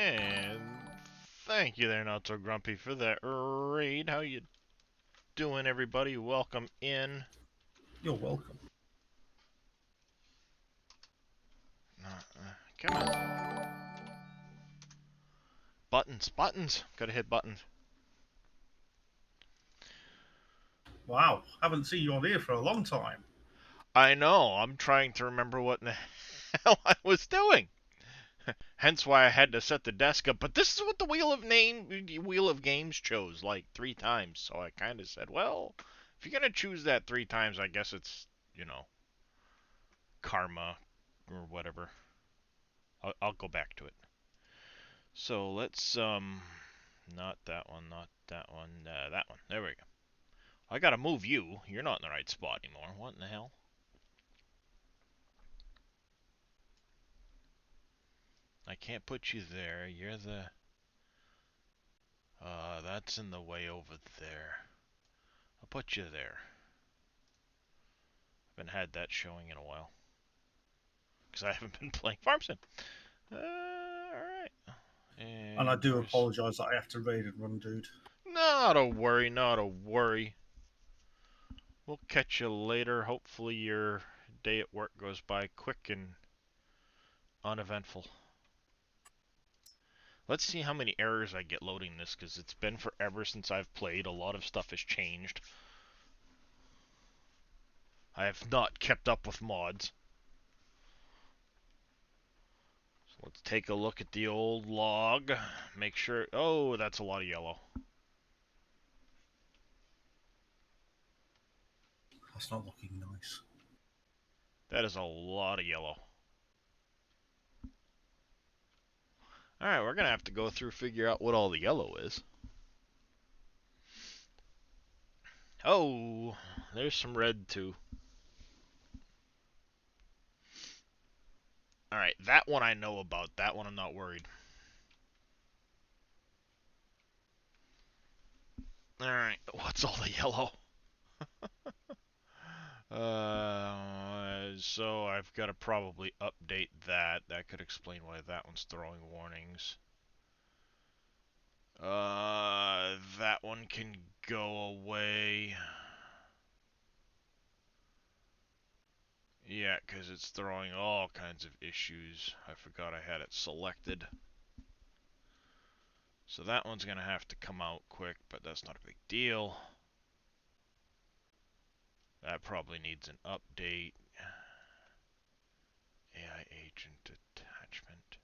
And thank you there, Not So Grumpy, for that raid. How you doing, everybody? Welcome in. You're welcome. Come on. Buttons, buttons. Gotta hit buttons. Wow, haven't seen you on here for a long time. I know, I'm trying to remember what in the hell I was doing. Hence why I had to set the desk up. But this is what the Wheel of Games chose like 3 times. So I kind of said, well, if you're gonna choose that 3 times, I guess it's, karma or whatever. I'll go back to it. So let's not that one, not that one, that one. There we go. I gotta move you. You're not in the right spot anymore. What in the hell? I can't put you there. You're the. That's in the way over there. I'll put you there. Haven't had that showing in a while. Because I haven't been playing Farm Sim. Alright. And I And do Bruce. apologise that I have to raid and run, dude. Not a worry, not a worry. We'll catch you later. Hopefully your day at work goes by quick and uneventful. Let's see how many errors I get loading this, because it's been forever since I've played. A lot of stuff has changed. I have not kept up with mods. So let's take a look at the old log. Make sure... Oh, that's a lot of yellow. That's not looking nice. That is a lot of yellow. Alright, we're going to have to go through figure out what all the yellow is. Oh, there's some red too. Alright, that one I know about. That one I'm not worried. Alright, what's all the yellow? So I've got to probably update that. That could explain why that one's throwing warnings. That one can go away. Yeah, because it's throwing all kinds of issues. I forgot I had it selected. So that one's going to have to come out quick, but that's not a big deal. That probably needs an update. AI agent attachment.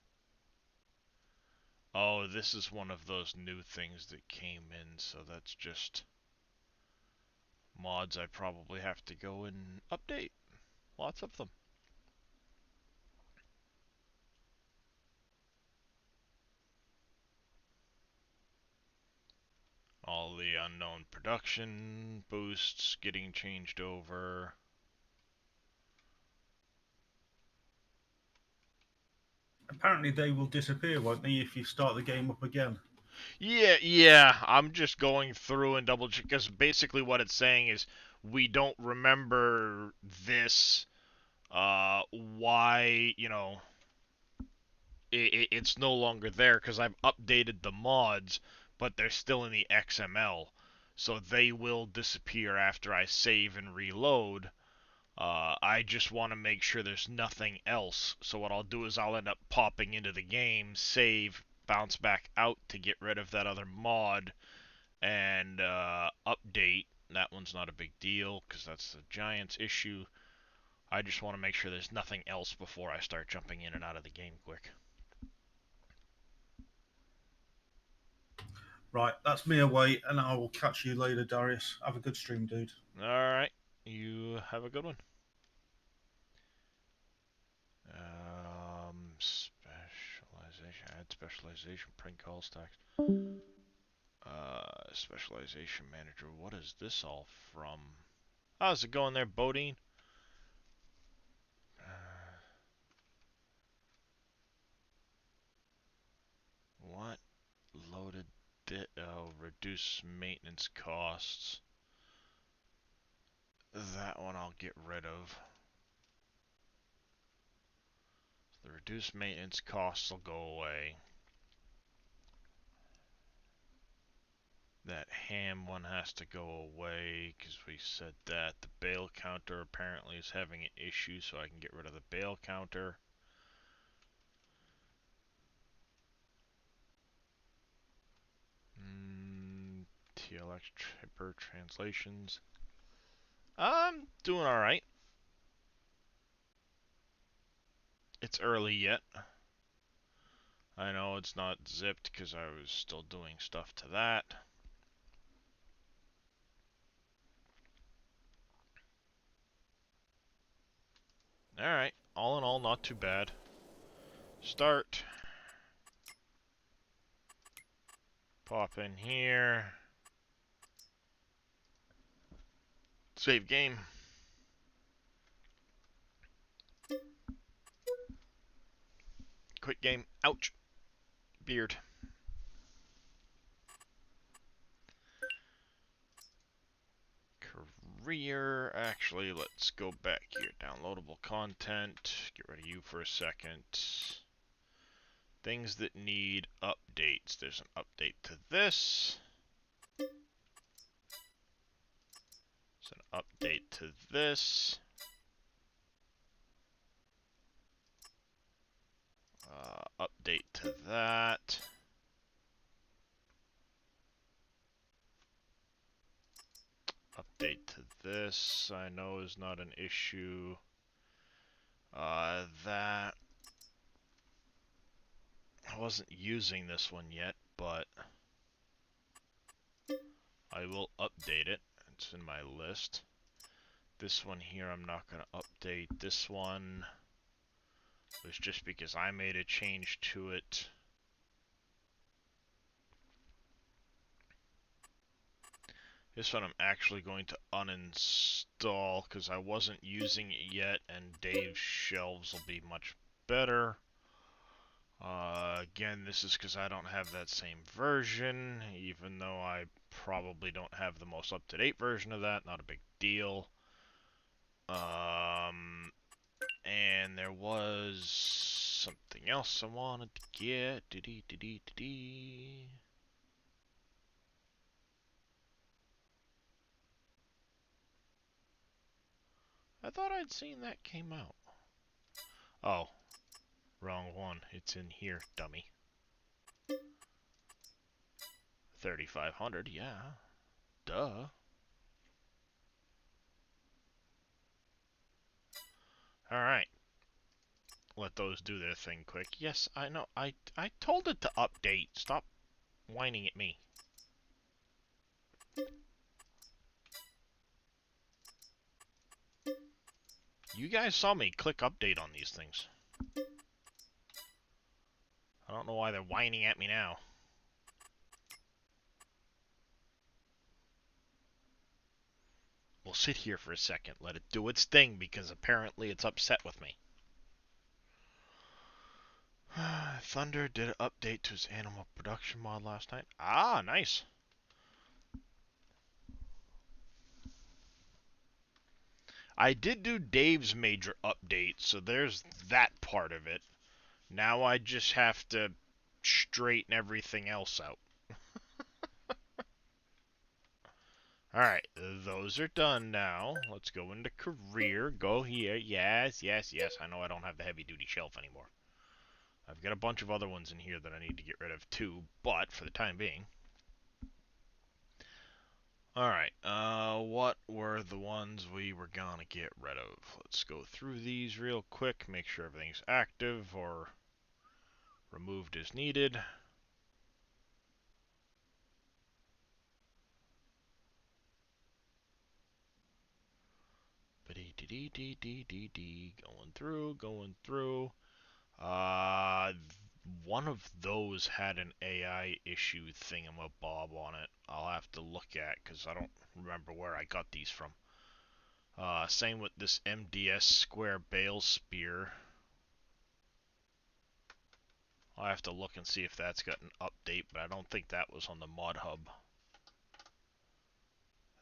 Oh, this is one of those new things that came in, so that's just mods I probably have to go and update. Lots of them. All the unknown production boosts getting changed over. Apparently they will disappear, won't they, if you start the game up again? Yeah, I'm just going through and double check, because basically what it's saying is we don't remember this, why, it's no longer there because I've updated the mods, but they're still in the XML. So they will disappear after I save and reload. I just want to make sure there's nothing else. So what I'll do is I'll end up popping into the game, save, bounce back out to get rid of that other mod, and update. That one's not a big deal because that's the Giants issue. I just want to make sure there's nothing else before I start jumping in and out of the game quick. Right, that's me away, and I will catch you later, Darius. Have a good stream, dude. Alright, you have a good one. Specialization, add specialization, print call stacks. Specialization manager, what is this all from? How's it going there, Bodine? What loaded oh, reduce maintenance costs. That one I'll get rid of. The reduced maintenance costs will go away. That ham one has to go away because we said that. The bale counter apparently is having an issue, so I can get rid of the bale counter. TLX Tripper translations. I'm doing alright. It's early yet. I know it's not zipped because I was still doing stuff to that. Alright, all in all, not too bad. Start. Pop in here. Save game. Quit game. Ouch. Beard. Career. Actually, let's go back here. Downloadable content. Get rid of you for a second. Things that need updates. There's an update to this. There's an update to this. Update to that. Update to this, I know is not an issue. That I wasn't using this one yet, but I will update it. It's in my list. This one here I'm not going to update. This one was just because I made a change to it. This one I'm actually going to uninstall because I wasn't using it yet, and Dave's shelves will be much better. Again, this is because I don't have that same version, even though I probably don't have the most up-to-date version of that. Not a big deal. And there was something else I wanted to get. I thought I'd seen that came out. Oh, wrong one. It's in here, dummy. 3500, yeah. Duh. Alright. Let those do their thing quick. Yes, I know. I told it to update. Stop whining at me. You guys saw me click update on these things. I don't know why they're whining at me now. We'll sit here for a second. Let it do its thing because apparently it's upset with me. Thunder did an update to his animal production mod last night. Ah, nice. I did do Dave's major update, so there's that part of it. Now I just have to straighten everything else out. Alright, those are done now. Let's go into career. Go here. Yes, yes, yes. I know I don't have the heavy duty shelf anymore. I've got a bunch of other ones in here that I need to get rid of too, but for the time being. Alright, what were the ones we were gonna get rid of? Let's go through these real quick, make sure everything's active or removed as needed. Going through. One of those had an AI issue thingamabob on it. I'll have to look at because I don't remember where I got these from. Same with this MDS square bale spear. I'll have to look and see if that's got an update, but I don't think that was on the mod hub.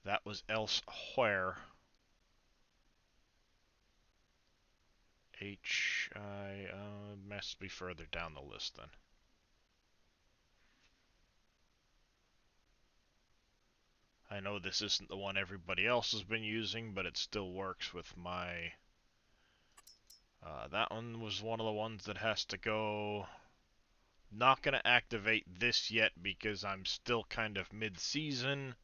That was elsewhere. Must be further down the list then. I know this isn't the one everybody else has been using, but it still works with my... that one was one of the ones that has to go. Not going to activate this yet because I'm still kind of mid-season.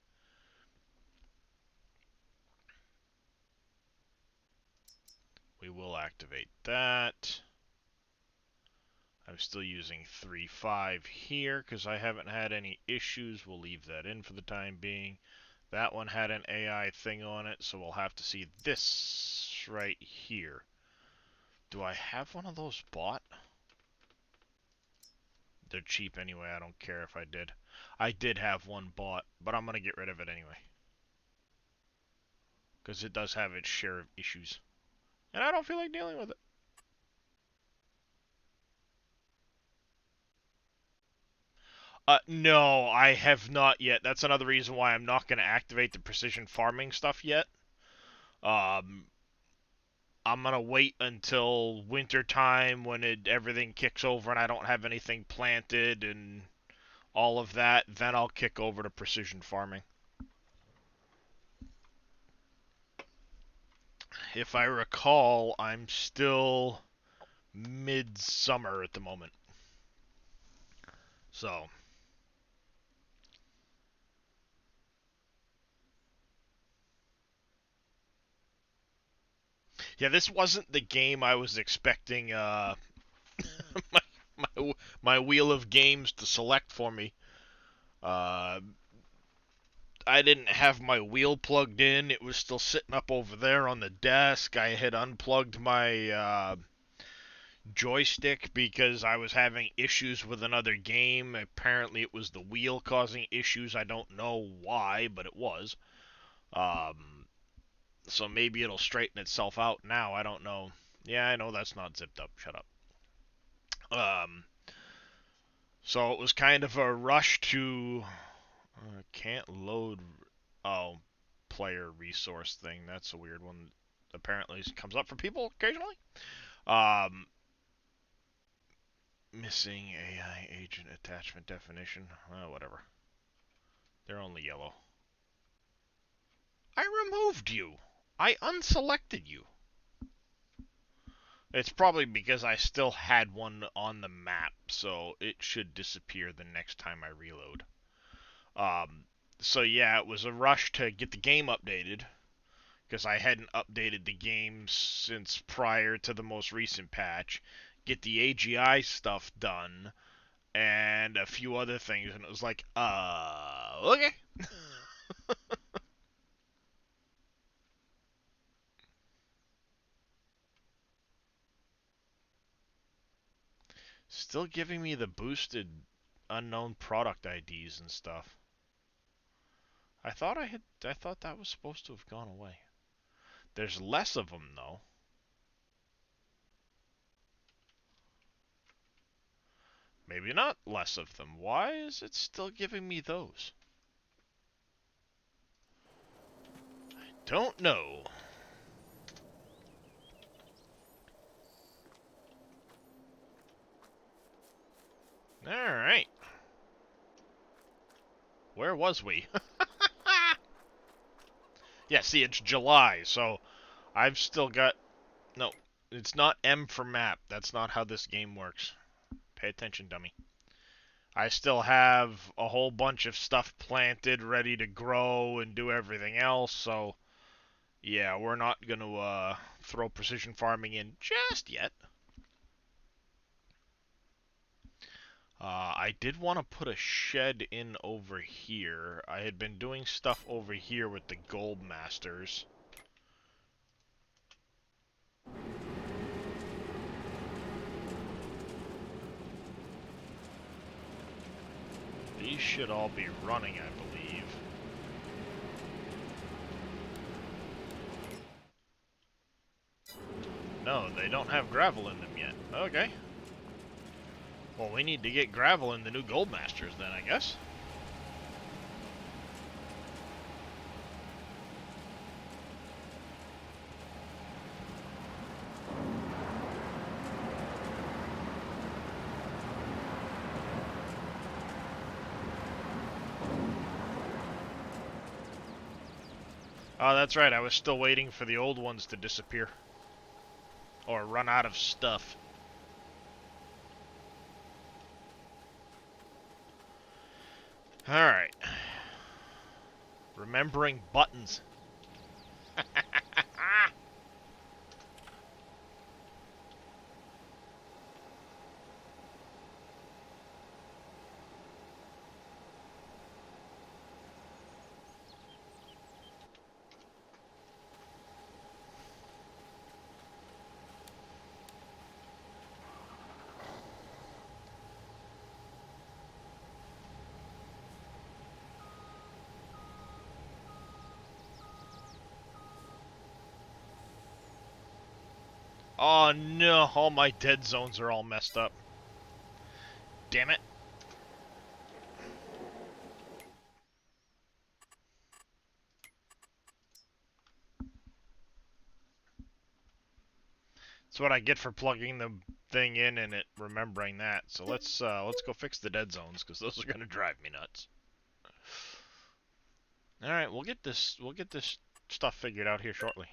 We will activate that. I'm still using 3.5 here because I haven't had any issues. We'll leave that in for the time being. That one had an AI thing on it, so we'll have to see this right here. Do I have one of those bought? They're cheap anyway, I don't care if I did. I did have one bought, but I'm going to get rid of it anyway. Because it does have its share of issues. And I don't feel like dealing with it. No, I have not yet. That's another reason why I'm not going to activate the precision farming stuff yet. I'm going to wait until winter time when everything kicks over and I don't have anything planted and all of that. Then I'll kick over to precision farming. If I recall, I'm still midsummer at the moment. So... yeah, this wasn't the game I was expecting my, my wheel of games to select for me. I didn't have my wheel plugged in. It was still sitting up over there on the desk. I had unplugged my joystick because I was having issues with another game. Apparently it was the wheel causing issues. I don't know why, but it was. So maybe it'll straighten itself out now. I don't know. Yeah, I know that's not zipped up. Shut up. So it was kind of a rush to... can't load... oh, player resource thing. That's a weird one. Apparently comes up for people occasionally. Missing AI agent attachment definition. Whatever. They're only yellow. I removed you. I unselected you. It's probably because I still had one on the map, so it should disappear the next time I reload. So yeah, it was a rush to get the game updated, because I hadn't updated the game since prior to the most recent patch, get the AGI stuff done, and a few other things, and it was like, okay. Still giving me the boosted unknown product IDs and stuff. I thought that was supposed to have gone away. There's less of them though. Maybe not less of them. Why is it still giving me those? I don't know. Alright. Where was we? Yeah, see, it's July, so I've still got... no, it's not M for map. That's not how this game works. Pay attention, dummy. I still have a whole bunch of stuff planted, ready to grow and do everything else, so... yeah, we're not going to throw precision farming in just yet. I did want to put a shed in over here. I had been doing stuff over here with the gold masters. These should all be running, I believe. No, they don't have gravel in them yet. Okay. Well, we need to get gravel in the new gold masters then, I guess. Oh, that's right. I was still waiting for the old ones to disappear. Or run out of stuff. Alright. Remembering buttons. Oh no, all my dead zones are all messed up. Damn it. That's what I get for plugging the thing in and it remembering that. So let's go fix the dead zones, because those are gonna drive me nuts. Alright, we'll get this stuff figured out here shortly.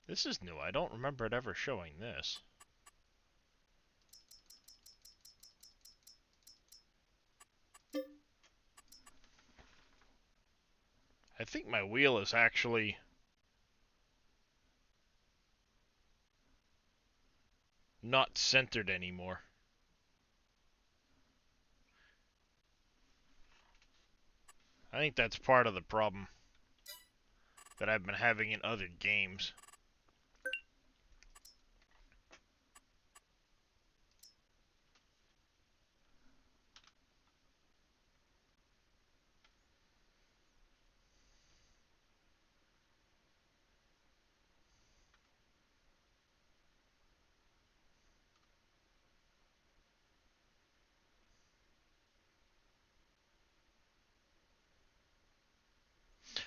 This is new. I don't remember it ever showing this. I think my wheel is actually not centered anymore. I think that's part of the problem that I've been having in other games.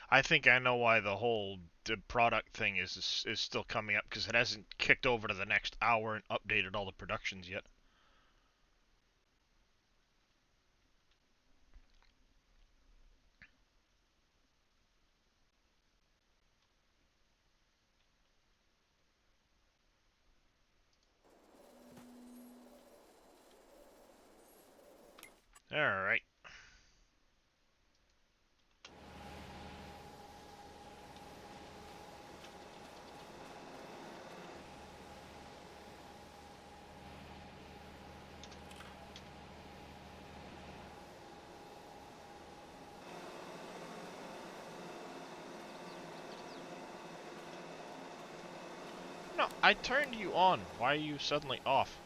I think I know why the whole product thing is still coming up, because it hasn't kicked over to the next hour and updated all the productions yet. Alright. No, I turned you on. Why are you suddenly off?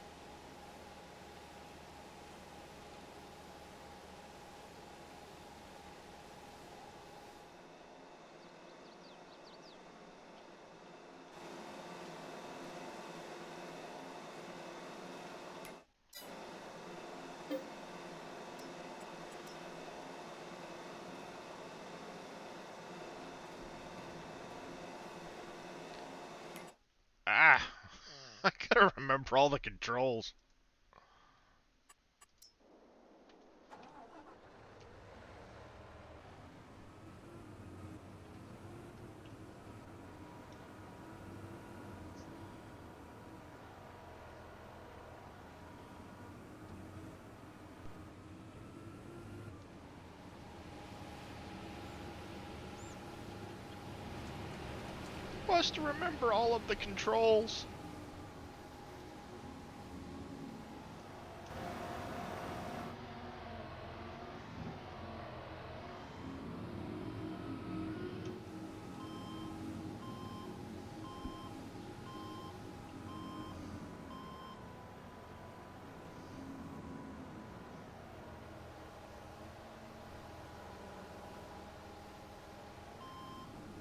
Ah! I gotta remember all the controls. Was to remember all of the controls.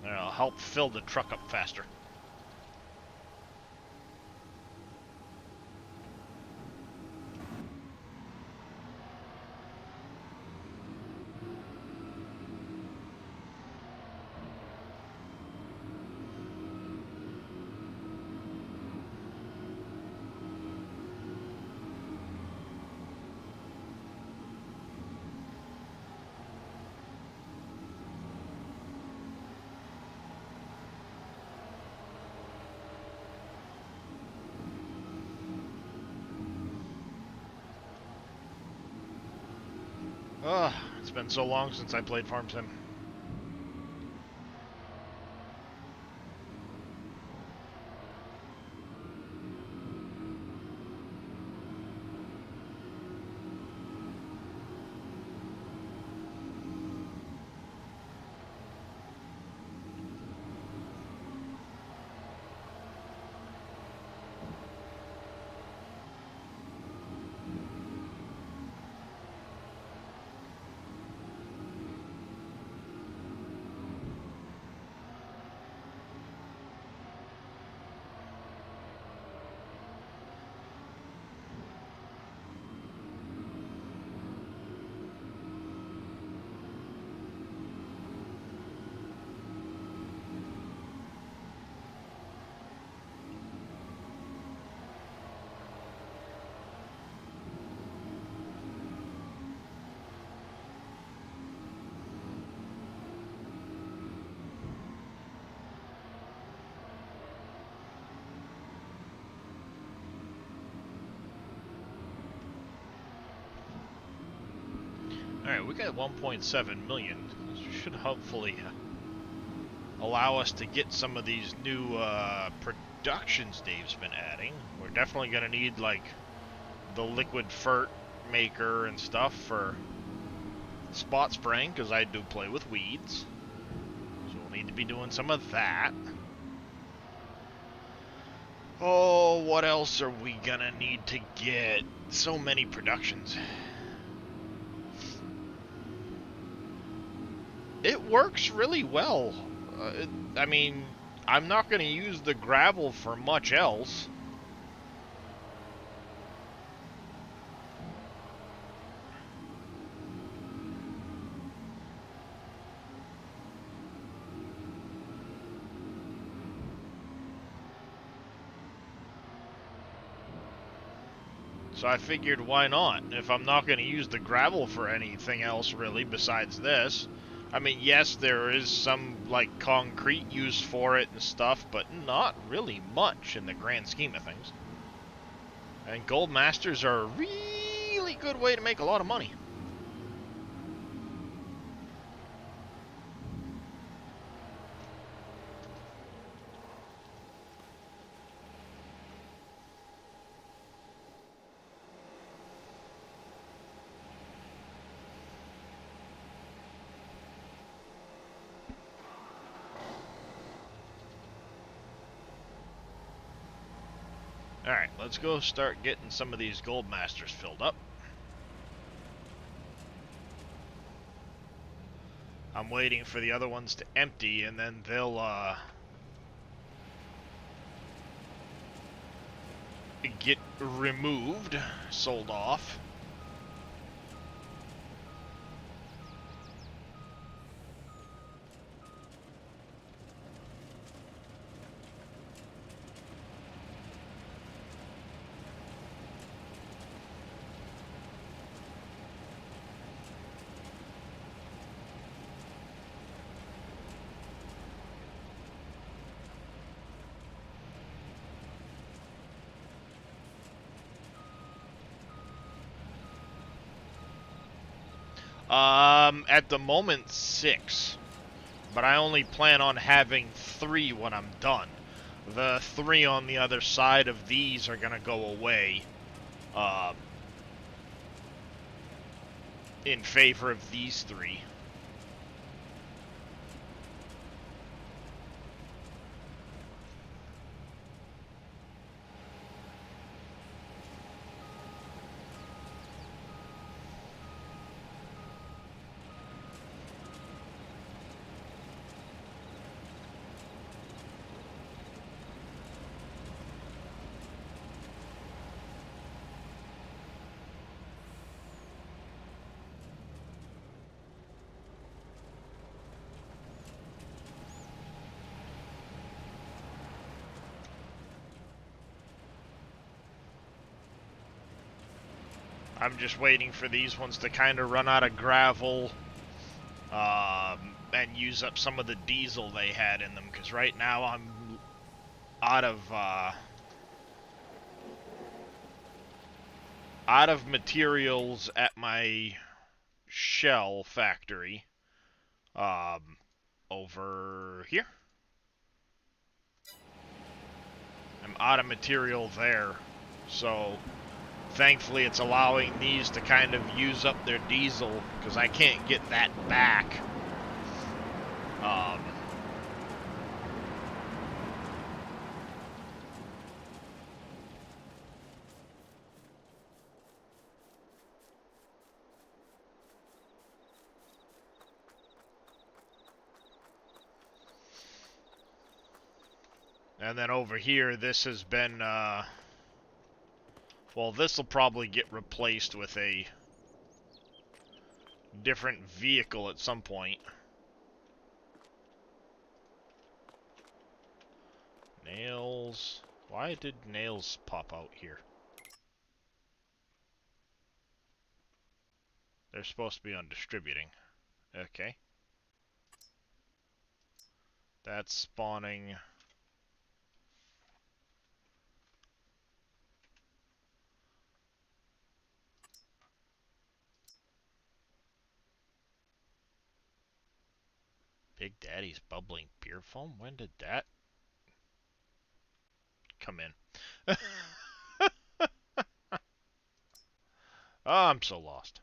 I'll help fill the truck up faster. Ugh, it's been so long since I played Farm Sim. Alright, we got 1.7 million. This should hopefully allow us to get some of these new productions Dave's been adding. We're definitely going to need, like, the liquid fert maker and stuff for spot spraying, because I do play with weeds. So we'll need to be doing some of that. Oh, what else are we going to need to get? So many productions. It works really well. I mean, I'm not going to use the gravel for much else. So I figured, why not? If I'm not going to use the gravel for anything else, really, besides this. I mean, yes, there is some, like, concrete use for it and stuff, but not really much in the grand scheme of things. And Gold Masters are a really good way to make a lot of money. Alright, let's go start getting some of these Gold Masters filled up. I'm waiting for the other ones to empty, and then they'll, get removed, sold off. At the moment, 6. But I only plan on having 3 when I'm done. The 3 on the other side of these are gonna go away, in favor of these 3. I'm just waiting for these ones to kind of run out of gravel, and use up some of the diesel they had in them, because right now I'm out of materials at my shell factory over here. I'm out of material there, so thankfully it's allowing these to kind of use up their diesel because I can't get that back. Um, and then over here, this has been, well, this will probably get replaced with a different vehicle at some point. Nails. Why did nails pop out here? They're supposed to be on distributing. Okay. That's spawning. Big Daddy's bubbling beer foam? When did that come in? Oh, I'm so lost.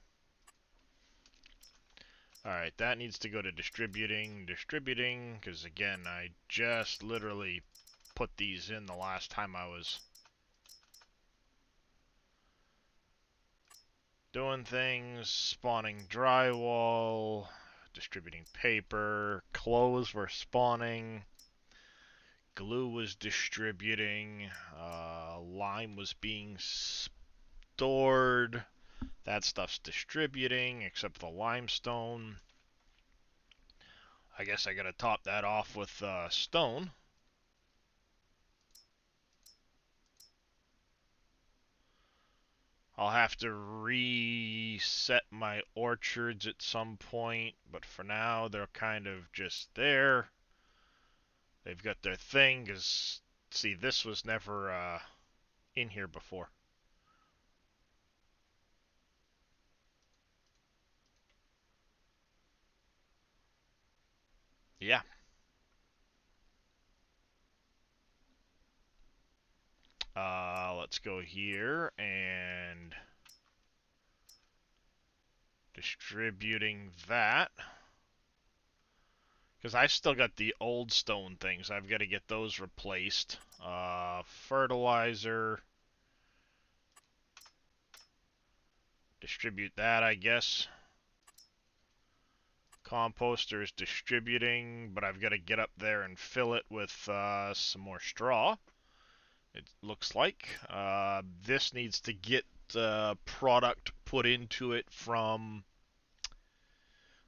Alright, that needs to go to distributing, because again, I just literally put these in the last time I was doing things, spawning drywall, distributing paper, clothes were spawning, glue was distributing, lime was being stored, that stuff's distributing, except the limestone. I guess I gotta top that off with stone. I'll have to reset my orchards at some point, but for now they're kind of just there. They've got their thing, because, see, this was never in here before. Yeah. Let's go here and distributing that. Because I still got the old stone things. I've got to get those replaced. Fertilizer. Distribute that, I guess. Composter is distributing, but I've got to get up there and fill it with some more straw. It looks like. This needs to get product put into it from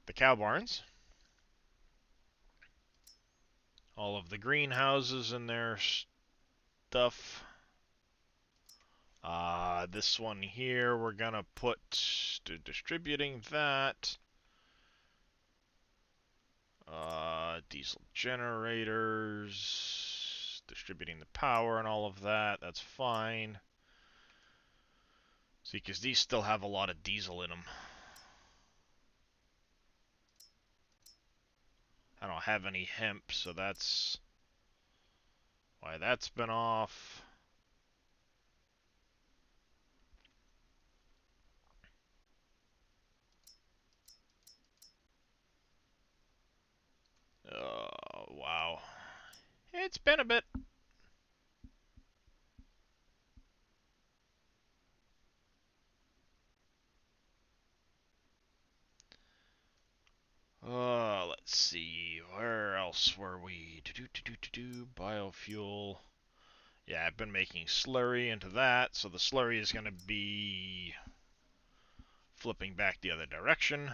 the cow barns. All of the greenhouses and their stuff. This one here, we're gonna put to distributing that. Diesel generators, distributing the power and all of that. That's fine. See, because these still have a lot of diesel in them. I don't have any hemp, so that's why that's been off. Oh, wow. It's been a bit. Let's see. Where else were we? Biofuel. Yeah, I've been making slurry into that, so the slurry is going to be flipping back the other direction.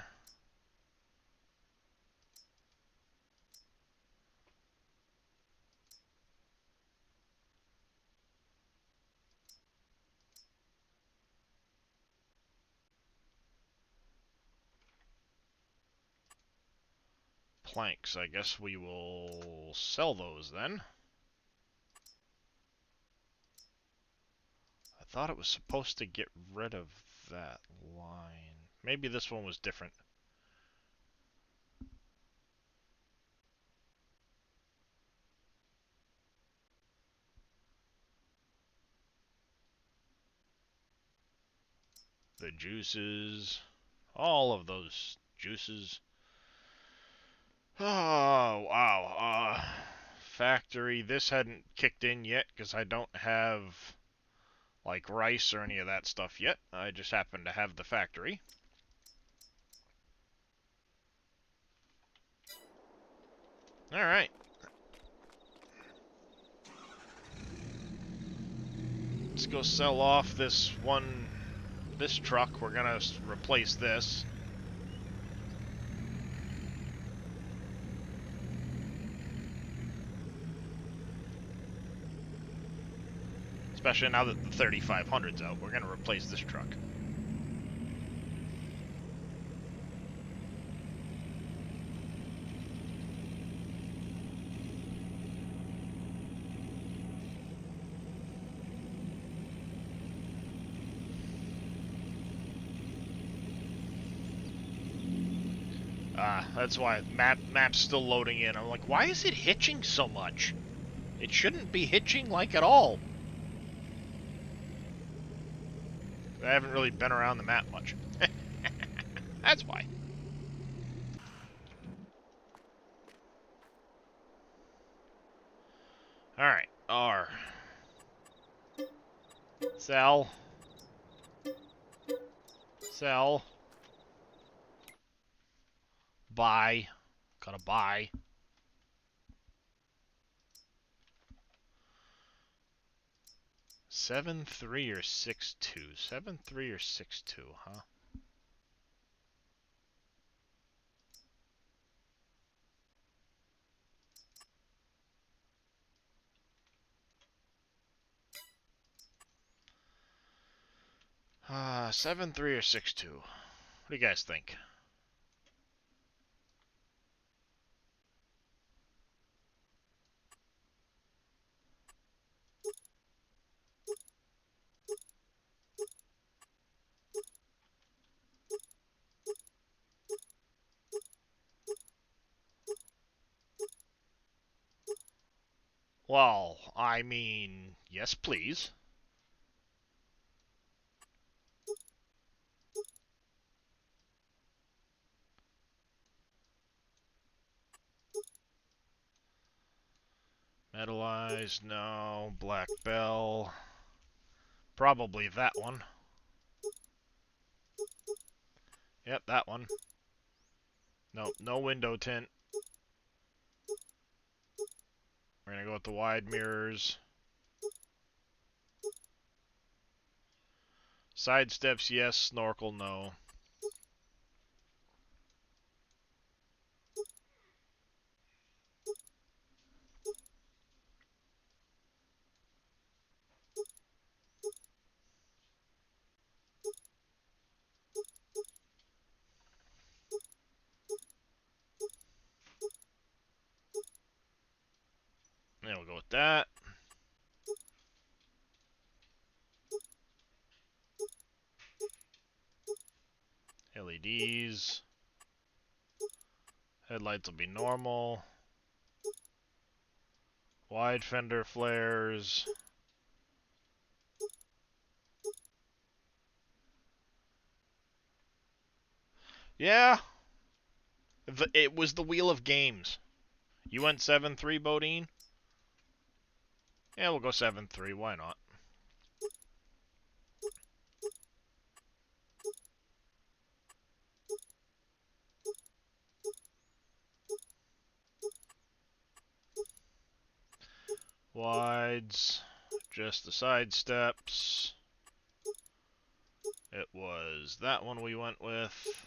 Planks, I guess we will sell those then. I thought it was supposed to get rid of that line. Maybe this one was different. The juices. All of those juices. Oh, wow. Factory. This hadn't kicked in yet because I don't have, like, rice or any of that stuff yet. I just happen to have the factory. Alright. Let's go sell off this truck. We're gonna replace this. Especially now that the 3500's out, we're gonna replace this truck. That's why map's still loading in. I'm like, why is it hitching so much? It shouldn't be hitching like at all. I haven't really been around the map much. That's why. Alright, R. Sell. Sell. Buy. Gotta buy. 7-3 or 6-2? 7-3 or 6-2, huh? Ah, 7-3 or 6-2. What do you guys think? Well, I mean, yes, please. Metalize, no. Black Bell. Probably that one. Yep, that one. Nope, no window tint. We're gonna go with the wide mirrors. Side steps, yes. Snorkel, no. Yeah, we'll go with that. LEDs. Headlights will be normal. Wide fender flares. Yeah. It was the Wheel of Games. You went 7-3, Bodine? Yeah, we'll go 7-3. Why not? Wides. Just the side steps. It was that one we went with.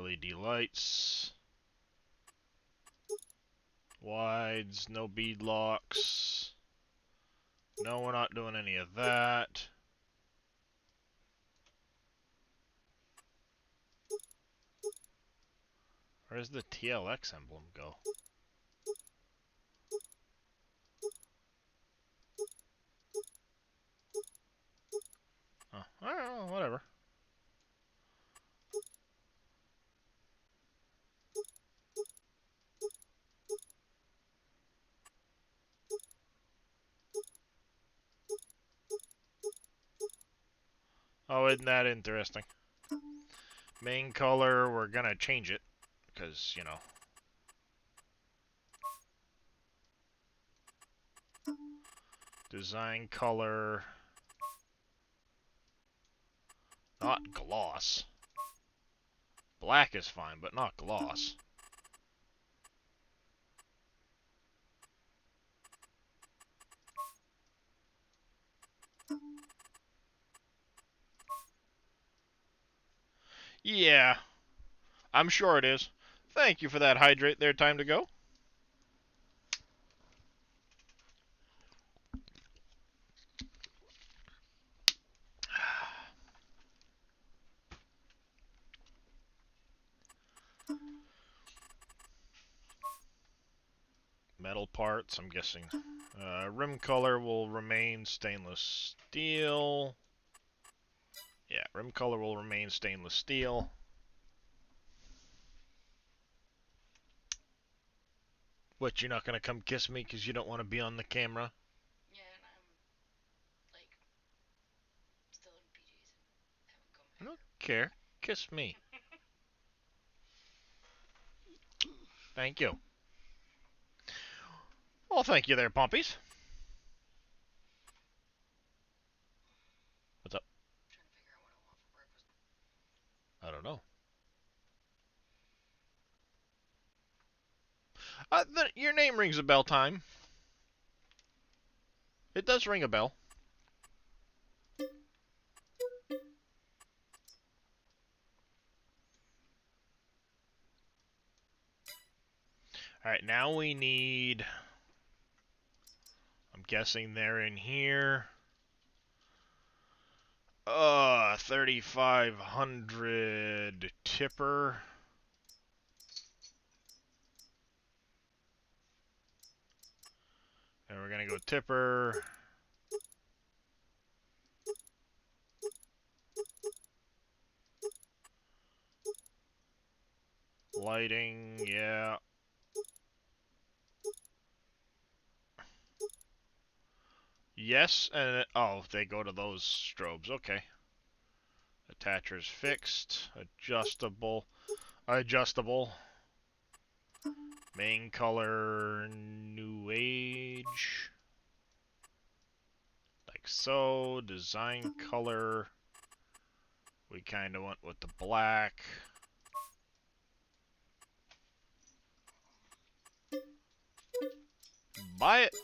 LED lights. Wides, no bead locks. No, we're not doing any of that. Where does the TLX emblem go? Oh, I don't know, whatever. Oh, isn't that interesting? Main color, we're gonna change it, because, you know. Design color. Not gloss. Black is fine, but not gloss. Yeah, I'm sure it is. Thank you for that hydrate there, time to go. Metal parts, I'm guessing. Rim color will remain stainless steel. Yeah, rim color will remain stainless steel. What, you're not gonna come kiss me because you don't want to be on the camera? Yeah, and I'm like still in PJs and haven't come I back. don't care. Kiss me. Thank you. Well, thank you there, Pompies. What's up? I'm trying to figure out what I want for breakfast. I don't know. Your name rings a bell, time. It does ring a bell. Alright, now we need... I'm guessing they're in here. 3,500 tipper. And we're gonna go tipper. Lighting, yeah. Yes, and oh, they go to those strobes. Okay. Attachers fixed. Adjustable. Adjustable. Main color, new age. Like so. Design color. We kind of went with the black. Buy it.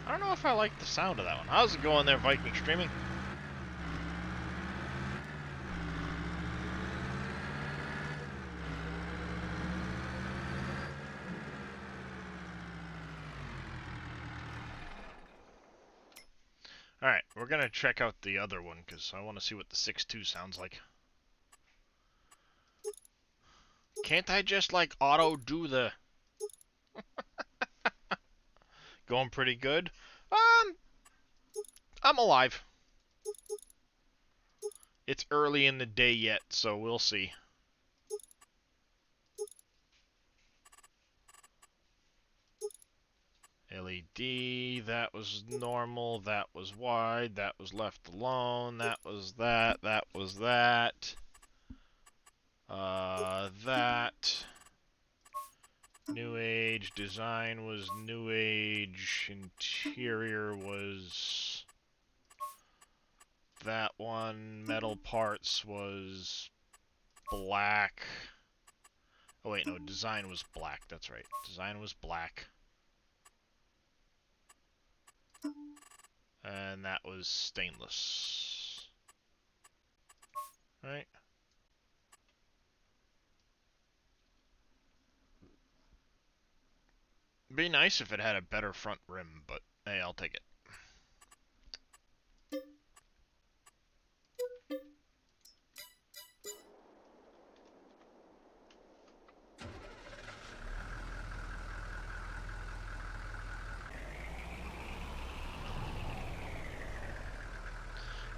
I don't know if I like the sound of that one. How's it going there, Viking Streaming? Alright, we're gonna check out the other one, because I want to see what the 6.2 sounds like. Can't I just, like, auto-do the... Going pretty good? I'm alive. It's early in the day yet, so we'll see. LED, that was normal, that was wide, that was left alone, that was that, that was that. That. New Age, design was New Age, interior was that one, metal parts was black. Oh wait, no, design was black, that's right. Design was black. And that was stainless. Right? Be nice if it had a better front rim, but hey, I'll take it.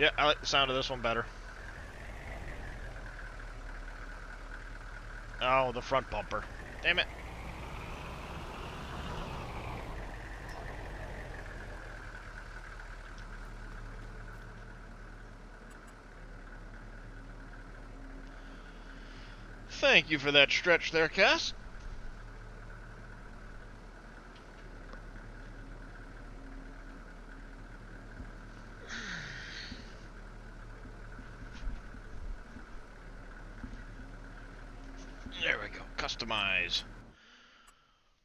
Yeah, I like the sound of this one better. Oh, the front bumper. Damn it. Thank you for that stretch there, Cass. There we go. Customize.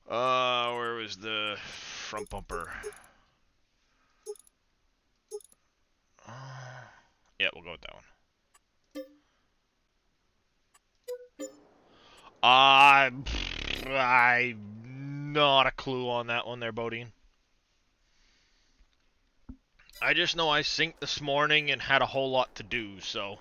Where was the front bumper? Yeah, we'll go with that one. I not a clue on that one there, Bodine. I just know I synced this morning and had a whole lot to do, so.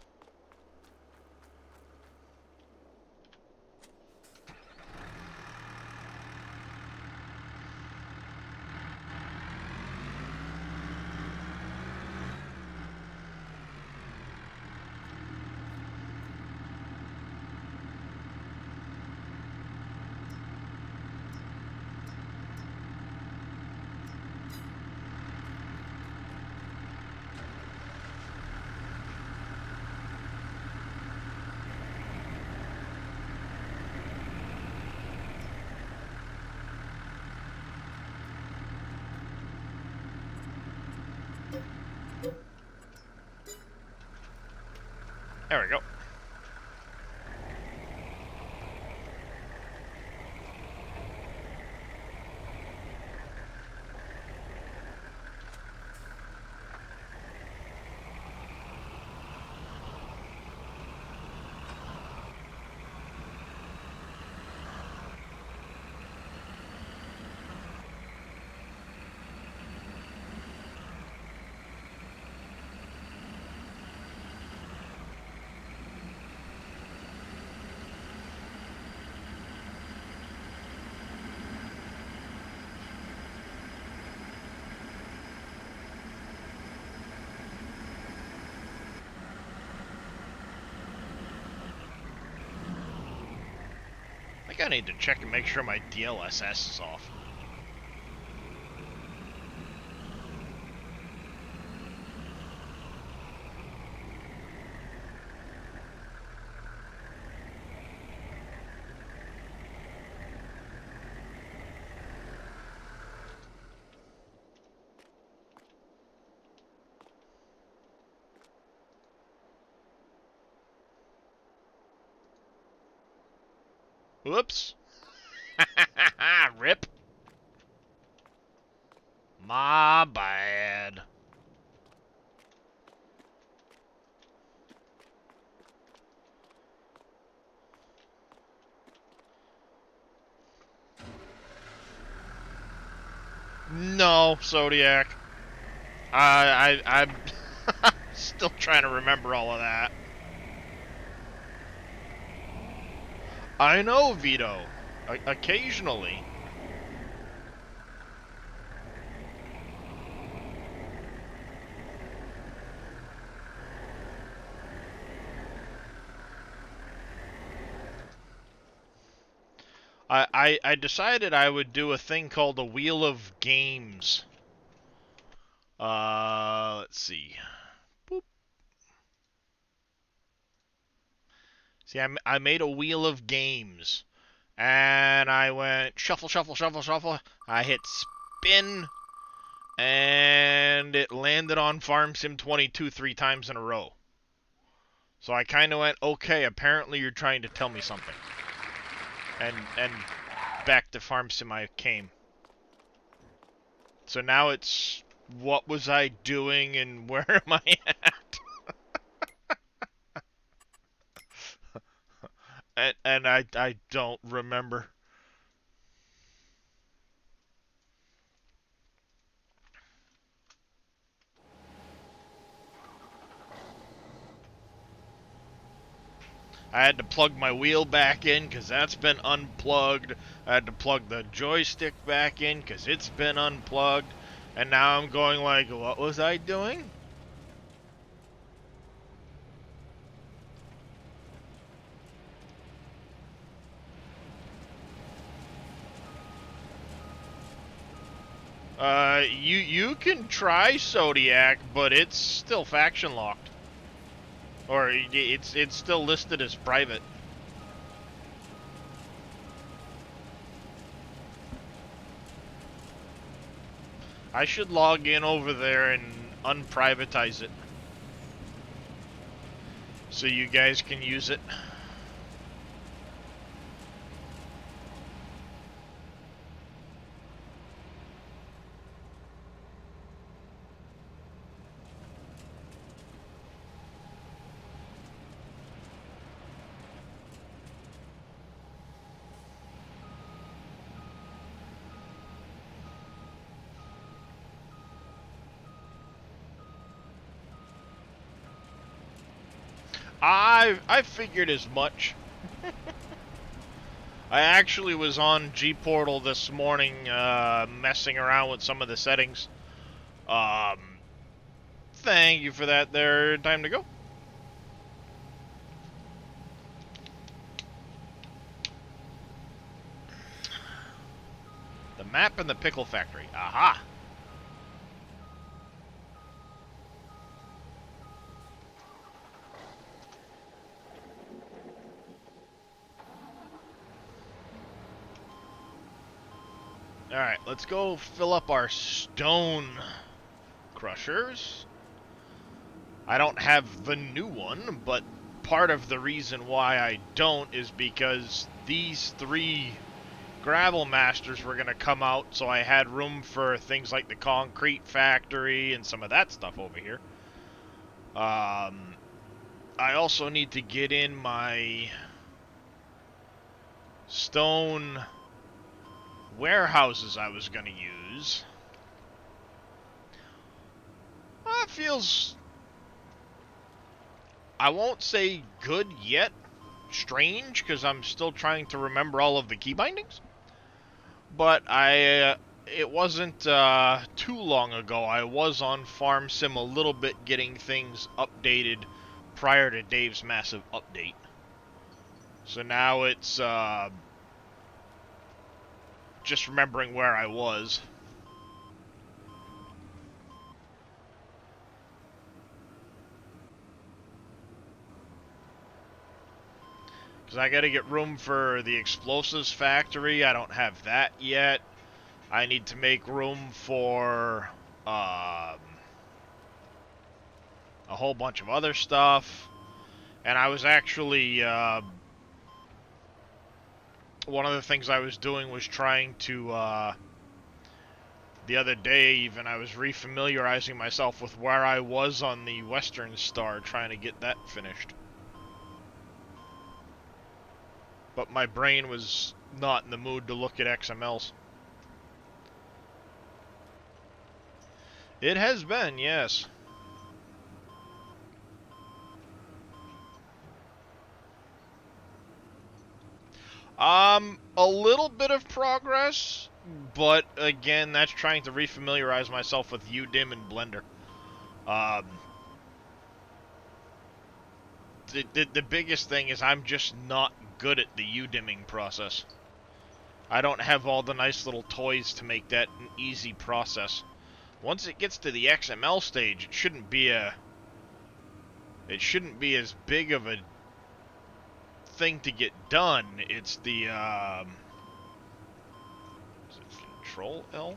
There we go. I think I need to check and make sure my DLSS is off. Whoops. Rip. My bad. No, Zodiac. I'm still trying to remember all of that. I know, Vito. Occasionally. I decided I would do a thing called the Wheel of Games. Let's see. Boop. See, I made a Wheel of Games. And I went shuffle, shuffle, shuffle, shuffle. I hit spin. And it landed on Farm Sim 22 3 times in a row. So I kind of went, okay, apparently you're trying to tell me something. And back to Farm Sim I came. So now it's, what was I doing and where am I at? and I don't remember. I had to plug my wheel back in because that's been unplugged. I had to plug the joystick back in because it's been unplugged. And now I'm going like, what was I doing? You can try Zodiac, but it's still faction locked, or it's still listed as private. I should log in over there and unprivatize it, so you guys can use it. I figured as much. I actually was on G-Portal this morning, messing around with some of the settings. Thank you for that there. Time to go. The map and the pickle factory. Aha! Alright, let's go fill up our stone crushers. I don't have the new one, but part of the reason why I don't is because these 3 gravel masters were going to come out, so I had room for things like the concrete factory and some of that stuff over here. I also need to get in my stone warehouses I was going to use. It feels, I won't say good yet, strange, because I'm still trying to remember all of the key bindings. But it wasn't too long ago. I was on Farm Sim a little bit getting things updated prior to Dave's massive update. So now it's just remembering where I was. Because I gotta get room for the explosives factory. I don't have that yet. I need to make room for a whole bunch of other stuff. And I was actually, one of the things I was doing was trying to, the other day even, I was refamiliarizing myself with where I was on the Western Star, trying to get that finished. But my brain was not in the mood to look at XMLs. It has been, yes. A little bit of progress, but again, that's trying to refamiliarize myself with UDIM and Blender. The biggest thing is I'm just not good at the UDIMing process. I don't have all the nice little toys to make that an easy process. Once it gets to the XML stage, it shouldn't be as big of a thing to get done. It's the is it Control L?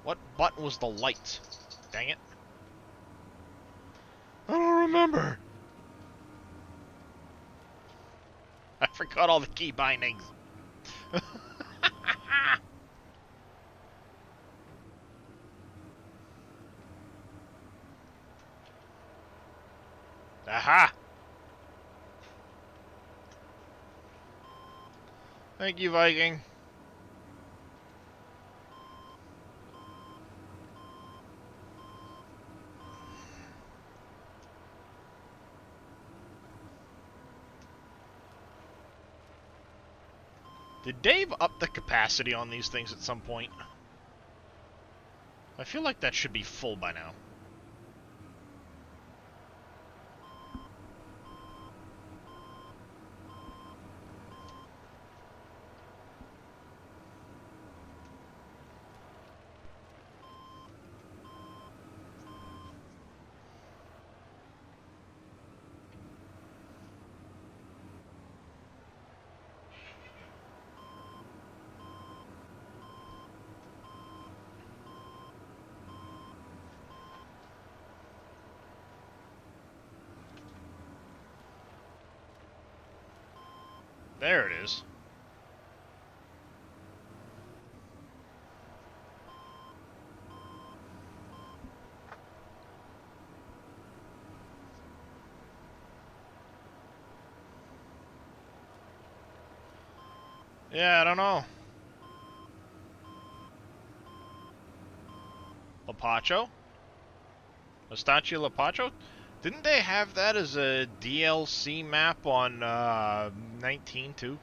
What button was the light? Dang it. I don't remember. I forgot all the key bindings. Aha! Thank you, Viking. Did Dave up the capacity on these things at some point? I feel like that should be full by now. There it is. Yeah, I don't know. Lapacho? Estancia Lapacho? Didn't they have that as a DLC map on 19 too?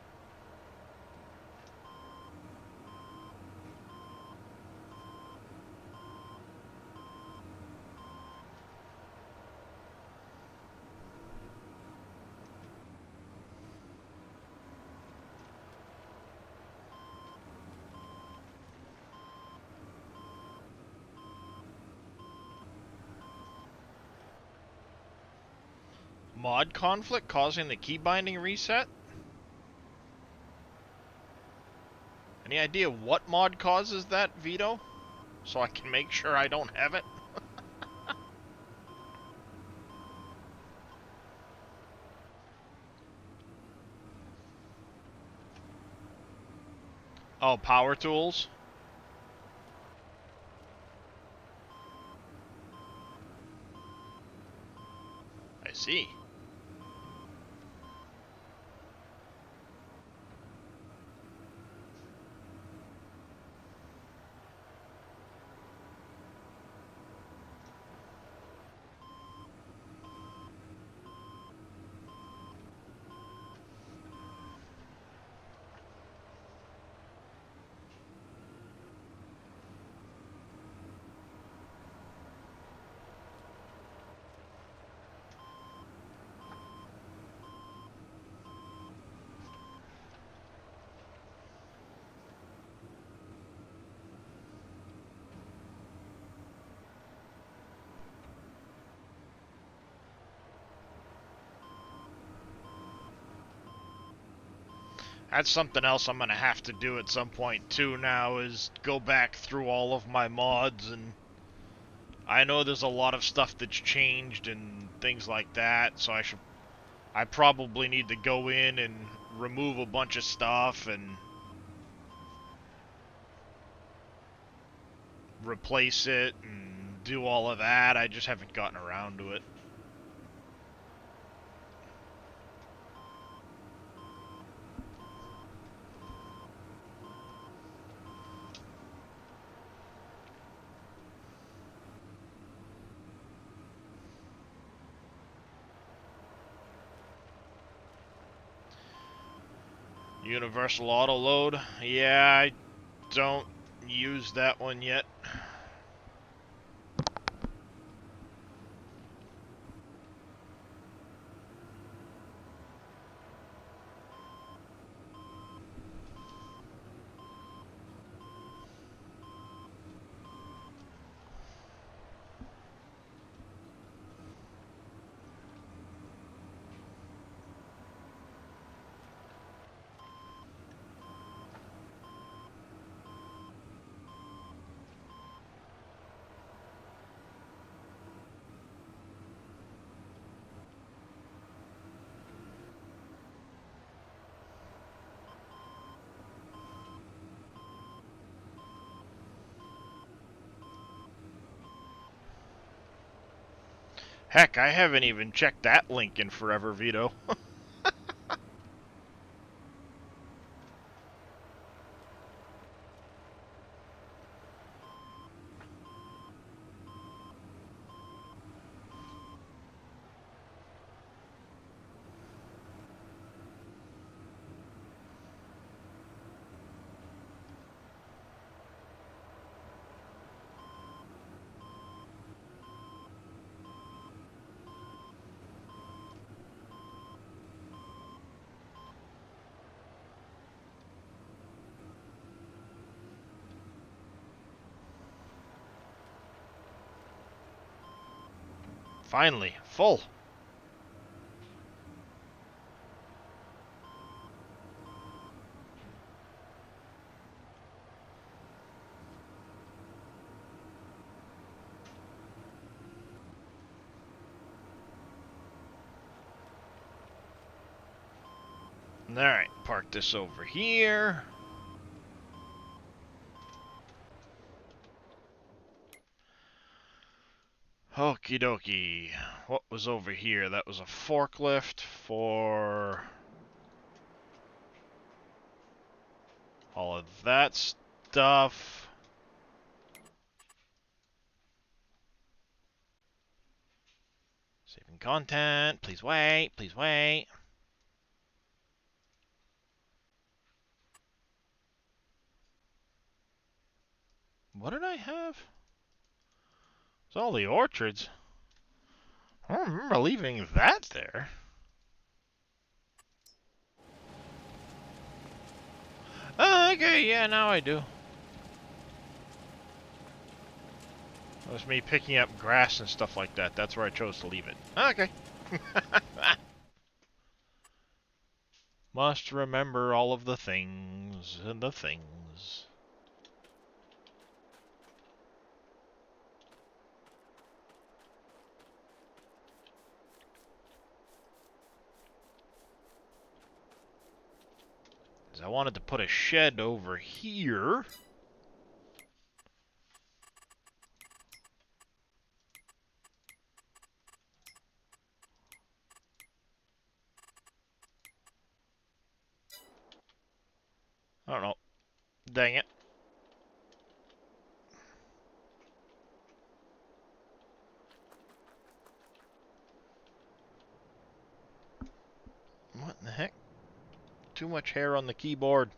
Mod conflict causing the key binding reset? Any idea what mod causes that, Vito? So I can make sure I don't have it? Oh, power tools? I see. That's something else I'm gonna have to do at some point too now, is go back through all of my mods, and I know there's a lot of stuff that's changed and things like that, so I probably need to go in and remove a bunch of stuff and replace it and do all of that. I just haven't gotten around to it. Universal auto load. Yeah, I don't use that one yet. Heck, I haven't even checked that link in forever, Vito. Finally, full. Alright, park this over here. Okie dokie. What was over here? That was a forklift for all of that stuff. Saving content. Please wait. Please wait. What did I have? It's all the orchards. I don't remember leaving that there. Oh, okay, yeah, now I do. It was me picking up grass and stuff like that. That's where I chose to leave it. Okay. Must remember all of the things and the things. I wanted to put a shed over here. I don't know. Dang it. What in the heck? Too much hair on the keyboard.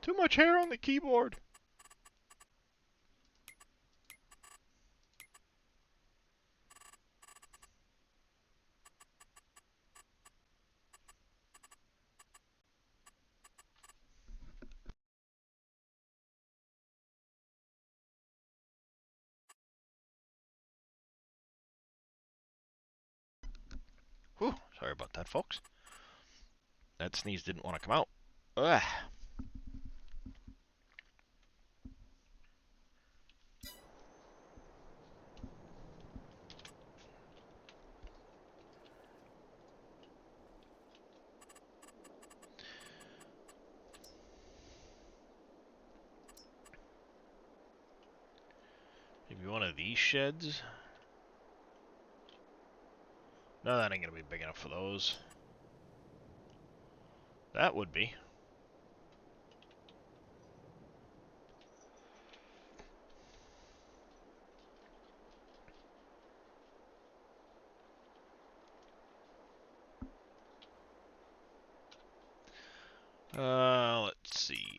Too much hair on the keyboard. Whew, sorry about that, folks. That sneeze didn't want to come out. Ugh. Maybe one of these sheds? No, that ain't gonna be big enough for those. That would be. Let's see.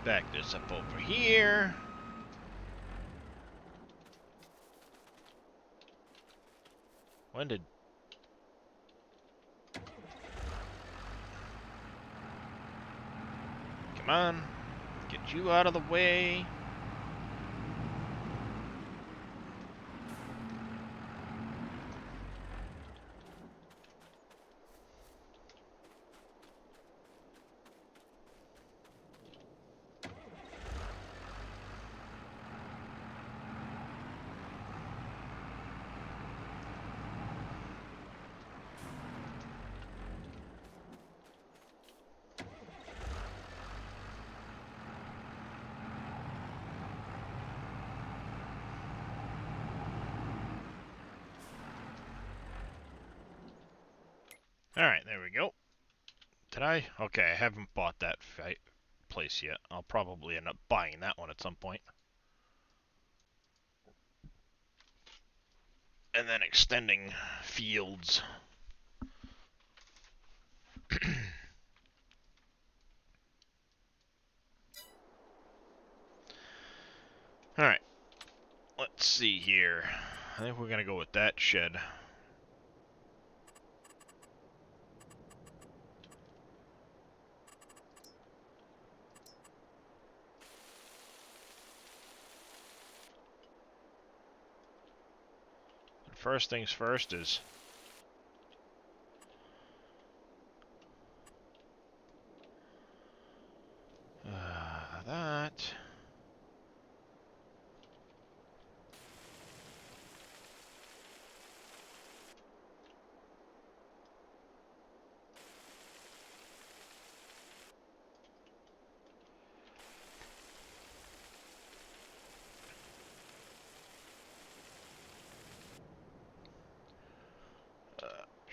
Back this up over here. When did... Come on. Get you out of the way. Alright, there we go. Did I? Okay, I haven't bought that place yet. I'll probably end up buying that one at some point. And then extending fields. Alright. Let's see here. I think we're gonna go with that shed. First things first is...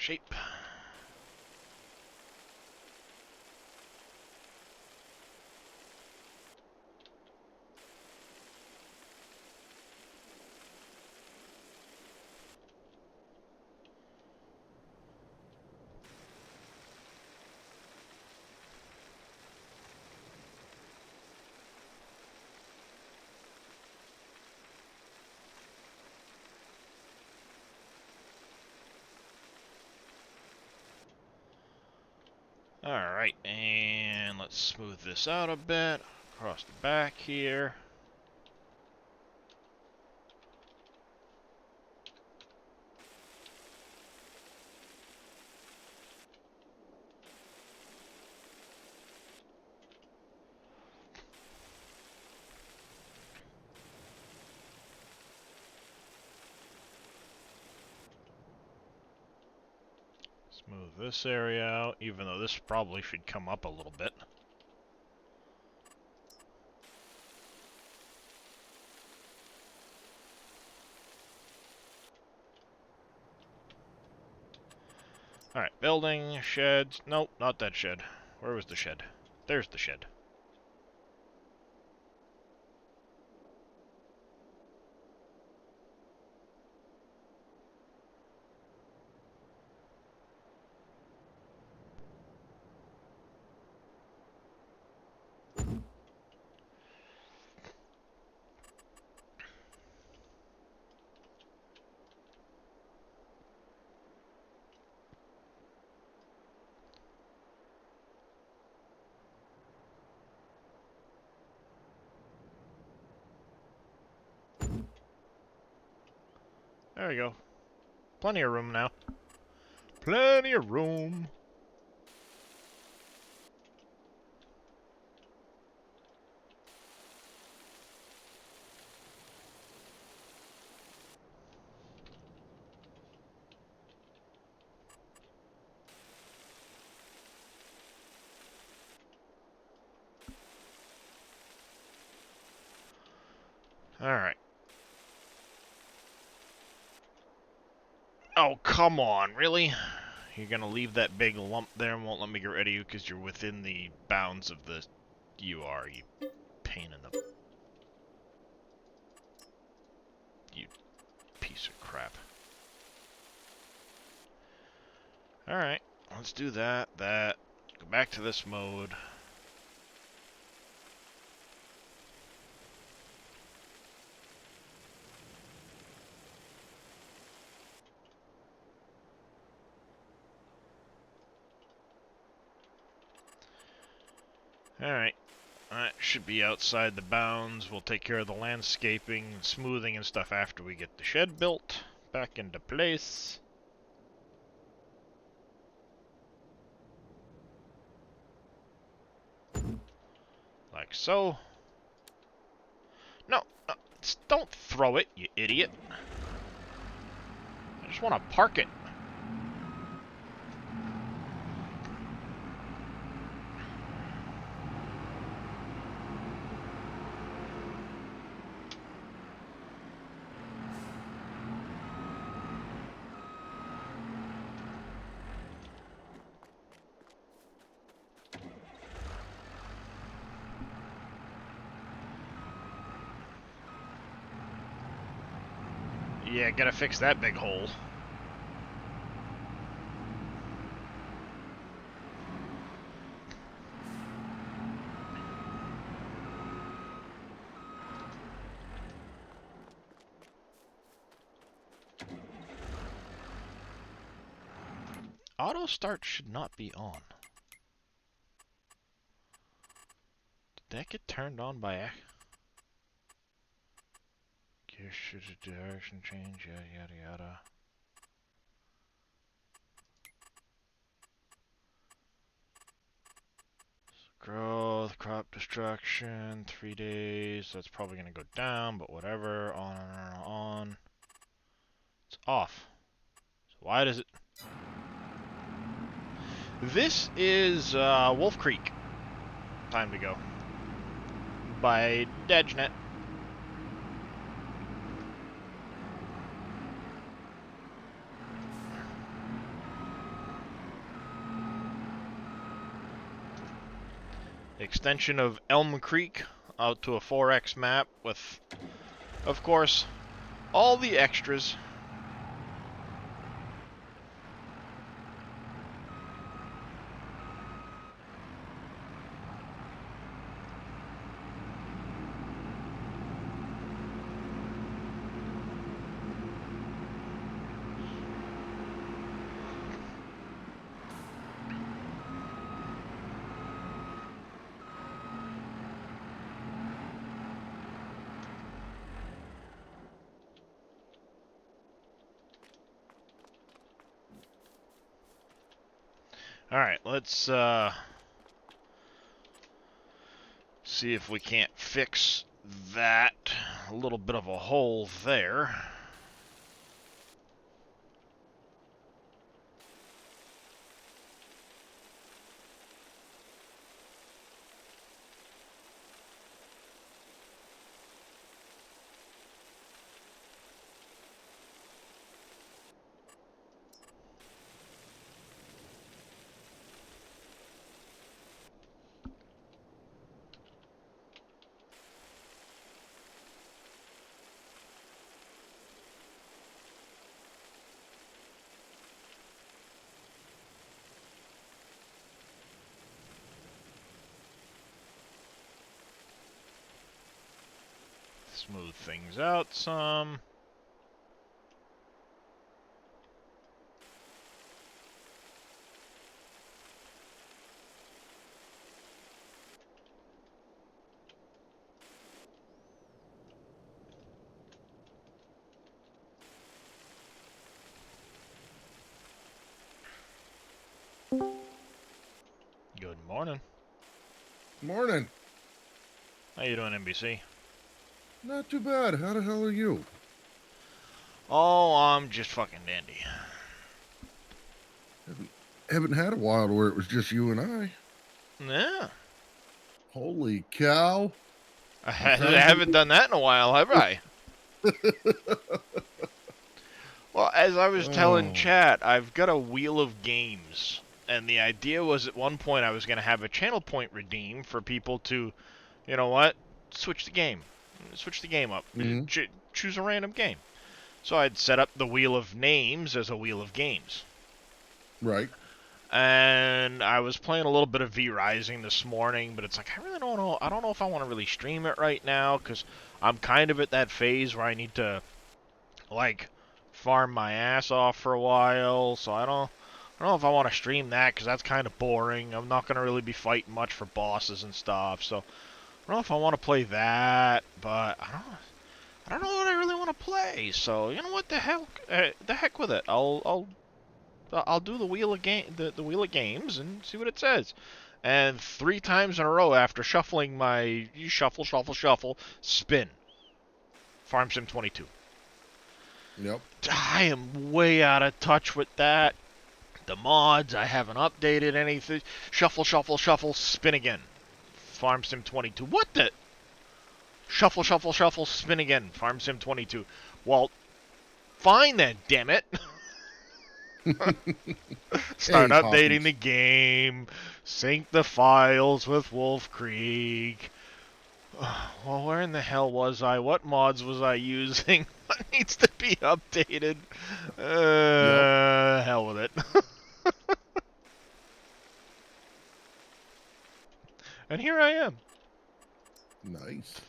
shape. Alright, and let's smooth this out a bit. Across the back here. Smooth this area out, even though this probably should come up a little bit. Alright, building, sheds. Nope, not that shed. Where was the shed? There's the shed. There we go. Plenty of room now. Plenty of room. Alright. Oh, come on, really? You're gonna leave that big lump there and won't let me get rid of you because you're within the bounds of the... You are, you pain in the... You piece of crap. Alright, let's do that. Go back to this mode. Alright, that should be outside the bounds. We'll take care of the landscaping and smoothing and stuff after we get the shed built back into place. Like so. No, don't throw it, you idiot. I just want to park it. Yeah, gotta fix that big hole. Auto start should not be on. Did that get turned on by accident? Gear should a direction change, yada yada yada. Growth, crop destruction, 3 days. That's probably gonna go down, but whatever. On. It's off. So why does it? This is Wolf Creek. Time to go. By Dedgenet. extension of Elm Creek out to a 4X map with, of course, all the extras. Alright, let's see if we can't fix that. A little bit of a hole there. Smooth things out some. Good morning. Morning. How you doing, NBC? Not too bad. How the hell are you? Oh, I'm just fucking dandy. Haven't had a while where it was just you and I. Yeah. Holy cow. I haven't done that in a while, have I? Well, as I was telling Oh. chat, I've got a wheel of games. And the idea was at one point I was going to have a channel point redeem for people to, you know what, switch the game. Switch the game up. Mhm. Choose a random game. So I'd set up the wheel of names as a wheel of games. Right. And I was playing a little bit of V Rising this morning, but it's like I really don't know. I don't know if I want to really stream it right now because I'm kind of at that phase where I need to like farm my ass off for a while. So I don't know if I want to stream that because that's kind of boring. I'm not gonna really be fighting much for bosses and stuff. So I don't know if I want to play that, but I don't know what I really want to play. So you know what the hell, the heck with it. I'll do the wheel of the wheel of games and see what it says. And 3 times in a row after shuffling my shuffle, spin. Farm Sim 22. Yep. I am way out of touch with that. The mods, I haven't updated anything. Shuffle, spin again. Farm Sim 22. What the? Shuffle, spin again. Farm Sim 22. Well, fine then, damn it. Start Hey, updating Poppies. the game, sync the files with Wolf Creek. Well, where in the hell was I? What mods was I using? What needs to be updated? Hell with it. And here I am. Nice.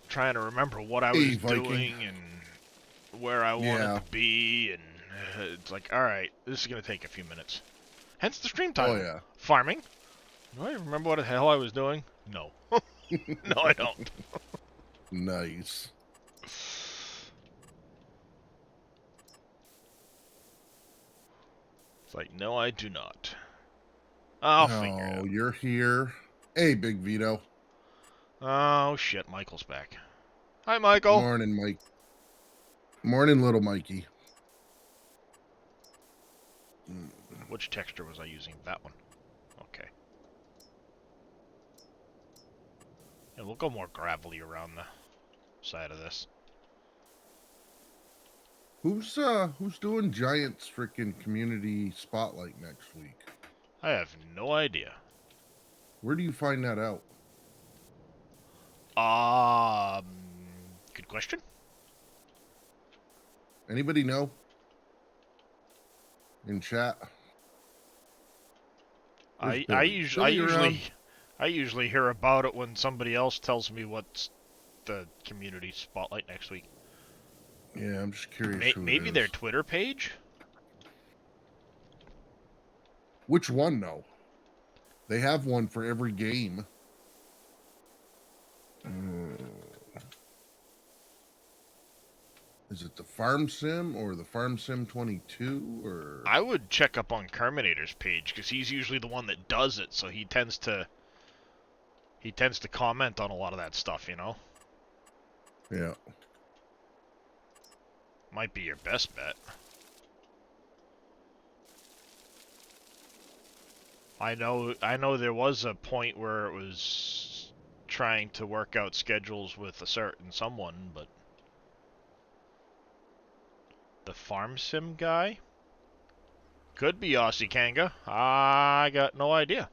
Trying to remember what I Hey, was Viking. doing and where I wanted Yeah. to be, and it's like, all right, this is gonna take a few minutes. Hence the stream title. Oh, yeah. Farming. Do I remember what the hell I was doing? No. No, I don't. Nice. It's like, no, I do not. I'll figure it Oh, out. you're here. Hey, Big Vito. Oh, shit, Michael's back. Hi, Michael. Morning, Mike. Morning, little Mikey. Which texture was I using? That one. Okay. Yeah, we'll go more gravelly around the side of this. Who's doing Giants freaking community spotlight next week? I have no idea. Where do you find that out? Good question. Anybody know? In chat. Where's I Billy? usually Billy I usually hear about it when somebody else tells me what's the community spotlight next week. Yeah, I'm just curious who it Maybe is. their Twitter page. Which one though? They have one for every game. Is it the Farm Sim or the Farm Sim 22 or? I would check up on Kerminator's page because he's usually the one that does it, so he tends to comment on a lot of that stuff, you know. Yeah. Might be your best bet. I know there was a point where it was trying to work out schedules with a certain someone, but the Farm Sim guy could be Aussie Kanga. I got no idea.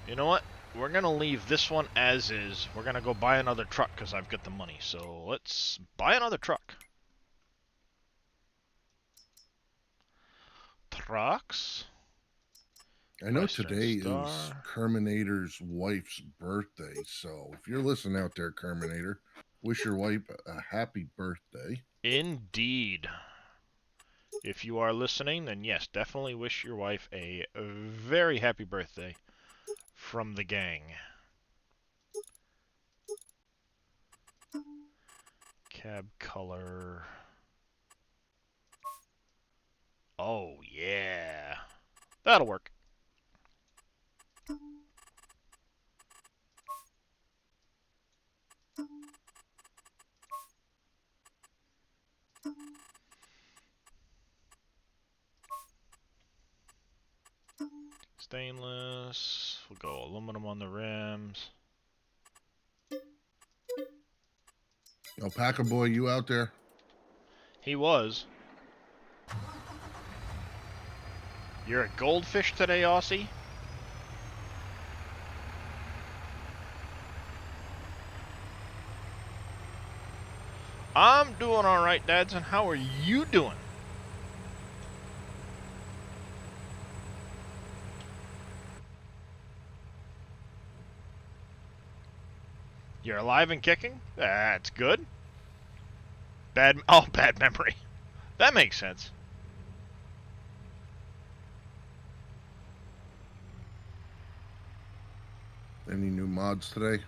You know what? We're gonna leave this one as is. We're gonna go buy another truck because I've got the money. So let's buy another truck. Trucks. I know Western today is Star. Kerminator's wife's birthday, so if you're listening out there, Kerminator, wish your wife a happy birthday. Indeed. If you are listening, then yes, definitely wish your wife a very happy birthday from the gang. Cab color. Oh, yeah. That'll work. Stainless. We'll go aluminum on the rims. Alpaca boy, you out there? He was. You're a goldfish today, Aussie? I'm doing alright, Dadson. How are you doing? You're alive and kicking? That's good. Bad memory. That makes sense. Any new mods today?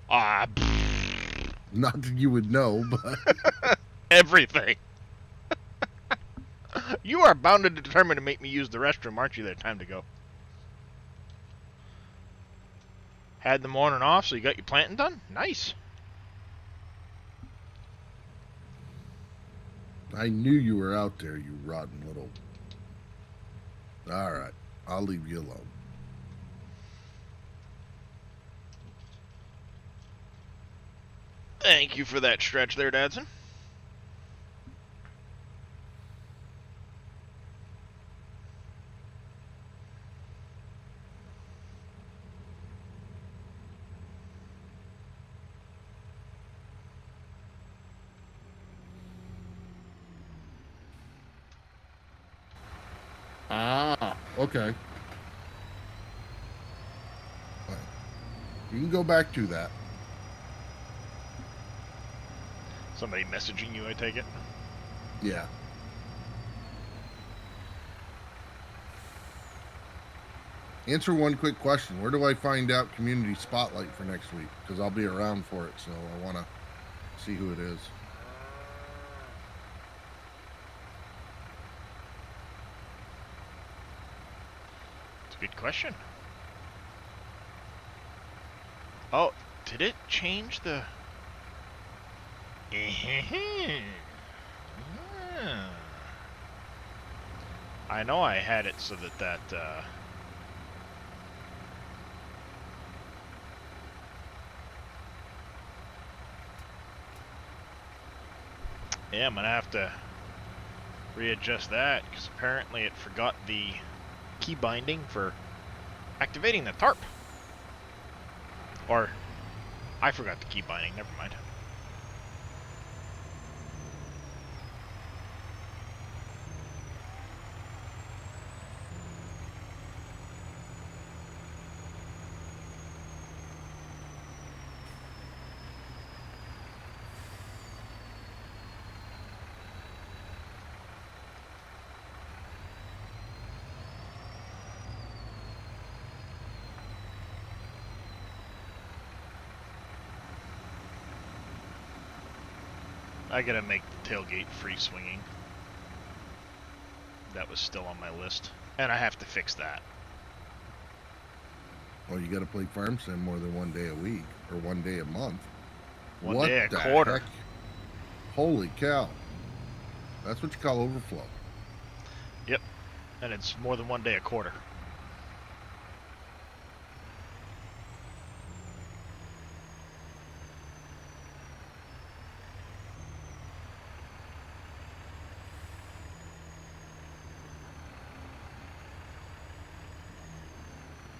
Pfft, Not that you would know, but everything. You are bound and determined to make me use the restroom, aren't you? There, time to go. Had the morning off, so you got your planting done? Nice. I knew you were out there, you rotten little. All right, I'll leave you alone. Thank you for that stretch there, Dadson. Okay. You can go back to that. Somebody messaging you, I take it? Yeah. Answer one quick question. Where do I find out community spotlight for next week? Because I'll be around for it, so I want to see who it is. It's a good question. Oh, did it change the... I know I had it so that Yeah, I'm gonna have to readjust that because apparently it forgot the key binding for activating the tarp. Or I forgot the key binding. Never mind. I gotta make the tailgate free swinging. That was still on my list. And I have to fix that. Well, you got to play Farm Sim more than one day a week or one day a month. One What day a the quarter. heck? Holy cow. That's what you call overflow. Yep. And it's more than one day a quarter.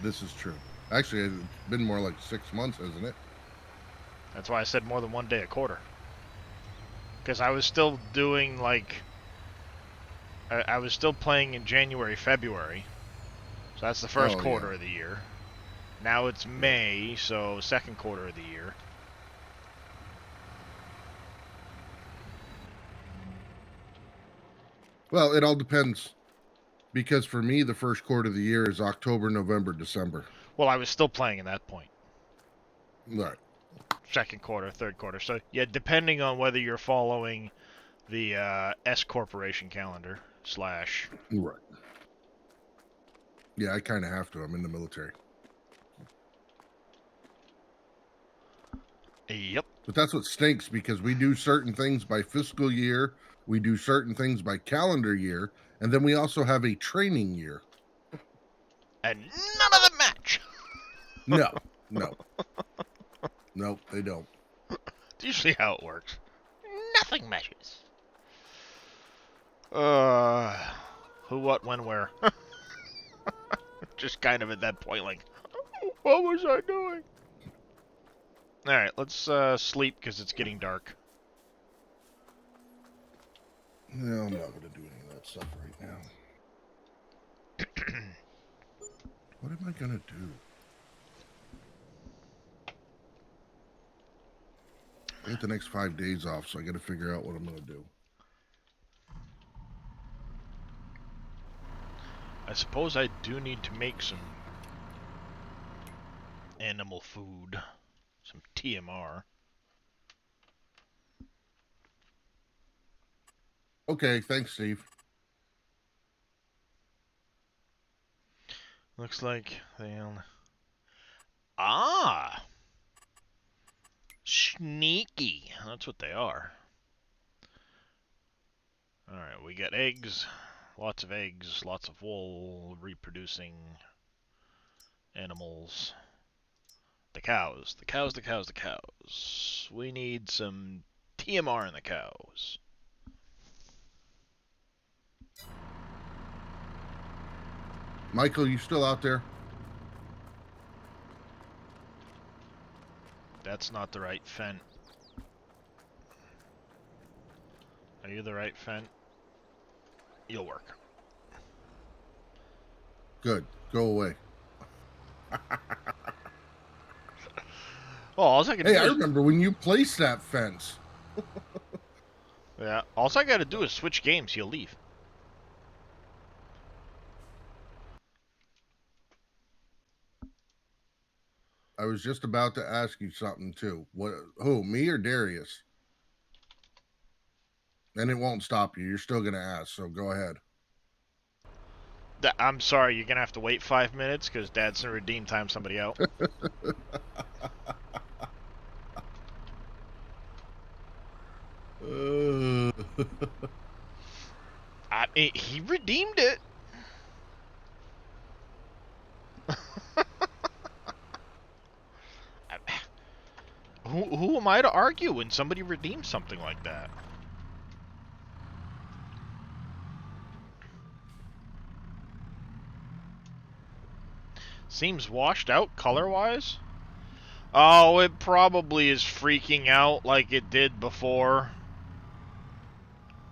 This is true. Actually, it's been more like 6 months, hasn't it? That's why I said more than one day a quarter. Because I was still doing like... I was still playing in January, February. So that's the first Oh, quarter yeah. of the year. Now it's May, so second quarter of the year. Well, it all depends. Because for me, the first quarter of the year is October, November, December. Well, I was still playing at that point. Right. Second quarter, third quarter. So, yeah, depending on whether you're following the S Corporation calendar / Right. Yeah, I kind of have to. I'm in the military. Yep. But that's what stinks because we do certain things by fiscal year, we do certain things by calendar year, and then we also have a training year. And none of them match. No, no. Nope, they don't. It's usually how it works. Nothing matches. Who, what, when, where? Just kind of at that point, like, what was I doing? Alright, let's sleep because it's getting dark. No, I'm not going to do any of that stuff right now. What am I going to do? I get the next 5 days off, so I got to figure out what I'm going to do. I suppose I do need to make some animal food. Some TMR. Okay, thanks, Steve. Looks like they'll... Ah! Sneaky. That's what they are. Alright, we got eggs. Lots of eggs, lots of wool, reproducing animals. The cows. The cows, the cows, the cows. We need some TMR in the cows. Michael, you still out there? That's not the right fent. Are you the right fent? You'll work. Good. Go away. Well, all I can Hey, do I is... remember when you placed that fence. Yeah, all I gotta do is switch games, he'll leave. I was just about to ask you something too. What? Who? Me or Darius? And it won't stop you. You're still gonna ask, so go ahead. I'm sorry, you're gonna have to wait 5 minutes because Dad's gonna redeem time somebody out. He redeemed it. Who am I to argue when somebody redeems something like that? Seems washed out color-wise. Oh, it probably is freaking out like it did before.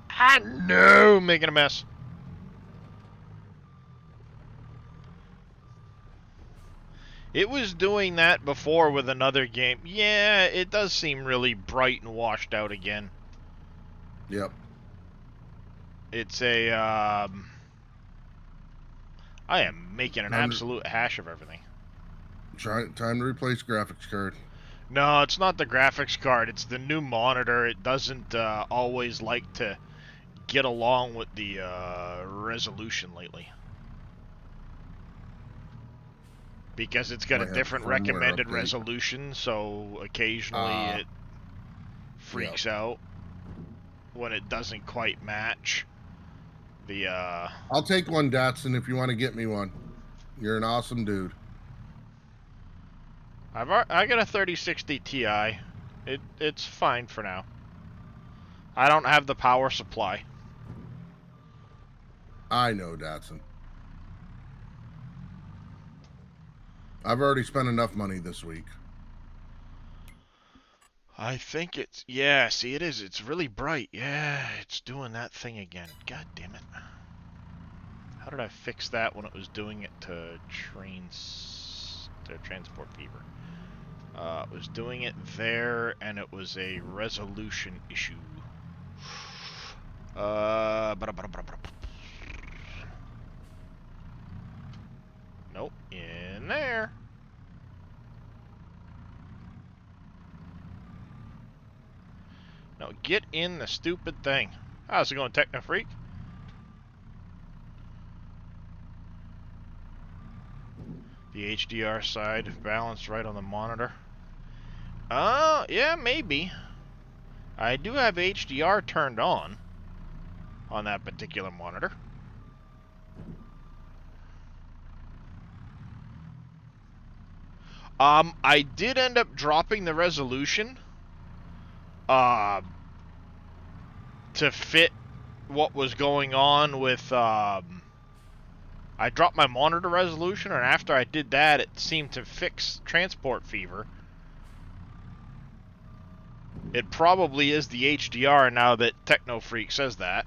Ah, no! Making a mess. It was doing that before with another game. Yeah, it does seem really bright and washed out again. Yep. It's a, I am making an absolute hash of everything. Time to replace graphics card. No, it's not the graphics card. It's the new monitor. It doesn't always like to get along with the resolution lately. Because it's got Might a have different firmware recommended update. resolution, so occasionally it freaks out when it doesn't quite match the I'll take one, Datsun, if you want to get me one. You're an awesome dude. I got a 3060 Ti. It's fine for now. I don't have the power supply. I know, Datsun. I've already spent enough money this week. I think it's... Yeah, see, it is. It's really bright. Yeah, it's doing that thing again. God damn it. How did I fix that when it was doing it to Transport Fever? It was doing it there, and it was a resolution issue. Nope, in there. No, get in the stupid thing. How's it going, Techno Freak? The HDR side balanced right on the monitor. Yeah, maybe. I do have HDR turned on that particular monitor. I did end up dropping the resolution to fit what was going on with I dropped my monitor resolution, and after I did that, it seemed to fix Transport Fever. It probably is the HDR now that Techno Freak says that.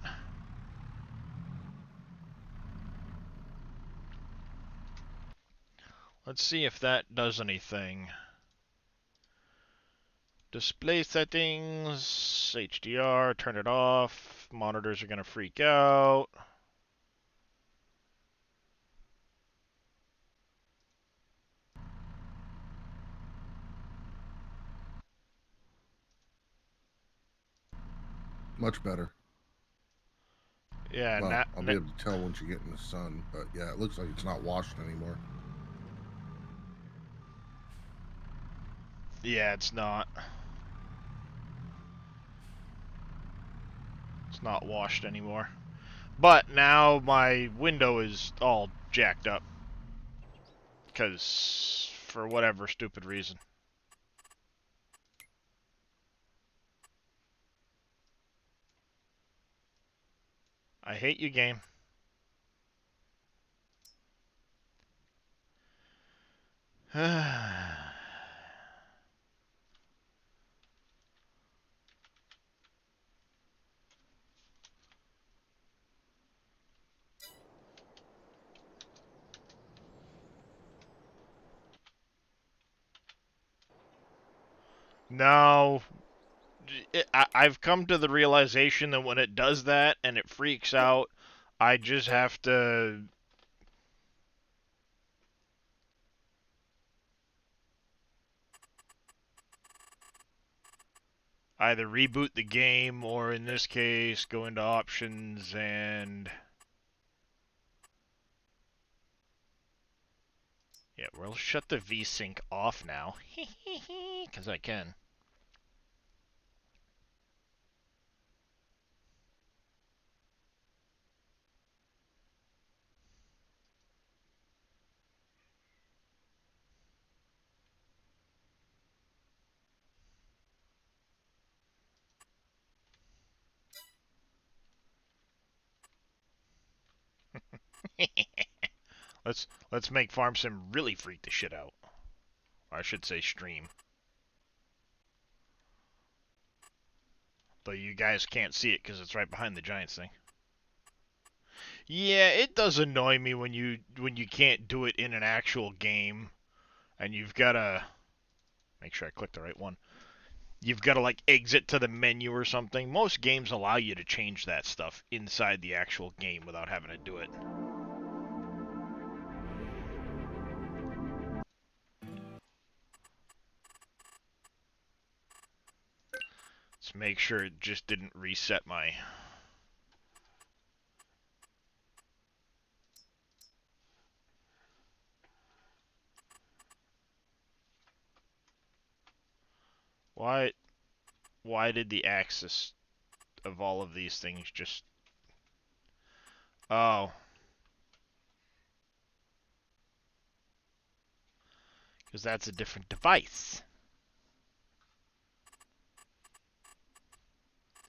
Let's see if that does anything. Display settings, HDR, turn it off. Monitors are going to freak out. Much better. Yeah, well, I'll be able to tell once you get in the sun, but yeah, it looks like it's not washed anymore. Yeah, it's not. It's not washed anymore. But now my window is all jacked up. Because, for whatever stupid reason. I hate you, game. No, I've come to the realization that when it does that and it freaks out, I just have to either reboot the game or, in this case, go into options and... Yeah, we'll shut the VSync off now. Because I can. Let's make Farm Sim really freak the shit out. Or I should say stream. Though you guys can't see it because it's right behind the Giants thing. Yeah, it does annoy me when you can't do it in an actual game, and you've gotta make sure I click the right one. You've gotta like exit to the menu or something. Most games allow you to change that stuff inside the actual game without having to do it. Let's make sure it just didn't reset my... Why did the axis of all of these things just... Oh. Because that's a different device.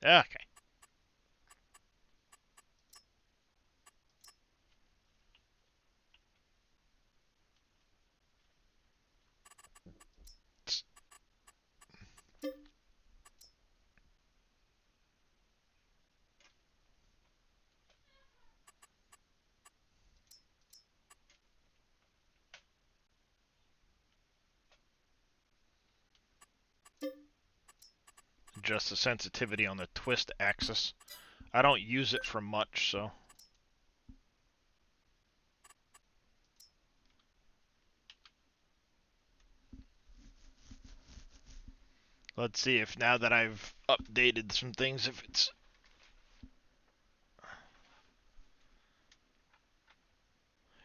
Okay. Adjust the sensitivity on the twist axis. I don't use it for much, so... Let's see if now that I've updated some things, if it's...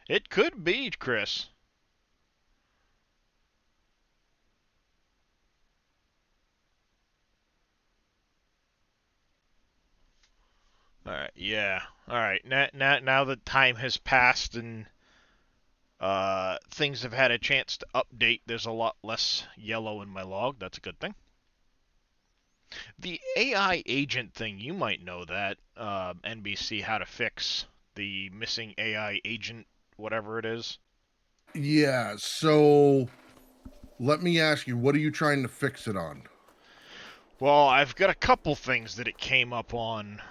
It could be, Chris. Alright, yeah. Alright, now that time has passed and things have had a chance to update, there's a lot less yellow in my log. That's a good thing. The AI agent thing, you might know that, NBC, how to fix the missing AI agent, whatever it is. Yeah, so let me ask you, what are you trying to fix it on? Well, I've got a couple things that it came up on.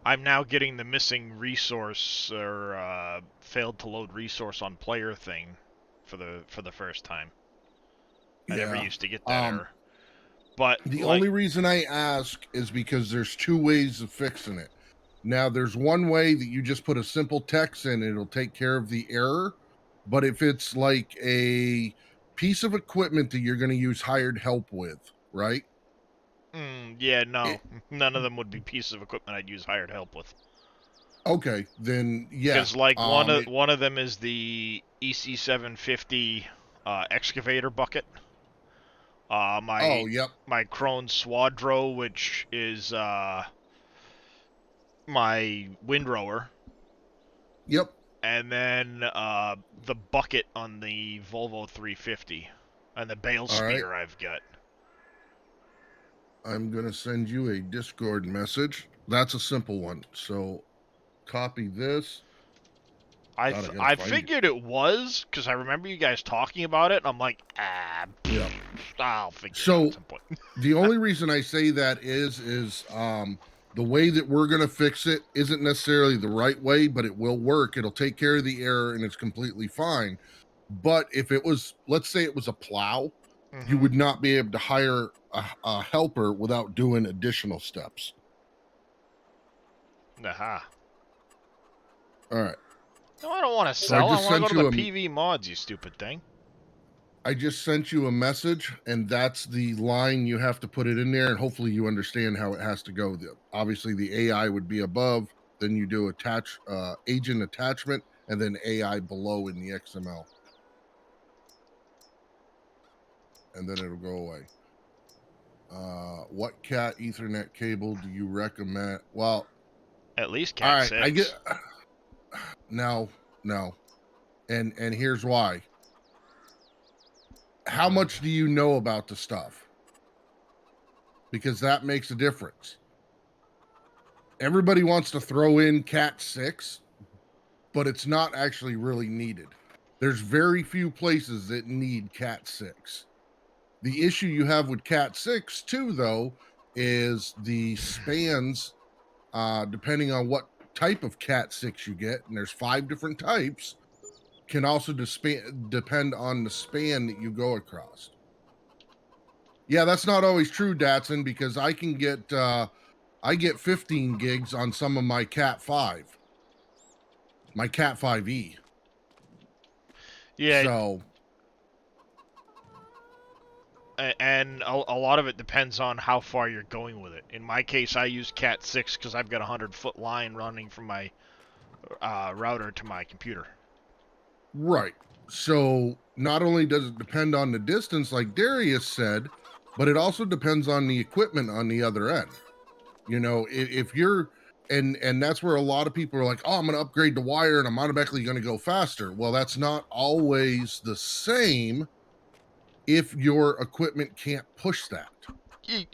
I'm now getting the missing resource or failed to load resource on player thing for the first time. I never used to get that error. But the only reason I ask is because there's two ways of fixing it. Now, there's one way that you just put a simple text in, and it'll take care of the error. But if it's like a piece of equipment that you're going to use hired help with, right? Yeah, no. None of them would be pieces of equipment I'd use hired help with. Okay, then yeah. Because like one of them is the EC750 excavator bucket. My Krone Swadro, which is my windrower. Yep. And then the bucket on the Volvo 350, and the bale speeder I've got. I'm gonna send you a Discord message. That's a simple one. So, copy this. I figured it was, because I remember you guys talking about it, and I'm like, yeah, I'll figure it out at some point. The only reason I say that is the way that we're going to fix it isn't necessarily the right way, but it will work. It'll take care of the error, and it's completely fine. But if it was, let's say it was a plow, you would not be able to hire a helper without doing additional steps. Aha. All right. No, I don't want to sell. I want to go to the PV mods, you stupid thing. I just sent you a message, and that's the line you have to put it in there, and hopefully you understand how it has to go. Obviously, the AI would be above, then you do agent attachment, and then AI below in the XML. And then it'll go away. What Cat Ethernet cable do you recommend? Well, at least Cat 6. I get no, and here's why. How much do you know about the stuff? Because that makes a difference. everybody wants to throw in Cat 6, but it's not actually really needed. There's very few places that need Cat 6. The issue you have with Cat 6 too, though, is the spans, depending on what type of Cat 6 you get, and there's 5 different types, can also depend on the span that you go across. Yeah, that's not always true, Datsun, because I get 15 gigs on some of my Cat 5, my Cat 5e. Yeah, So and a lot of it depends on how far you're going with it. In my case, I use Cat 6 because I've got a 100-foot line running from my router to my computer. right. So not only does it depend on the distance, like Darius said, but it also depends on the equipment on the other end. You know, if you're and that's where a lot of people are like, oh, I'm going to upgrade the wire and I'm automatically going to go faster. Well, that's not always the same if your equipment can't push that.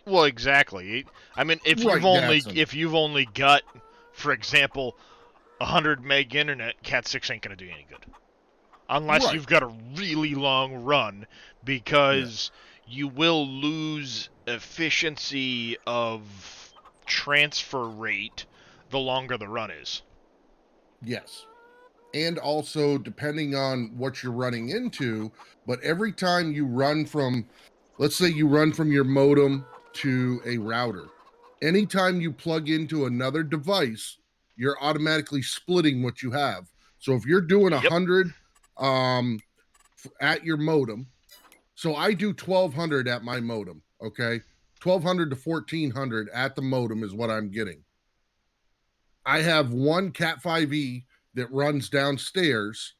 Well, exactly. I mean, if Right, you've only got, for example, 100 meg internet, Cat 6 ain't gonna do you any good, unless Right. you've got a really long run, because you will lose efficiency of transfer rate the longer the run is. Yes. And also depending on what you're running into, but every time you run from, let's say you run from your modem to a router, anytime you plug into another device, you're automatically splitting what you have. So if you're doing Yep. 100 at your modem, so I do 1200 at my modem, okay? 1200 to 1400 at the modem is what I'm getting. I have one Cat 5e that runs downstairs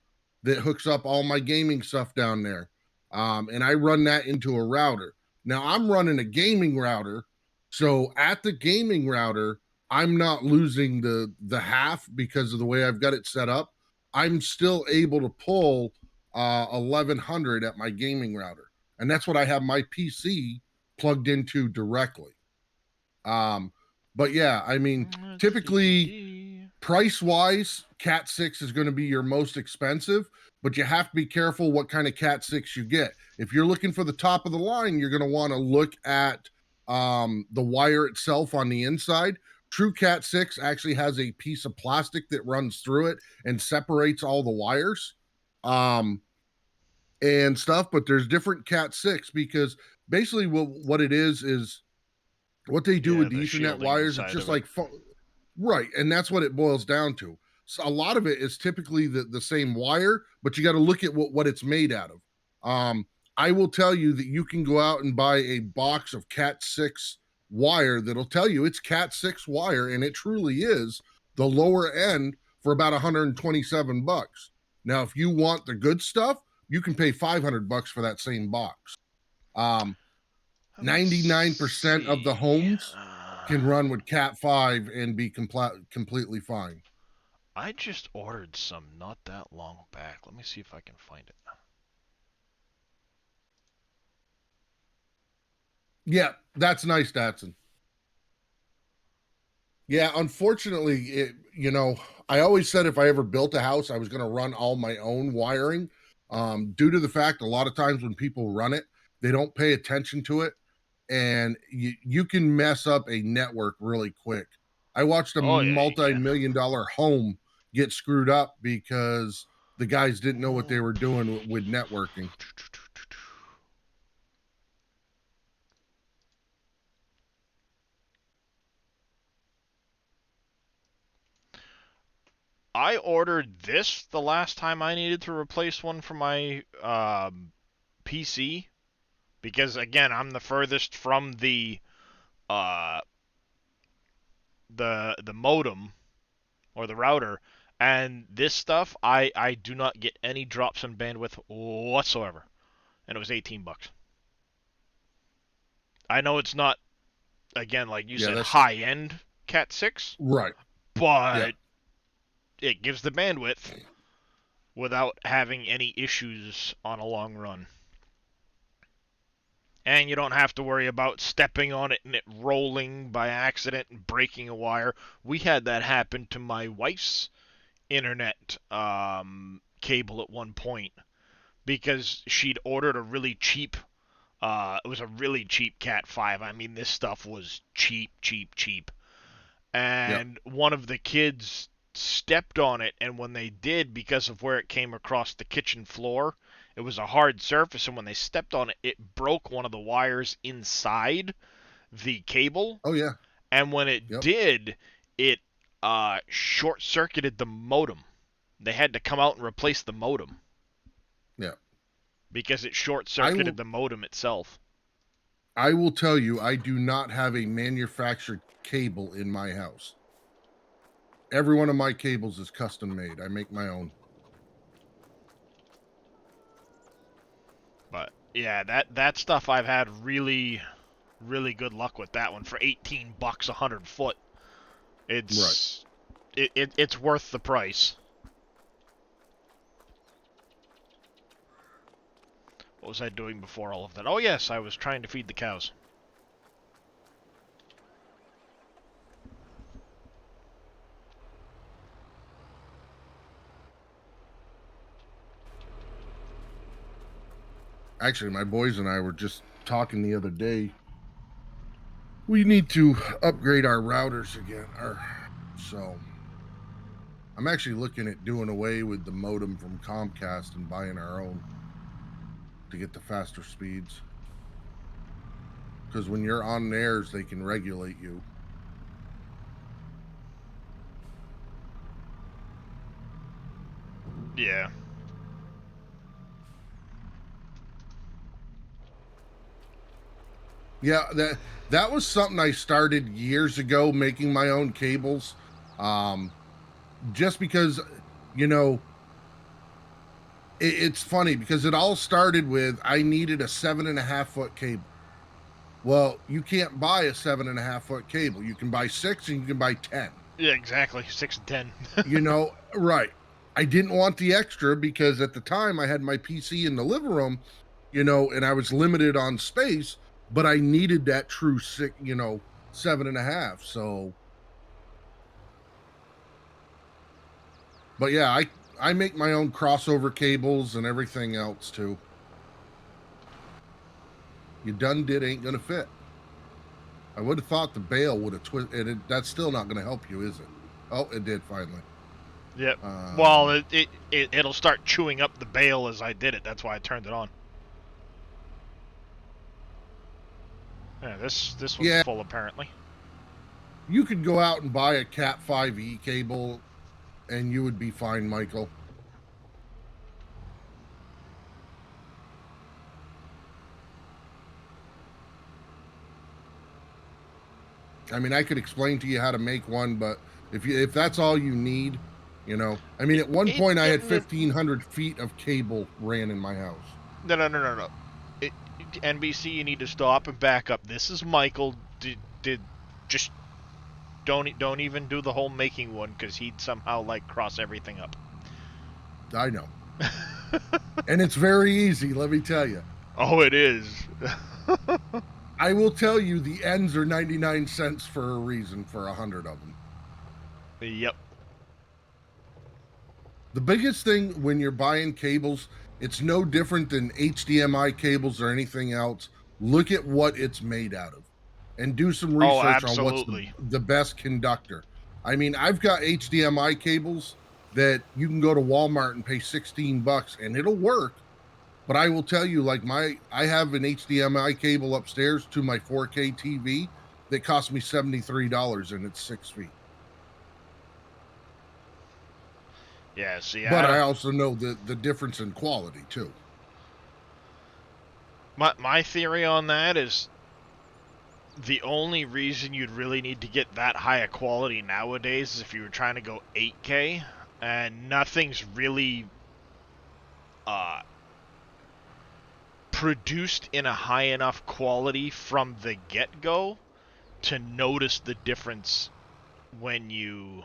that hooks up all my gaming stuff down there. And I run that into a router. Now I'm running a gaming router. So at the gaming router, I'm not losing the half because of the way I've got it set up. I'm still able to pull 1100 at my gaming router. And that's what I have my PC plugged into directly. But yeah, I mean, typically price wise, Cat 6 is going to be your most expensive, but you have to be careful what kind of Cat 6 you get. If you're looking for the top of the line, you're going to want to look at the wire itself on the inside. True Cat 6 actually has a piece of plastic that runs through it and separates all the wires and stuff, but there's different Cat 6 because basically what it is what they do with the Ethernet shielding wires, it's inside just of it. like right, and that's what it boils down to. So a lot of it is typically the same wire, but you got to look at what it's made out of. I will tell you that you can go out and buy a box of Cat 6 wire that'll tell you it's Cat 6 wire, and it truly is the lower end for about 127 bucks. Now, if you want the good stuff, you can pay 500 bucks for that same box. 99% of the homes can run with Cat 5 and be completely fine. I just ordered some not that long back. Let me see if I can find it. Yeah, that's nice, Datsun. Yeah, unfortunately, I always said if I ever built a house, I was going to run all my own wiring. Due to the fact a lot of times when people run it, they don't pay attention to it, and you can mess up a network really quick. I watched a multi-million-dollar home get screwed up because the guys didn't know what they were doing with networking. I ordered this the last time I needed to replace one for my PC, because again, I'm the furthest from the modem or the router, and this stuff I do not get any drops in bandwidth whatsoever, and it was 18 bucks. I know it's not, again, like you said, high end Cat 6, right? But it gives the bandwidth without having any issues on a long run. And you don't have to worry about stepping on it and it rolling by accident and breaking a wire. We had that happen to my wife's internet cable at one point because she'd ordered a really cheap it was a really cheap Cat 5. I mean, this stuff was cheap, cheap, cheap. Yep. And one of the kids stepped on it, and when they did, because of where it came across the kitchen floor, it was a hard surface, and when they stepped on it, it broke one of the wires inside the cable. Oh yeah. And when it Yep. did, it short-circuited the modem. They had to come out and replace the modem Yeah. because it short-circuited the modem itself. I will tell you, I do not have a manufactured cable in my house. Every one of my cables is custom made. I make my own. But yeah, that stuff I've had really good luck with that one for $18 100 foot. It's it's worth the price. What was I doing before all of that? Oh yes, I was trying to feed the cows. Actually, my boys and I were just talking the other day. We need to upgrade our routers again. So I'm actually looking at doing away with the modem from Comcast and buying our own to get the faster speeds. Because when you're on theirs, they can regulate you. Yeah. Yeah, that was something I started years ago, making my own cables. Just because, you know, it's funny because it all started with I needed a 7.5 foot cable. Well, you can't buy a 7.5 foot cable. You can buy 6 and you can buy 10. Yeah, exactly. 6 and 10. You know, right. I didn't want the extra because at the time I had my PC in the living room, you know, and I was limited on space, but I needed that true 7.5. So, but yeah, I make my own crossover cables and everything else too. You done did ain't gonna fit. I would have thought the bail would have twisted. That's still not gonna help you, is it? Oh, it did finally. Yep. Well, it'll start chewing up the bail as I did it. That's why I turned it on. Yeah, this one's full apparently. You could go out and buy a Cat 5e cable, and you would be fine, Michael. I mean, I could explain to you how to make one, but if that's all you need, you know, I mean, at one point I had 1,500 feet of cable ran in my house. No. NBC, you need to stop and back up. This is Michael. Did just don't even do the whole making one because he'd somehow like cross everything up. I know. And it's very easy, let me tell you. Oh, it is. I will tell you, the ends are 99 cents for a reason for 100 of them. Yep. The biggest thing when you're buying cables, it's no different than HDMI cables or anything else. Look at what it's made out of and do some research on what's the best conductor. I mean, I've got HDMI cables that you can go to Walmart and pay $16 and it'll work. But I will tell you, like I have an HDMI cable upstairs to my 4K TV that cost me $73 and it's 6 feet. Yeah, see, but I also know the difference in quality too. My theory on that is the only reason you'd really need to get that high a quality nowadays is if you were trying to go 8K, and nothing's really produced in a high enough quality from the get-go to notice the difference when you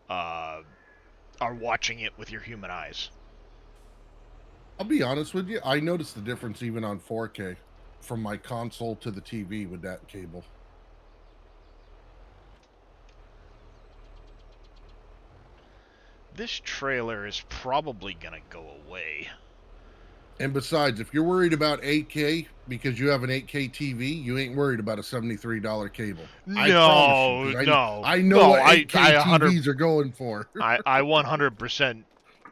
are watching it with your human eyes. I'll be honest with you, I noticed the difference even on 4K. from my console to the TV with that cable. This trailer is probably gonna go away. And besides, if you're worried about 8K because you have an 8K TV, you ain't worried about a $73 cable. I promise you, 'cause No, I know no, what I 8K 100 TVs are going for. I 100%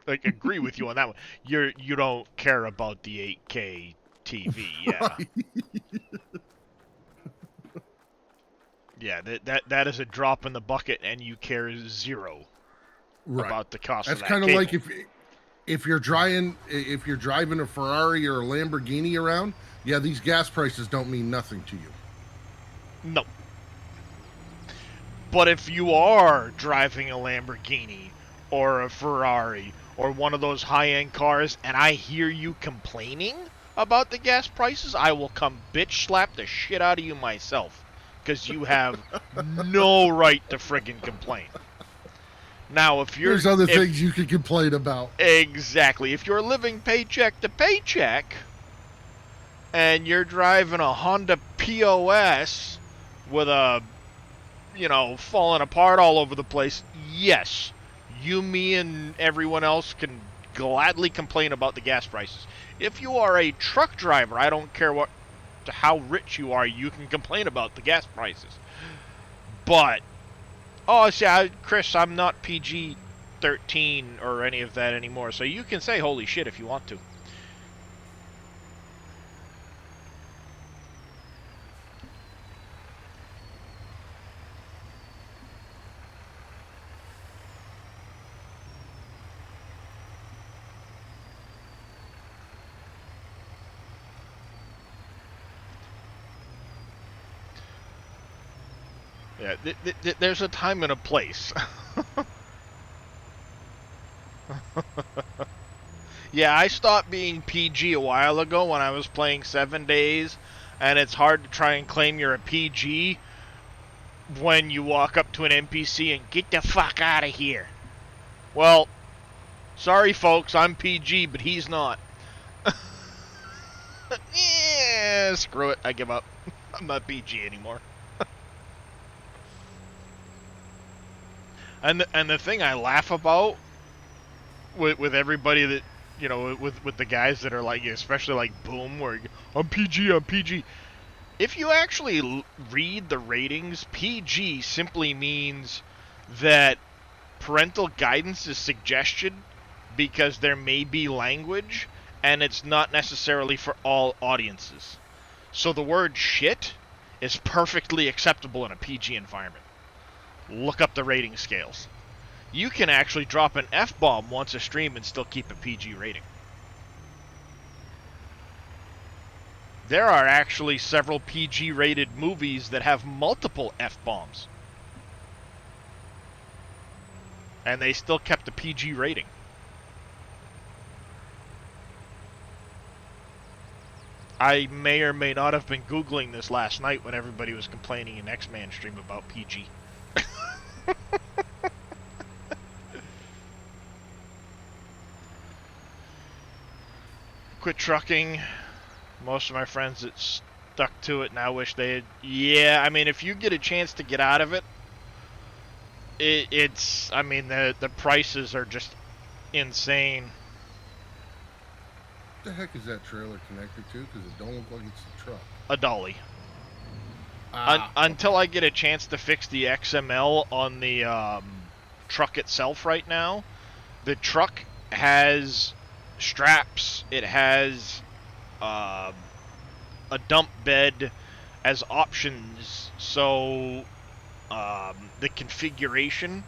like agree with you on that one. You don't care about the 8K TV, yeah. Right. Yeah, that is a drop in the bucket, and you care zero Right. about the cost That's of that kind of cable. like if you're driving a Ferrari or a Lamborghini around, yeah, these gas prices don't mean nothing to you. No. But if you are driving a Lamborghini or a Ferrari or one of those high-end cars and I hear you complaining about the gas prices, I will come bitch slap the shit out of you myself. Because you have no right to friggin' complain. Now, if you're... There's other things you could complain about. Exactly. If you're living paycheck to paycheck and you're driving a Honda POS with a, falling apart all over the place, yes, you, me, and everyone else can gladly complain about the gas prices. If you are a truck driver, I don't care how rich you are, you can complain about the gas prices. But, Chris, I'm not PG-13 or any of that anymore, so you can say holy shit if you want to. Yeah, there's a time and a place. Yeah, I stopped being PG a while ago when I was playing 7 Days, and it's hard to try and claim you're a PG when you walk up to an NPC and get the fuck out of here. Well, sorry folks, I'm PG, but he's not. Yeah, screw it, I give up. I'm not PG anymore. And the thing I laugh about with everybody that, with the guys that are like, especially like Boom, where I'm PG. If you actually read the ratings, PG simply means that parental guidance is suggested because there may be language, and it's not necessarily for all audiences. So the word shit is perfectly acceptable in a PG environment. Look up the rating scales. You can actually drop an F-bomb once a stream and still keep a PG rating. There are actually several PG-rated movies that have multiple F-bombs. And they still kept a PG rating. I may or may not have been Googling this last night when everybody was complaining in X-Man stream about PG. Quit trucking. Most of my friends that stuck to it now wish they had... Yeah, I mean, if you get a chance to get out of it, it's... I mean, the prices are just insane. What the heck is that trailer connected to? Because it don't look like it's a truck. A dolly. Until I get a chance to fix the XML on the truck itself right now, the truck has straps, it has a dump bed as options, so the configuration,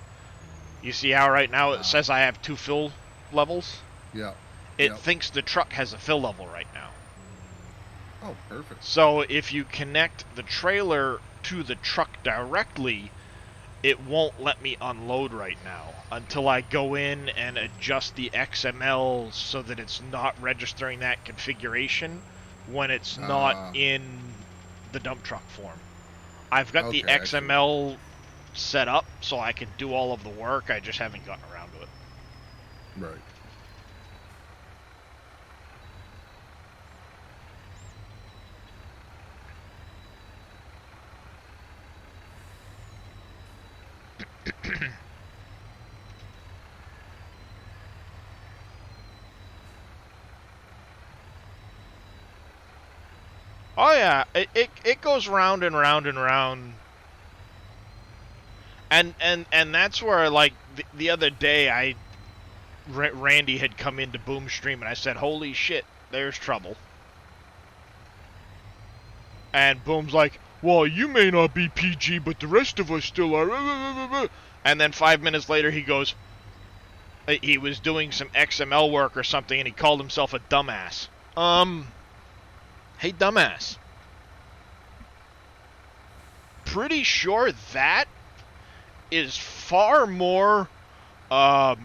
you see how right now it says I have 2 fill levels? Yeah. It thinks the truck has a fill level right now. Oh, perfect. So if you connect the trailer to the truck directly, it won't let me unload right now until I go in and adjust the XML so that it's not registering that configuration when it's not in the dump truck form. I've got the XML set up so I can do all of the work, I just haven't gotten around to it. Right. Oh yeah, it goes round and round and round. And that's where, like, the other day Randy had come into Boom Stream and I said, "Holy shit, there's trouble." And Boom's like, "Well, you may not be PG, but the rest of us still are." And then 5 minutes later he goes, he was doing some XML work or something and he called himself a dumbass. Hey dumbass. Pretty sure that is far more, or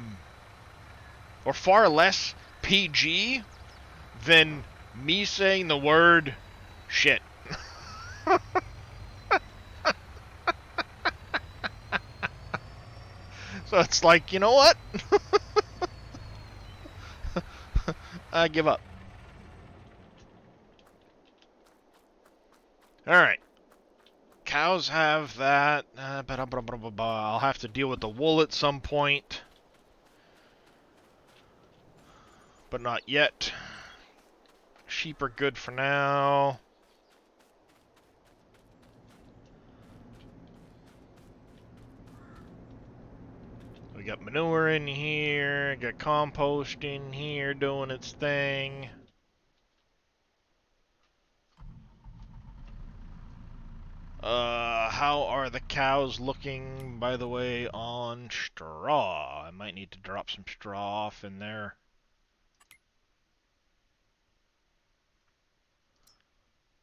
far less PG than me saying the word shit. So it's like, you know what? I give up. Alright. Cows have that. I'll have to deal with the wool at some point. But not yet. Sheep are good for now. We got manure in here, got compost in here doing its thing. How are the cows looking, by the way, on straw? I might need to drop some straw off in there.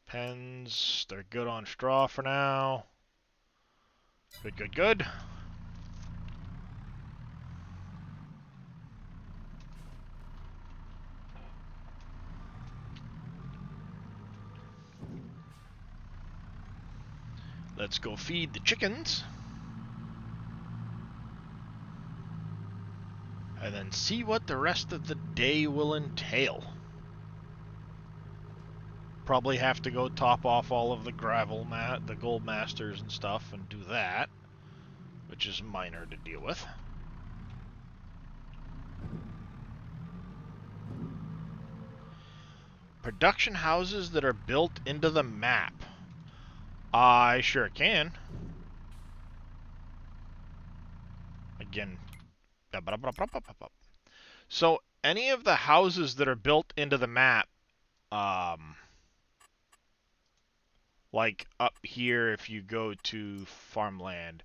Pens, they're good on straw for now. Good, good, good. Let's go feed the chickens. And then see what the rest of the day will entail. Probably have to go top off all of the gravel, the gold masters and stuff, and do that, which is minor to deal with. Production houses that are built into the map. I sure can. Again. So, any of the houses that are built into the map, like up here if you go to farmland,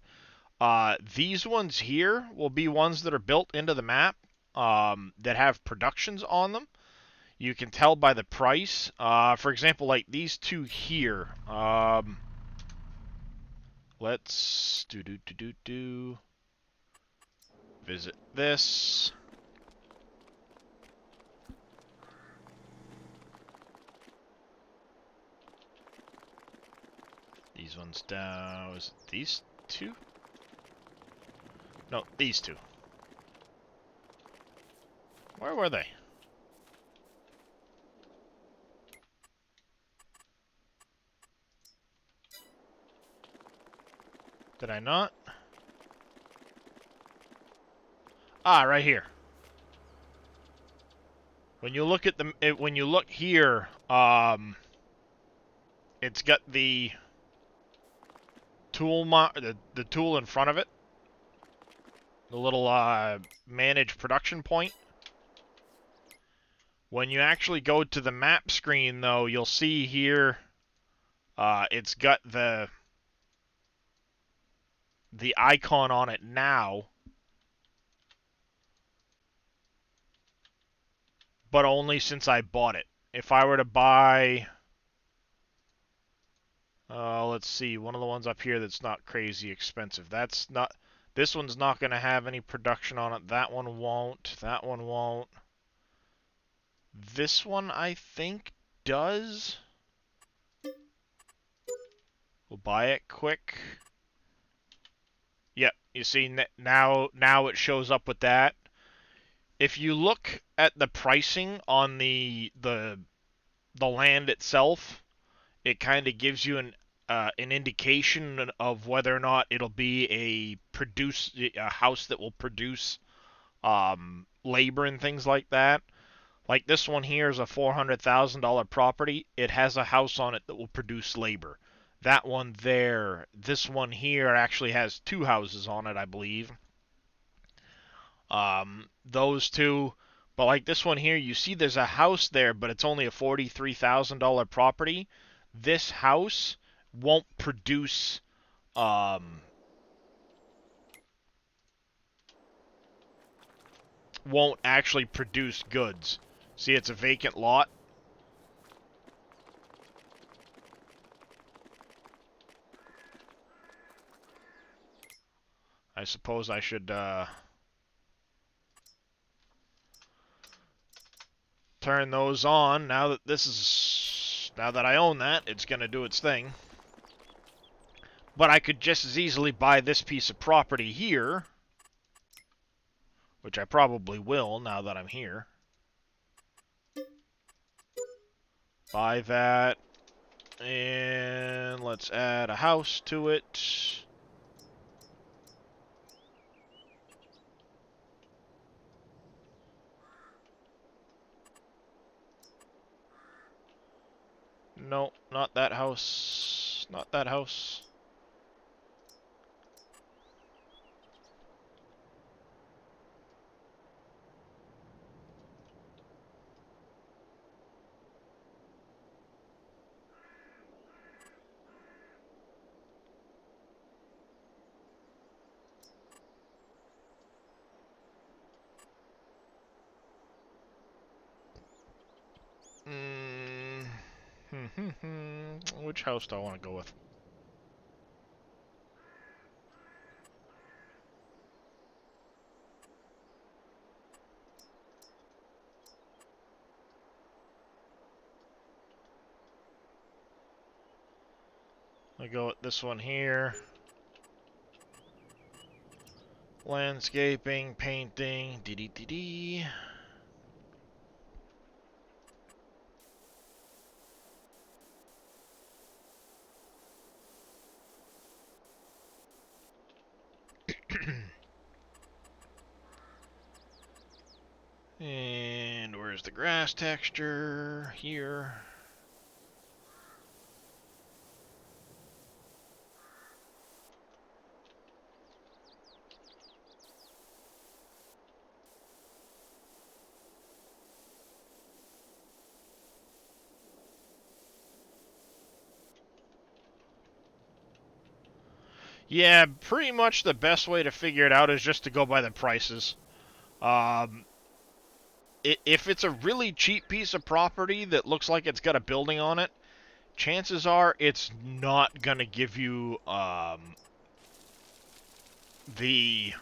these ones here will be ones that are built into the map, that have productions on them. You can tell by the price. For example, like these two here. Let's visit this. These ones down. Is it these two? No, these two. Where were they? Did I not? Ah, right here. When you look at when you look here, it's got the tool the tool in front of it. The little manage production point. When you actually go to the map screen, though, you'll see here it's got the icon on it now, but only since I bought it. If I were to buy, let's see, one of the ones up here that's not crazy expensive. That's not. This one's not going to have any production on it. That one won't. That one won't. This one, I think, does. We'll buy it quick. Yep, you see, now it shows up with that. If you look at the pricing on the land itself, it kind of gives you an indication of whether or not it'll be a house that will produce labor and things like that. Like this one here is a $400,000 property. It has a house on it that will produce labor. That one there, this one here actually has 2 houses on it, I believe. Those 2, but like this one here, you see there's a house there, but it's only a $43,000 property. This house won't produce, won't actually produce goods. See, it's a vacant lot. I suppose I should, turn those on now that now that I own that, it's gonna do its thing. But I could just as easily buy this piece of property here, which I probably will now that I'm here. Buy that, and let's add a house to it. No, not that house. Not that house. Which house do I want to go with? I go with this one here. Landscaping, painting, dee. And where's the grass texture? Here. Yeah, pretty much the best way to figure it out is just to go by the prices. If it's a really cheap piece of property that looks like it's got a building on it, chances are it's not going to give you the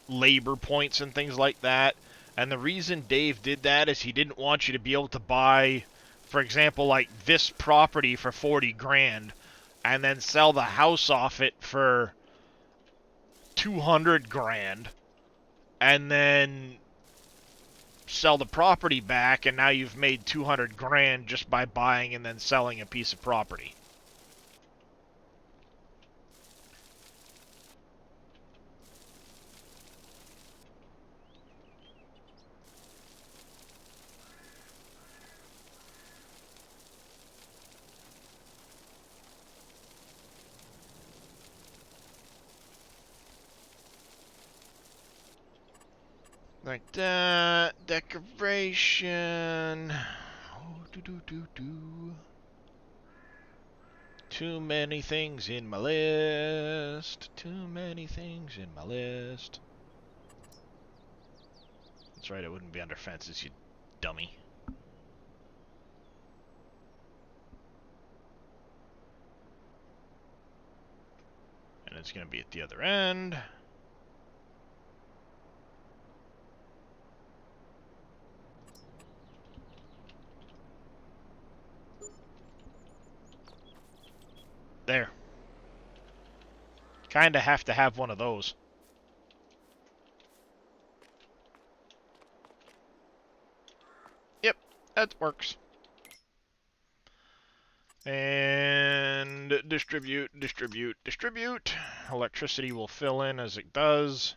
labor points and things like that. And the reason Dave did that is he didn't want you to be able to buy, for example, like this property for 40 grand and then sell the house off it for 200 grand and then sell the property back, and now you've made 200 grand just by buying and then selling a piece of property. Like that. Decoration. Too many things in my list. Too many things in my list. That's right, it wouldn't be under fences, you dummy. And it's going to be at the other end. There. Kinda have to have one of those. Yep, that works. And distribute, distribute, distribute. Electricity will fill in as it does.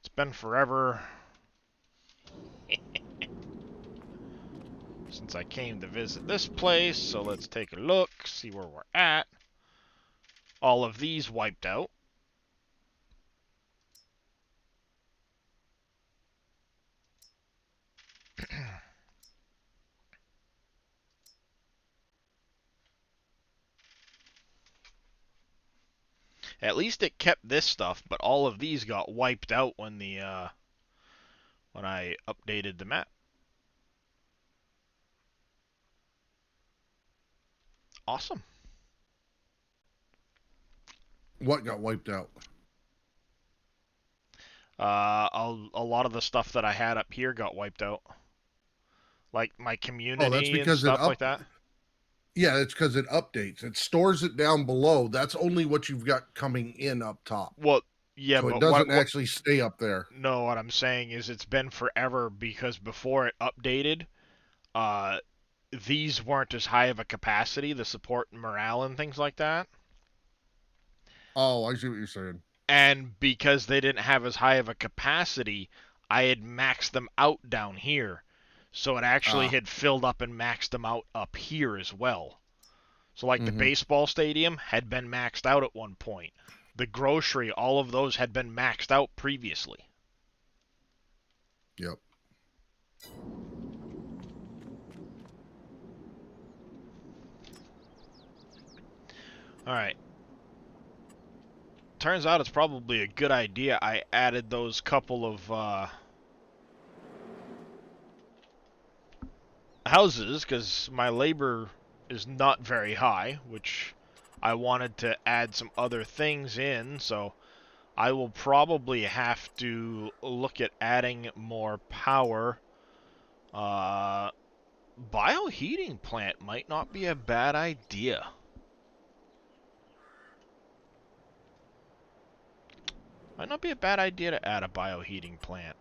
It's been forever since I came to visit this place, so let's take a look, see where we're at. All of these wiped out. At least it kept this stuff, but all of these got wiped out when when I updated the map. Awesome. What got wiped out? A lot of the stuff that I had up here got wiped out. Like my community and because stuff like that. Yeah, it's because it updates. It stores it down below. That's only what you've got coming in up top. Well, yeah, So but it doesn't actually stay up there. No, what I'm saying is it's been forever because before it updated, these weren't as high of a capacity, the support and morale and things like that. Oh, I see what you're saying. And because they didn't have as high of a capacity, I had maxed them out down here. So it actually had filled up and maxed them out up here as well. So like the baseball stadium had been maxed out at one point. The grocery, all of those had been maxed out previously. Yep. Alright. Turns out it's probably a good idea I added those couple of houses, because my labor is not very high, which I wanted to add some other things in, so I will probably have to look at adding more power. Bioheating plant might not be a bad idea. Might not be a bad idea to add a bioheating plant.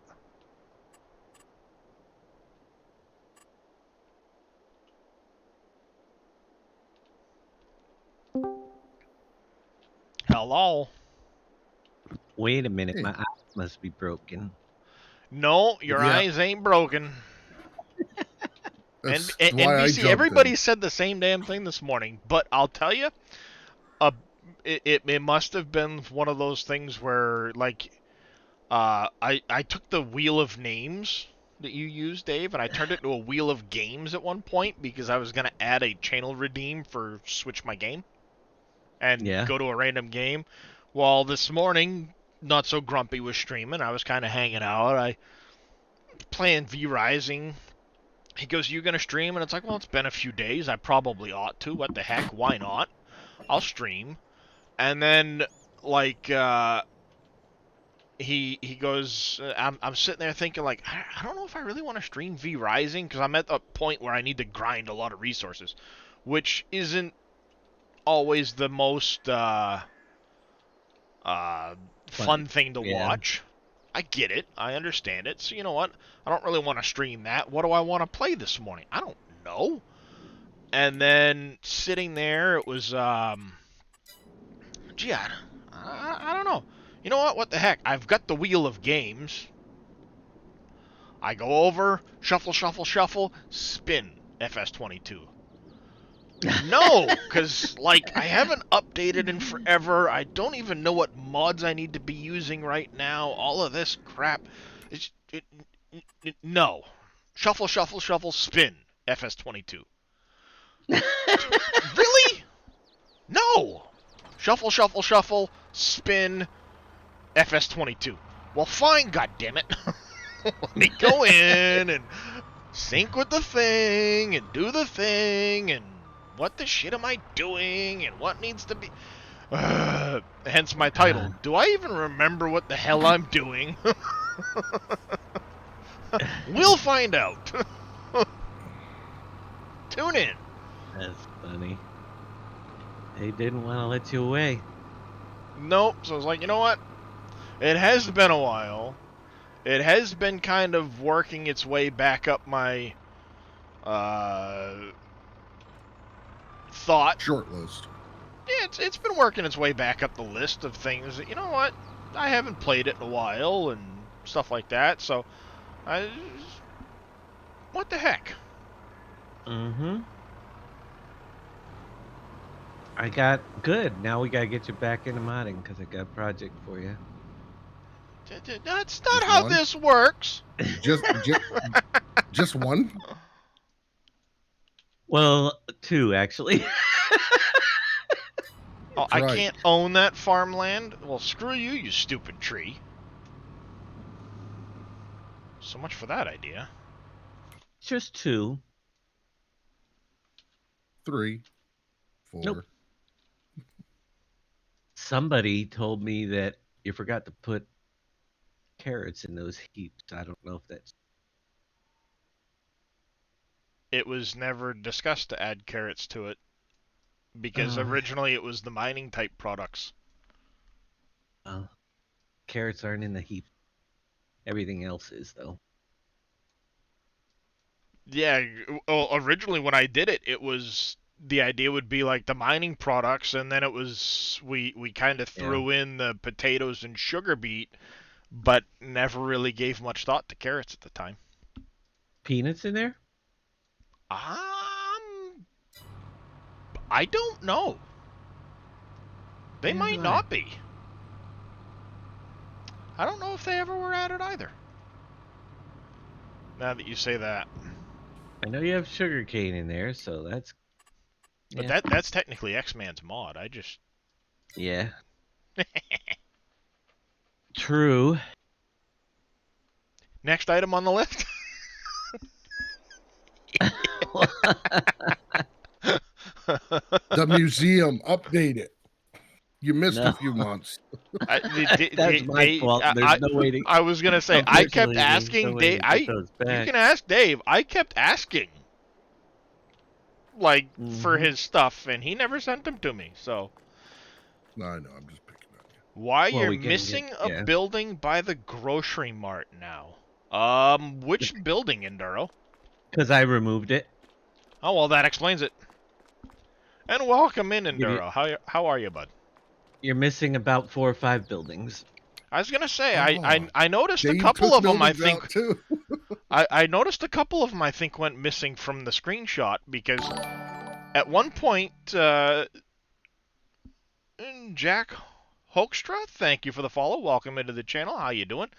Hello? Wait a minute, Hey. my eyes must be broken. No, your Yeah. eyes ain't broken. That's And why I NBC, jumped everybody in. said the same damn thing this morning, but I'll tell you, it must have been one of those things where, like, I took the wheel of names that you used, Dave, and I turned it to a wheel of games at one point because I was going to add a channel redeem for Switch My Game and go to a random game. Well, this morning, Not So Grumpy was streaming. I was kind of hanging out. I playing V-Rising. He goes, "You gonna stream?" And it's like, well, it's been a few days. I probably ought to. What the heck? Why not? I'll stream. And then, like, he goes, I'm sitting there thinking, like, I don't know if I really want to stream V-Rising, because I'm at a point where I need to grind a lot of resources, which isn't always the most fun thing to watch. I get it. I understand it. So you know what? I don't really want to stream that. What do I want to play this morning? I don't know. And then sitting there, it was, gee, I don't know. You know what? What the heck? I've got the wheel of games. I go over, shuffle, shuffle, shuffle, spin FS22. No, because, like, I haven't updated in forever. I don't even know what mods I need to be using right now. All of this crap. No. Shuffle, shuffle, shuffle, spin FS22. Really? No. Shuffle, shuffle, shuffle, spin FS22. Well, fine, goddammit. Let me go in and sync with the thing and do the thing and what the shit am I doing and what needs to be... hence my title. Do I even remember what the hell I'm doing? We'll find out. Tune in. That's funny. They didn't want to let you away. Nope. So I was like, you know what? It has been a while. It has been kind of working its way back up my thought, Short list. yeah, it's been working its way back up the list of things that, you know what, I haven't played it in a while and stuff like that, so what the heck? Mm-hmm. I got good. Now we gotta get you back into modding because I got a project for you. That's not Just how one? this works. Just one. Well, 2 actually. Oh, That's I right. can't own that farmland? Well, screw you, you stupid tree. So much for that idea. Just 2. 3, 4. Nope. Somebody told me that you forgot to put carrots in those heaps. I don't know if that's... It was never discussed to add carrots to it. Because Oh. originally it was the mining type products. Carrots aren't in the heap. Everything else is, though. Yeah, well, originally when I did it, it was the idea would be like the mining products, and then it was we kind of threw in the potatoes and sugar beet, but never really gave much thought to carrots at the time. Peanuts in there? I don't know. They might Why? not be. I don't know if they ever were added either. Now that you say that. I know you have sugarcane in there, so that's... But yeah. that's technically X-Man's mod. I just... Yeah. True. Next item on the list? The museum, update it. You missed No. a few months. That's my fault. There's no way to... I was gonna say I kept Unfortunately, there's asking no way Dave. to get those You back. can ask Dave. I kept asking, like for Mhm. his stuff, and he never sent them to me. So No, I know. I'm just picking on you. why Well, you're we can missing get- a yeah. building by the grocery mart now? Which building, Enduro? Because I removed it. Oh well, that explains it. And welcome in, Give you- Enduro. How are you, bud? You're missing about 4 or 5 buildings. I was gonna say Oh, I noticed a Dave couple took of them. I buildings think out, too. I noticed a couple of them. I think went missing from the screenshot because at one point, Jack Hoekstra, thank you for the follow. Welcome into the channel. How you doing?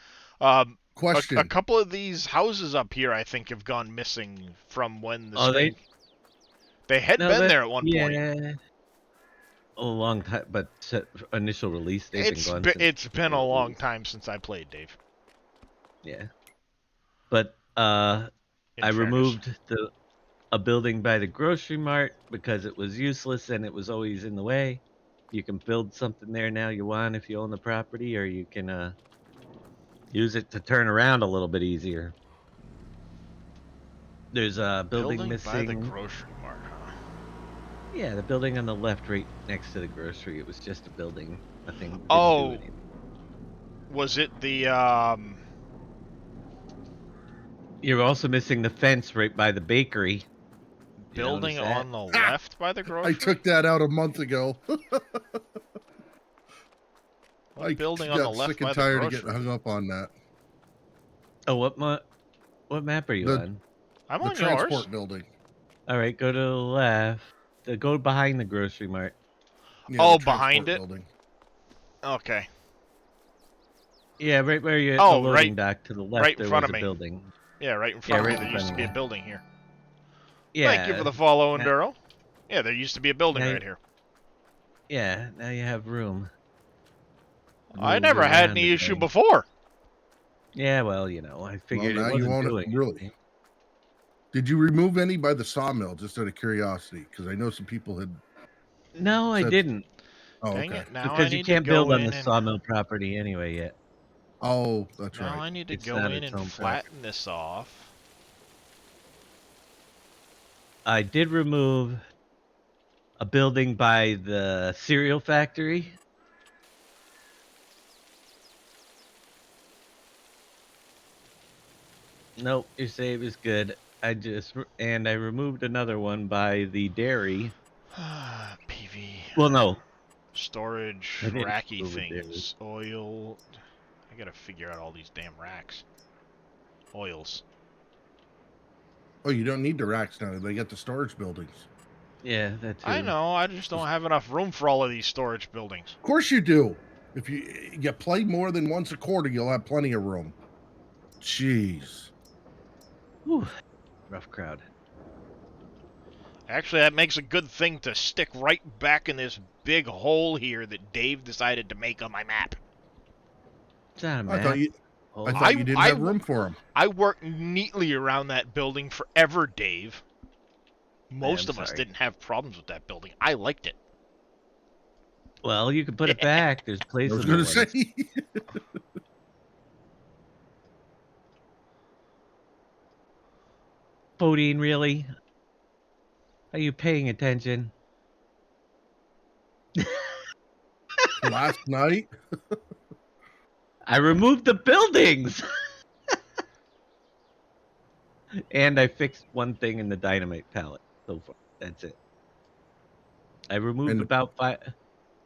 Question. A couple of these houses up here, I think, have gone missing from when the Oh, screen. They had No, been that- there at one point. Yeah. A long time, but initial release, they've been gone since... It's been a long release. time since I played, Dave. Yeah. But, In I fairness. removed a building by the grocery mart because it was useless and it was always in the way. You can build something there now you want if you own the property, or you can use it to turn around a little bit easier. There's a building by the missing. grocery mart, huh? Yeah, the building on the left, right next to the grocery. It was just a building. Nothing. Didn't Oh. do anything. Was it the You're also missing the fence right by the bakery. You building notice that? on the left by the grocery? I took that out a month ago. What I building on the got left sick by and the tired of grocery? getting hung up on that. Oh, what map are you The- on? I'm The on transport yours. building. All right, go to the left. Go behind the grocery mart. Yeah, Oh, the behind transport it? Building. Okay. Yeah, right where you're at Oh, the loading dock to the left. right in there front was of a me. building. Yeah, right in front of right me. in There front used to of be a you. building here. Yeah. Thank you for the follow, Now- Enduro. Yeah, there used to be a building Now- right here. Yeah, now you have room. I Move never had around any a issue bit. before. Yeah, well, I Well, figured now it you wasn't own doing it. Really? anything. Did you remove any by the sawmill, just out of curiosity? Because I know some people had. No, I Said- didn't. Oh, Dang okay. it! Now I Because need you can't to go build on in the and sawmill property anyway yet. Oh, that's now right. I need to It's go not in its and own flatten this off. I did remove a building by the cereal factory. Nope, your save is good. I removed another one by the dairy. PV. Well, no. Storage, I didn't racky over there. things. Oil. I gotta figure out all these damn racks. Oils. Oh, you don't need the racks now. They get the storage buildings. Yeah, that too. I know, I just don't have enough room for all of these storage buildings. Of course you do. If you play more than once a quarter, you'll have plenty of room. Jeez. Whew. Rough crowd. Actually, that makes a good thing to stick right back in this big hole here that Dave decided to make on my map. It's not a I map. thought you Oh, I thought you didn't I- have room for them. I worked neatly around that building forever, Dave. Most I'm of us sorry. didn't have problems with that building. I liked it. well, you can put it back. There's I places. was going to say. Bodine, really? Are you paying attention? Last night, I removed the buildings! And I fixed one thing in the dynamite pallet so far. That's it. I removed And the- about and the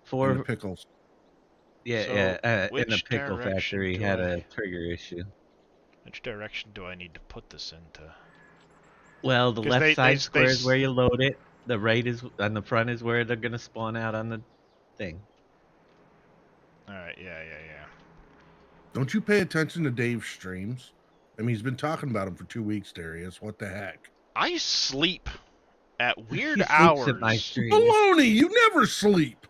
4. pickles. Yeah, So, yeah. And the which pickle direction factory do had I- a trigger issue. Which direction do I need to put this into? Well, the 'Cause left they- side they square is s- where you load it. The right is on the front is where they're gonna spawn out on the thing. Alright, yeah. Don't you pay attention to Dave's streams? I mean, he's been talking about him for 2 weeks, Darius. What the heck? I sleep at weird He sleeps hours. at my stream. Baloney! You never sleep.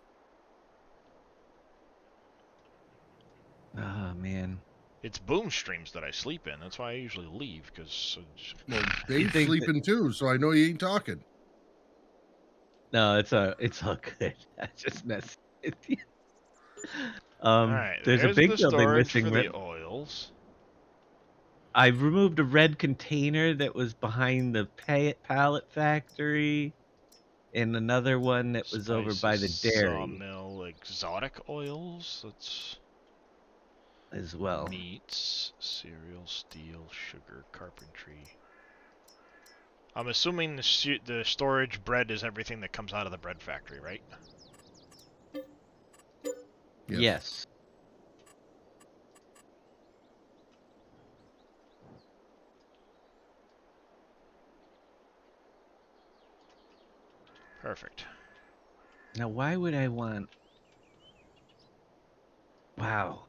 Oh man. It's Boom streams that I sleep in. That's why I usually leave, because... Well, Dave's think sleeping too, so I know he ain't talking. No, it's all good. I just messed with you. Alright, There's a big the building storage missing. for the oils. I removed a red container that was behind the pallet factory, and another one that was over by the Spices, dairy Sawmill, exotic oils. That's as well. meats, cereal, steel, sugar, carpentry. I'm assuming the storage bread is everything that comes out of the bread factory, right? Yes. Perfect. Now, why would I want? Wow.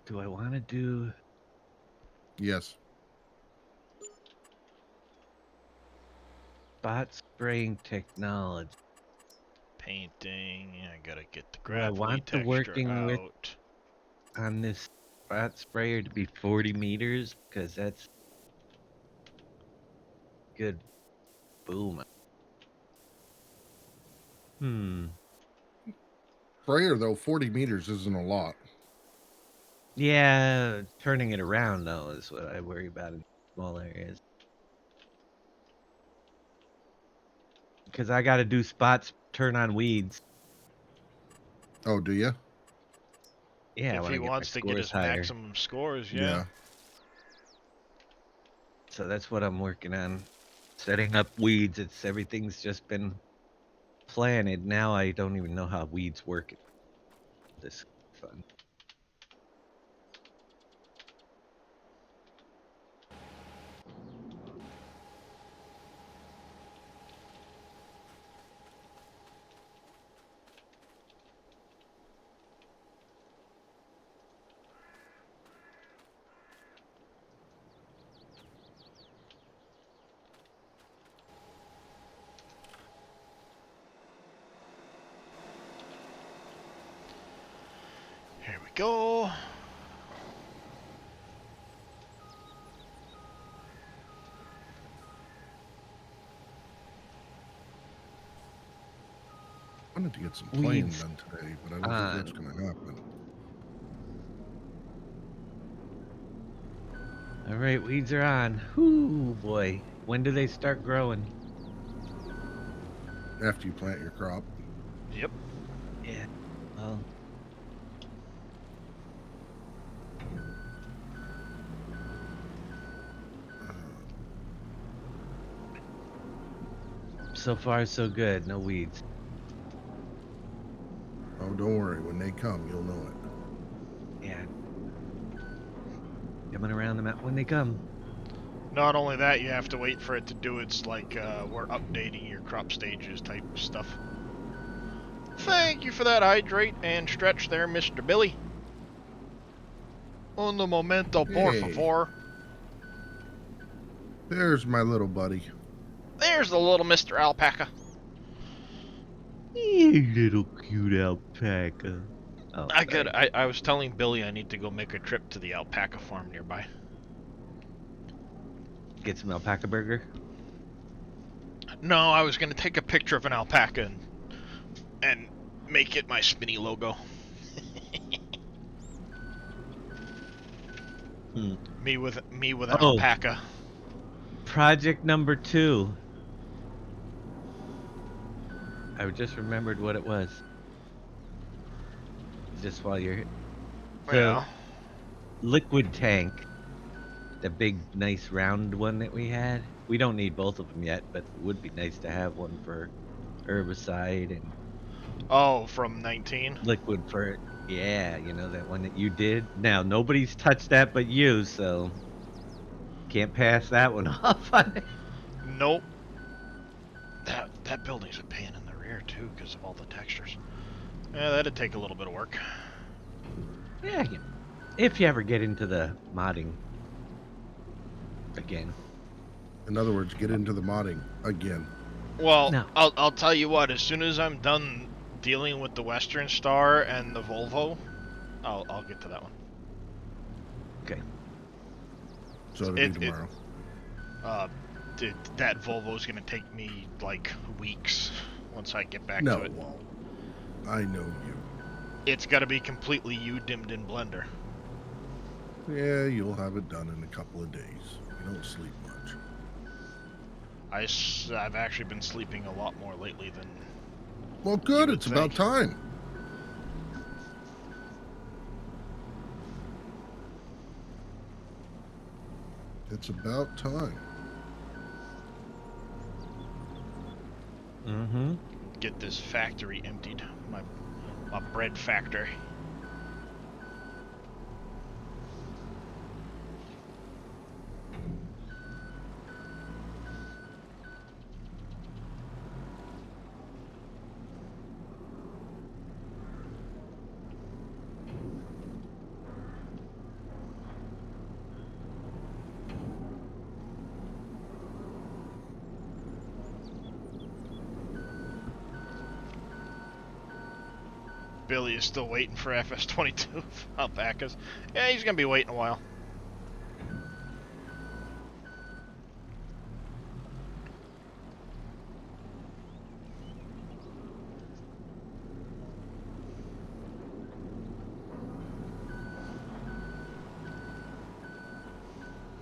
Do I want to do? Yes. Spot spraying technology. Painting. I gotta get the Do I gravelly want the texture working with- out. On this spot sprayer to be 40 meters, because that's good. Boom. Sprayer, though, 40 meters isn't a lot. Yeah, turning it around though is what I worry about in small areas. Because I got to do spots, turn on weeds. Oh, do you? Yeah, I If wanna he get my wants to get scores his higher. maximum scores, yeah. So that's what I'm working on. Setting up weeds. Everything's just been planted. Now I don't even know how weeds work. This is fun. Here we go. I wanted to get some playing Weeds done today, but I don't think that's going to happen. All right, weeds are on. Whoo, boy. When do they start growing? After you plant your crop. Yep. Yeah. Well. so far so good. No weeds. Oh, don't worry. When they come, you'll know it. Yeah. Coming around the map when they come. Not only that, you have to wait for it to do its, like, we're updating your crop stages type stuff. Thank you for that hydrate and stretch there, Mr. Billy. Un momento, por Hey. favor. There's my little buddy. There's the little Mr. Alpaca. You little cute alpaca. Oh, I was telling Billy I need to go make a trip to the alpaca farm nearby. Get some alpaca burger. No, I was gonna take a picture of an alpaca and make it my Spinny logo. Me with an Oh. alpaca. Project number 2. I just remembered what it was. Just while you're here. So, Yeah. liquid tank. The big, nice round one that we had. We don't need both of them yet, but it would be nice to have one for herbicide and Oh, from 19. liquid for, yeah, you know, that one that you did. Now, nobody's touched that but you, so can't pass that one off on it. Nope. That building's a pain in the rear too, because of all the textures. Yeah, that'd take a little bit of work. Yeah, if you ever get into the modding again. In other words, get into the modding again. Well, No. I'll tell you what. As soon as I'm done dealing with the Western Star and the Volvo, I'll get to that one. Okay. So it'll It- be tomorrow. That Volvo's gonna take me like weeks once I get back No, to it it. won't. I know you. It's gotta be completely U-dimmed in Blender. Yeah, you'll have it done in a couple of days. You don't sleep much. I've actually been sleeping a lot more lately than. Well, good. would It's about think. time. It's about time. Mm-hmm. Get this factory emptied. My bread factory. Billy is still waiting for FS22 alpacas. Yeah, he's gonna be waiting a while.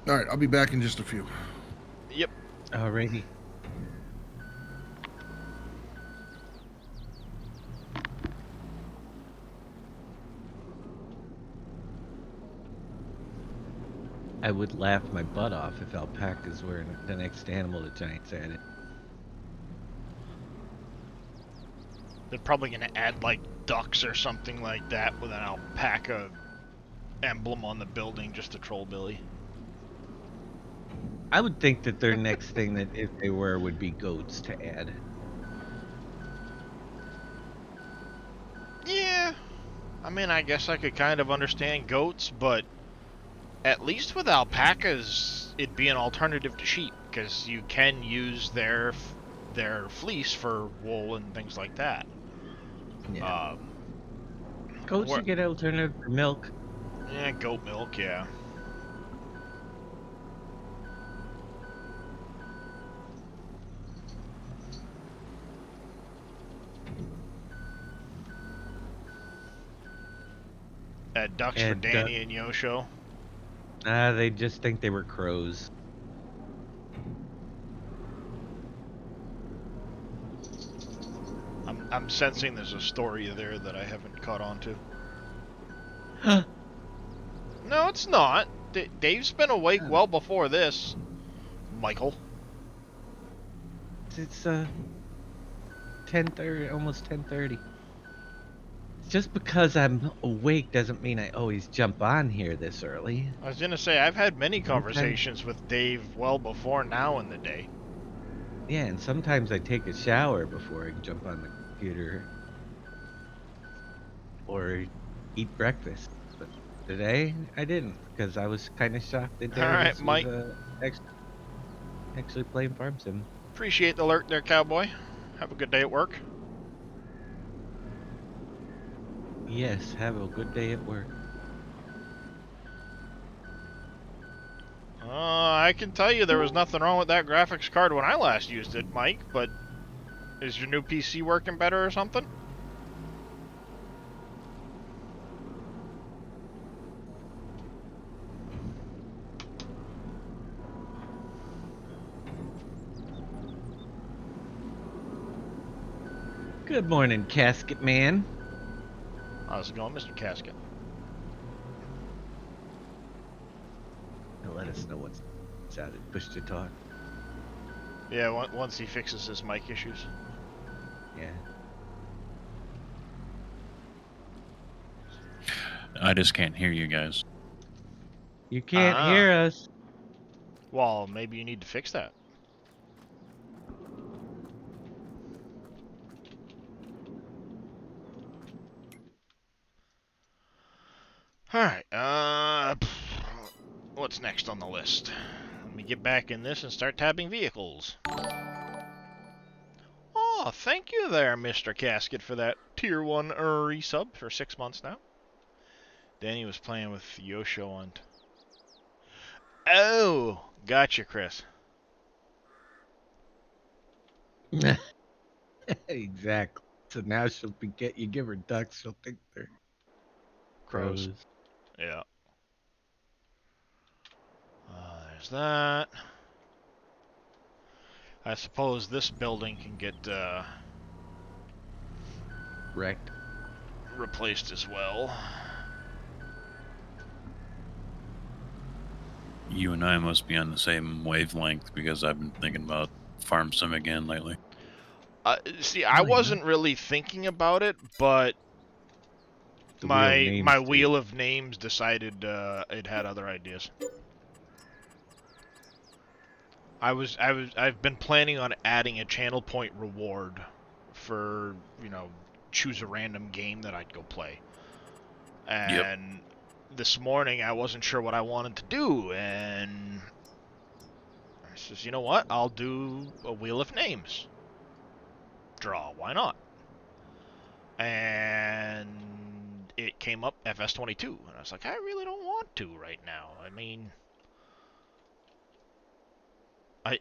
All right, I'll be back in just a few. Yep. Alrighty. I would laugh my butt off if alpacas were the next animal the Giants added. They're probably gonna add like ducks or something like that with an alpaca emblem on the building just to troll Billy. I would think that their next thing that if they were would be goats to add. Yeah. I mean, I guess I could kind of understand goats, but at least with alpacas, it'd be an alternative to sheep because you can use their fleece for wool and things like that. Yeah. Goats what- you get alternative for milk. Yeah, goat milk, yeah. Ducks for And, Danny and Yosho. They just think they were crows. I'm sensing there's a story there that I haven't caught on to. Huh. No, it's not. Dave's been awake well before this. Michael. It's 10:30, almost 10:30. Just because I'm awake doesn't mean I always jump on here this early. I was gonna say, I've had many Sometimes- conversations with Dave well before now in the day. Yeah, and sometimes I take a shower before I jump on the computer. Or eat breakfast. But today, I didn't, because I was kind of shocked that Alright, Darius Mike. was actually playing Farm Sim. Appreciate the alert there, cowboy. Have a good day at work. Yes, have a good day at work. I can tell you there was nothing wrong with that graphics card when I last used it, Mike, but is your new PC working better or something? Good morning, Casket Man. How's it going, Mr. Casket? He'll let us know what's out at Push to Talk. Yeah, once he fixes his mic issues. Yeah. I just can't hear you guys. You can't Ah. hear us. Well, maybe you need to fix that. Alright, what's next on the list? Let me get back in this and start tabbing vehicles. Oh, thank you there, Mr. Casket, for that Tier 1 resub for 6 months now. Danny was playing with Yosho on... Oh, gotcha, Chris. Exactly. So now she'll you give her ducks, she'll think they're Crows. crows. Yeah. There's that. I suppose this building can get Wrecked. replaced as well. You and I must be on the same wavelength because I've been thinking about Farm Sim again lately. See, I yeah. wasn't really thinking about it, but The Wheel of Names my did. wheel of names decided it had other ideas. I've been planning on adding a channel point reward for, choose a random game that I'd go play. And this morning I wasn't sure what I wanted to do, and I says, you know what? I'll do a wheel of names. Draw, why not? And it came up FS22, and I was like, I really don't want to right now. I mean,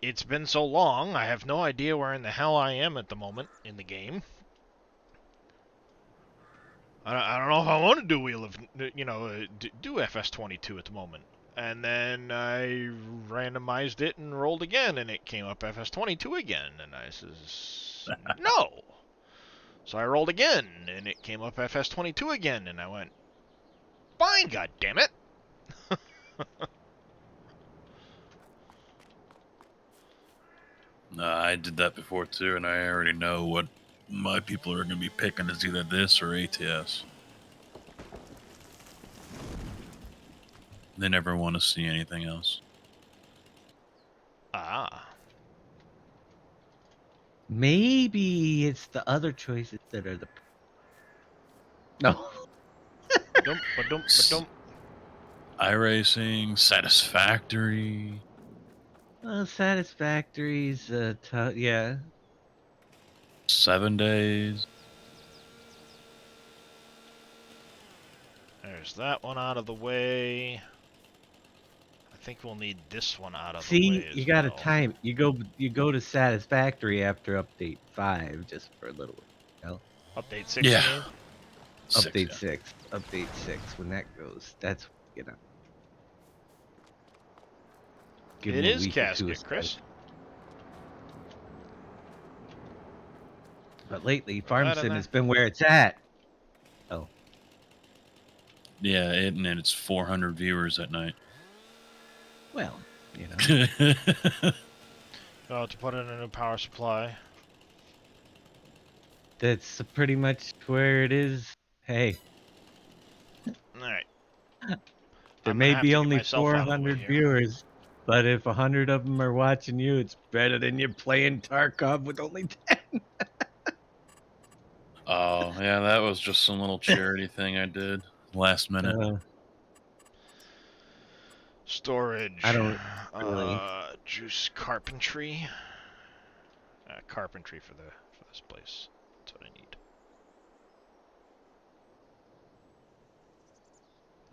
it's been so long, I have no idea where in the hell I am at the moment in the game. I don't know if I want to do Wheel of, do FS22 at the moment. And then I randomized it and rolled again, and it came up FS22 again, and I says, no. So I rolled again, and it came up FS22 again, and I went, fine, goddammit. I did that before too, and I already know what my people are going to be picking is either this or ATS. They never want to see anything else. Ah. Maybe it's the other choices that are the. No. Ba-dum, ba-dum, ba-dum. iRacing, Satisfactory. Well, Satisfactory's yeah. 7 days. There's that one out of the way. I think we'll need this one out of the See, way as you gotta well. time. You go to Satisfactory after update 5, just for a little. Update 6. Yeah. You mean? Update 6. Update 6. When that goes, that's Give It them a is week or two Casket, of Chris. stuff. But lately, Farm that in Sim there? has been where it's at. Yeah, and then it's 400 viewers at night. Well, Oh, to put in a new power supply. That's pretty much where it is. Hey, Alright. there I'm may gonna have be to get only myself out of the way 400 here. viewers, but if 100 of them are watching you, it's better than you playing Tarkov with only 10. Oh, yeah, that was just some little charity thing I did last minute. Storage. I don't really. Juice carpentry. Carpentry for this place. That's what I need.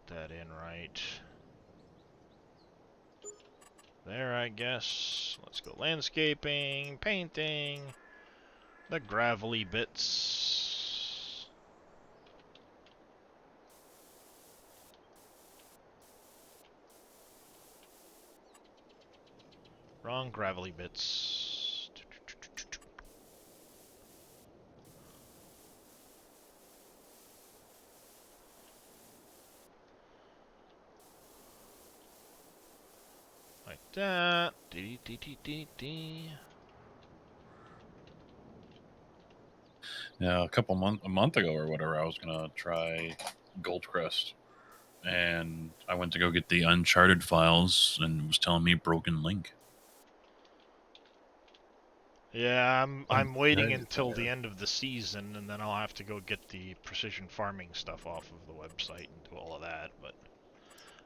Put that in right there, I guess. Let's go landscaping, painting, the gravelly bits. Wrong gravelly bits. Like that. Yeah, a month ago or whatever, I was gonna try Goldcrest, and I went to go get the Uncharted files, and it was telling me broken link. Yeah, I'm waiting Uncharted, until yeah. the end of the season, and then I'll have to go get the precision farming stuff off of the website and do all of that, but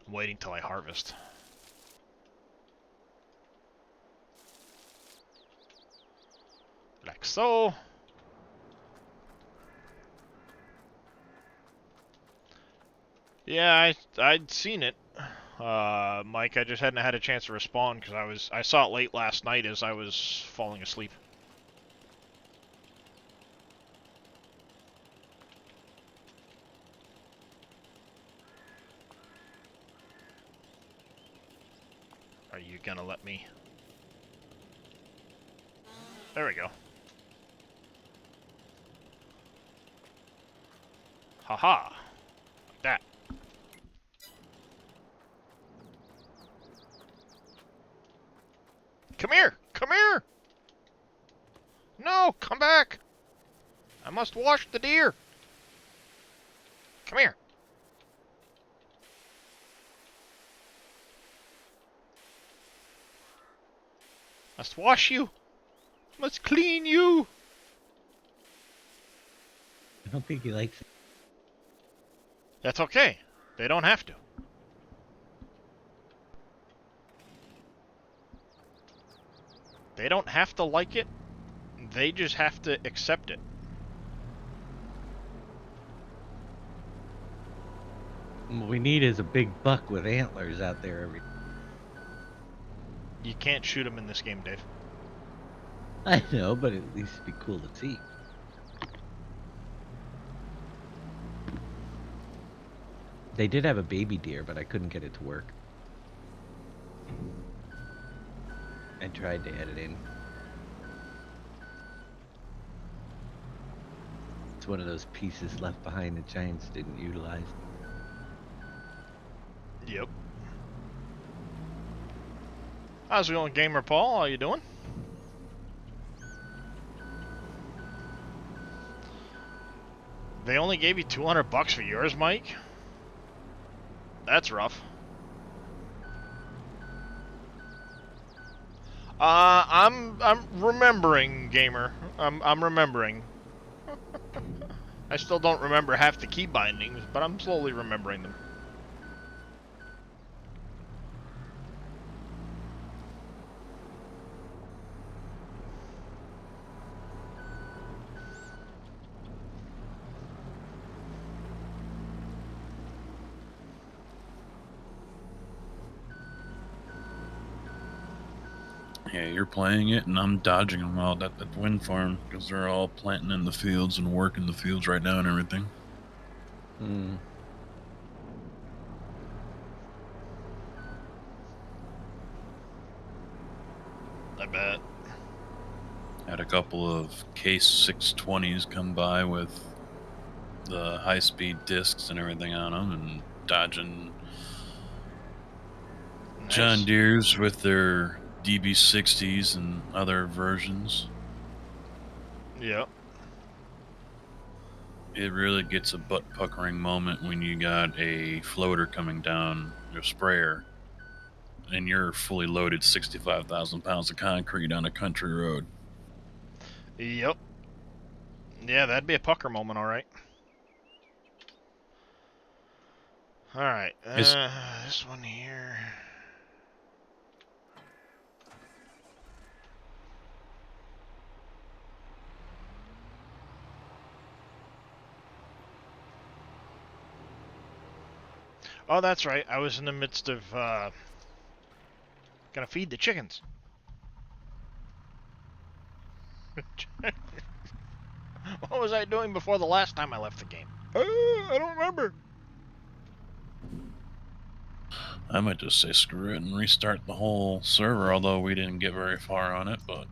I'm waiting till I harvest. Like so. Yeah, I'd seen it, Mike. I just hadn't had a chance to respond because I saw it late last night as I was falling asleep. Are you gonna let me? There we go. Haha. Like that. Come here! Come here! No! Come back! I must wash the deer! Come here! Must wash you! Must clean you! I don't think he likes it. That's okay. They don't have to. They don't have to like it. They just have to accept it. What we need is a big buck with antlers out there every. You can't shoot them in this game, Dave. I know, but at least it'd be cool to see. They did have a baby deer, but I couldn't get it to work. I tried to add it in. It's one of those pieces left behind the Giants didn't utilize. Yep. How's it going, Gamer Paul? How you doing? They only gave you $200 for yours, Mike? That's rough. I'm remembering, Gamer. I'm remembering. I still don't remember half the key bindings, but I'm slowly remembering them. Yeah, you're playing it, and I'm dodging them out at the wind farm because they're all planting in the fields and working the fields right now and everything. Hmm. I bet. Had a couple of Case 620s come by with the high-speed discs and everything on them, and dodging Nice. John Deere's with their DB60s and other versions. Yep. it really gets a butt puckering moment when you got a floater coming down your sprayer and you're fully loaded 65,000 pounds of concrete on a country road. Yep. Yeah, that'd be a pucker moment, all right. All right. Is This one here. Oh, that's right. I was in the midst of gonna feed the chickens. What was I doing before the last time I left the game? I don't remember. I might just say screw it and restart the whole server, although we didn't get very far on it, but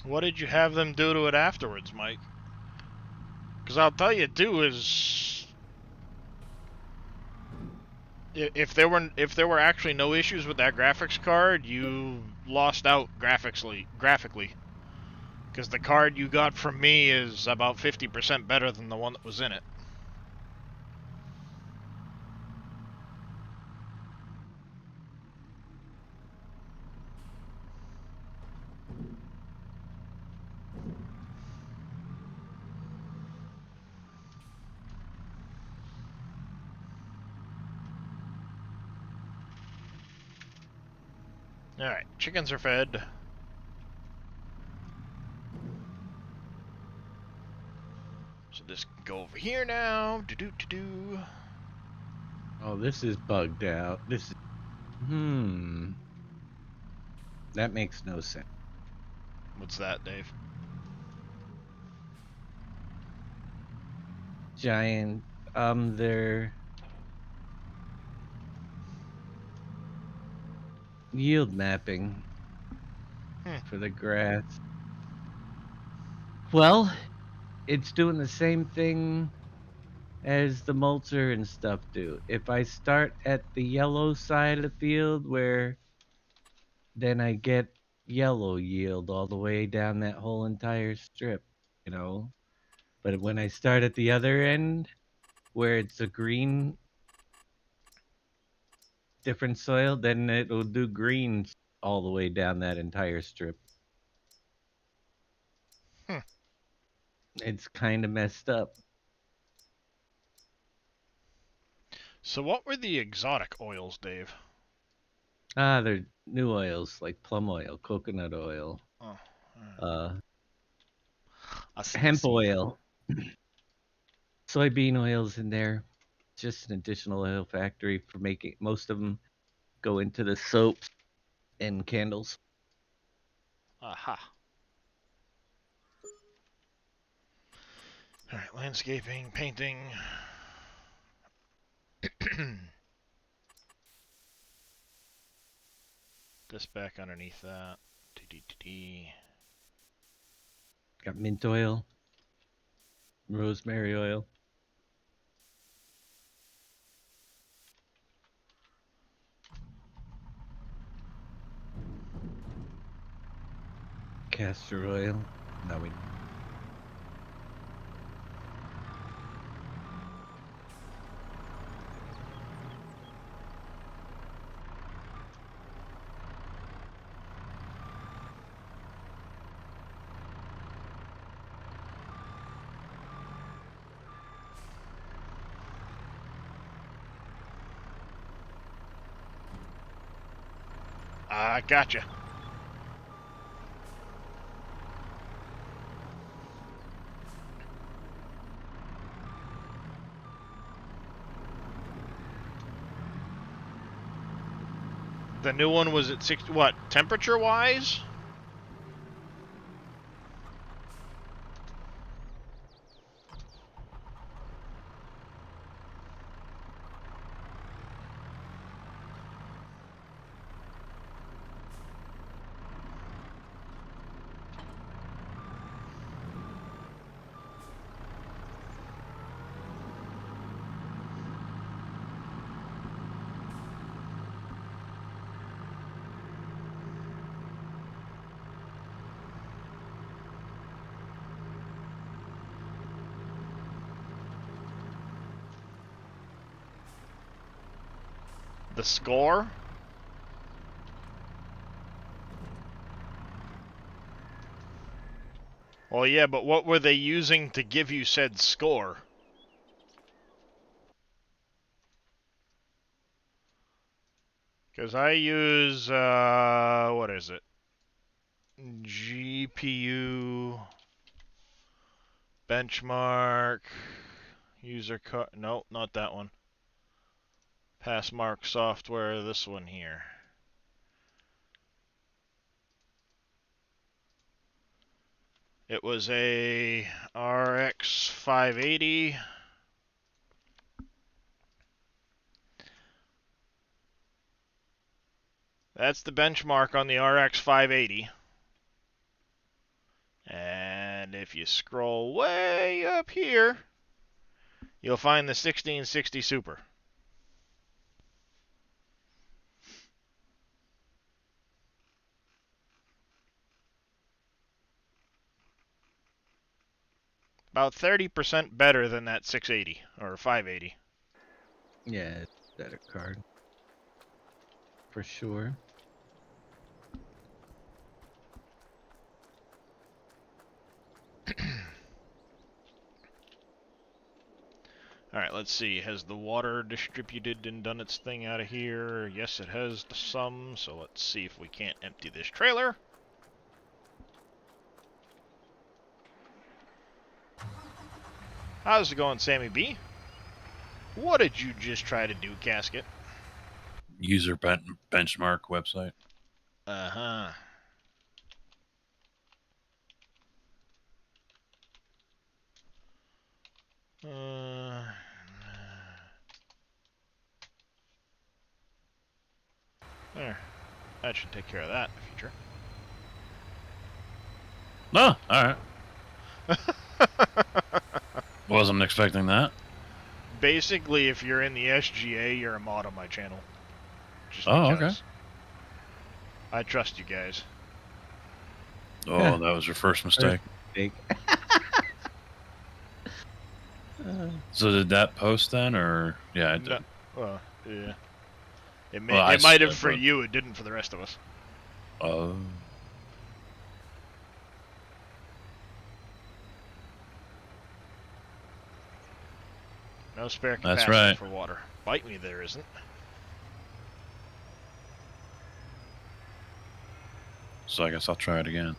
What did you have them do to it afterwards, Mike? Because I'll tell you, too, is if there were actually no issues with that graphics card, you lost out graphically. Because the card you got from me is about 50% better than the one that was in it. Alright, chickens are fed. So this can go over here now. Do-do-do-do. Oh, this is bugged out. This is... That makes no sense. What's that, Dave? Giant, they're... yield mapping for the grass. Well, it's doing the same thing as the mulcher and stuff do. If I start at the yellow side of the field where then I get yellow yield all the way down that whole entire strip, you know. But when I start at the other end where it's a green different soil, then it'll do green all the way down that entire strip. Hmm. It's kind of messed up. So what were the exotic oils, Dave? They're new oils like plum oil, coconut oil, Oh, alright. I see, hemp oil, soybean oils in there. Just an additional oil factory for making most of them go into the soaps and candles. Aha. Alright, landscaping, painting. This back underneath that. Got mint oil, rosemary oil. Castor oil. No, we. Gotcha. The new one was at 60, what, temperature-wise? The score? Well, yeah, but what were they using to give you said score? Because I use, what is it? GPU, benchmark, user card, no, not that one. Passmark software, this one here. It was a RX 580. That's the benchmark on the RX 580. And if you scroll way up here, you'll find the 1660 Super. About 30% better than that 680 or 580. Yeah, it's a better card. For sure. Alright, let's see. Has the water distributed and done its thing out of here? Yes, it has some, so let's see if we can't empty this trailer. How's it going, Sammy B? What did you just try to do, Casket? User benchmark website. Uh-huh. There. That should take care of that in the future. Oh, alright. Wasn't expecting that. Basically, if you're in the SGA, you're a mod on my channel. Just Oh, because. okay. I trust you guys. Oh, Yeah. that was your first mistake. Big. So did that post then, or yeah, it did. No, well, yeah. It Well, I might have said, for but- you, it didn't for the rest of us. Oh, No spare That's capacity right. for water. Bite me, there isn't. so I guess I'll try it again.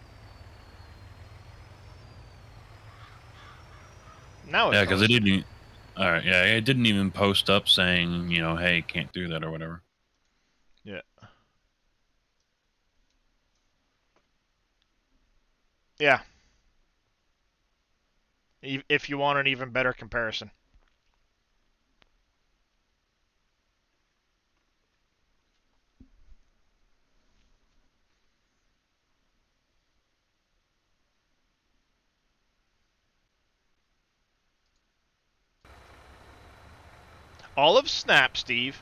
Now it Yeah, because does. it didn't. All right, yeah, it didn't even post up saying, hey, can't do that or whatever. Yeah. Yeah. If you want an even better comparison. Olive snap, Steve.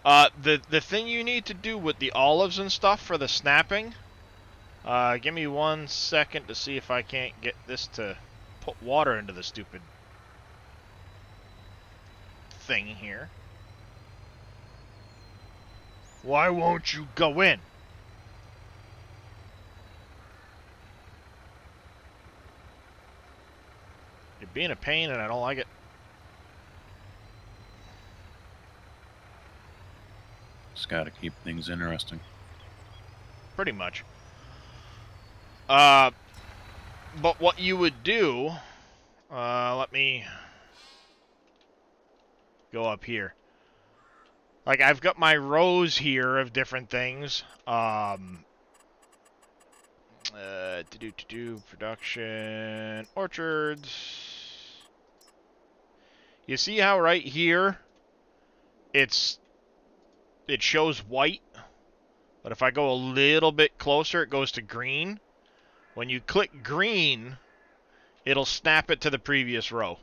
The thing you need to do with the olives and stuff for the snapping, give me 1 second to see if I can't get this to put water into the stupid thing here. Why won't you go in? You're being a pain and I don't like it. Just got to keep things interesting. Pretty much. But what you would do, let me go up here. Like, I've got my rows here of different things. Production, orchards. You see how right here, it shows white, but if I go a little bit closer, it goes to green. When you click green, it'll snap it to the previous row.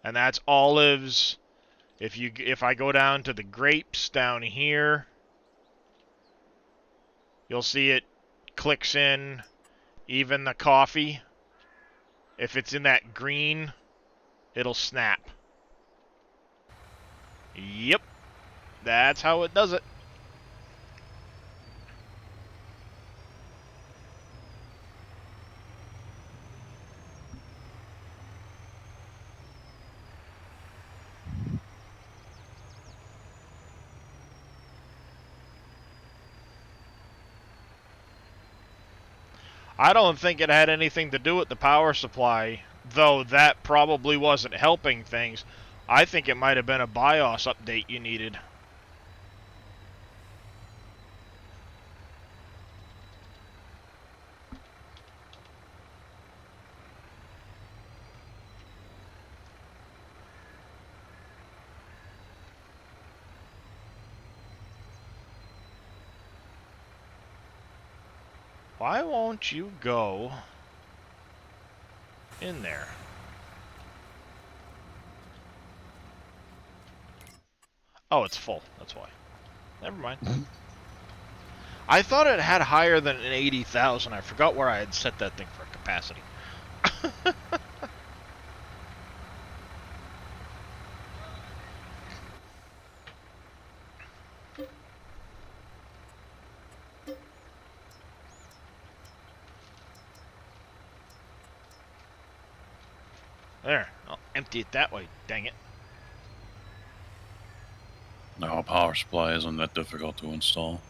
And that's olives. If I go down to the grapes down here, you'll see it clicks in. Even the coffee, if it's in that green, it'll snap. Yep. That's how it does it. I don't think it had anything to do with the power supply, though that probably wasn't helping things. I think it might have been a BIOS update you needed. Why won't you go in there? Oh, it's full. That's why. Never mind. I thought it had higher than an 80,000. I forgot where I had set that thing for capacity. There. I'll empty it that way, dang it. No, power supply isn't that difficult to install.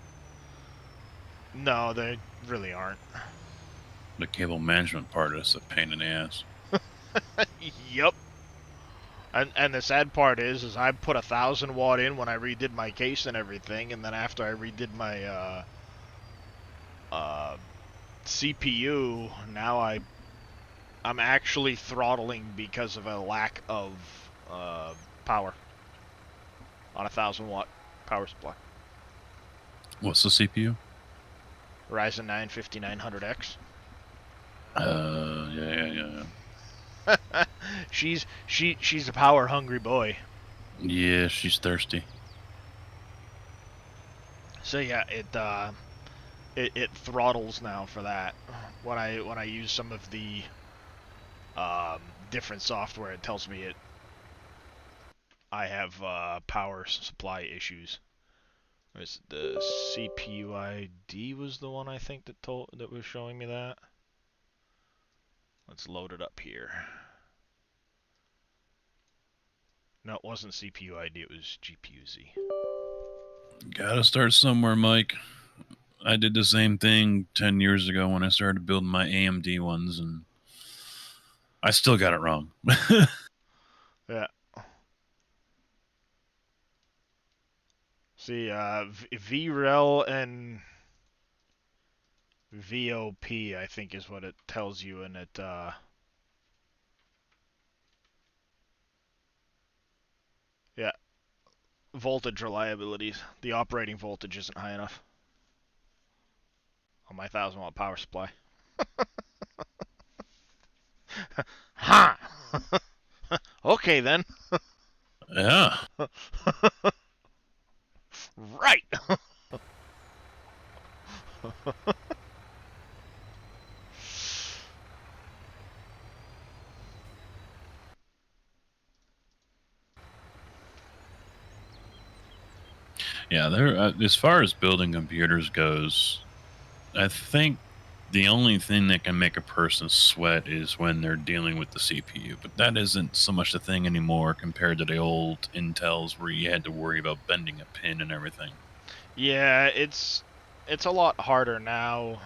No, they really aren't. The cable management part is a pain in the ass. Yup. And the sad part is I put 1,000 watt in when I redid my case and everything, and then after I redid my CPU, now I'm actually throttling because of a lack of power on a 1,000 watt power supply. What's the CPU? Ryzen 9 5900X. Yeah. She's a power hungry boy. Yeah, she's thirsty. So yeah, it throttles now for that. When I use some of the different software, it tells me I have power supply issues. The CPU ID was the one I think that was showing me that. Let's load it up here. No, it wasn't CPU ID, it was GPU-Z. Gotta start somewhere, Mike. I did the same thing 10 years ago when I started building my AMD ones, and I still got it wrong. Yeah. See, VREL and VOP, I think is what it tells you, and it, yeah, voltage reliability. The operating voltage isn't high enough on my 1,000 watt power supply. Ha! Okay then. Yeah. Right. Yeah, as far as building computers goes, I think the only thing that can make a person sweat is when they're dealing with the CPU. But that isn't so much the thing anymore compared to the old Intels where you had to worry about bending a pin and everything. Yeah, it's a lot harder now.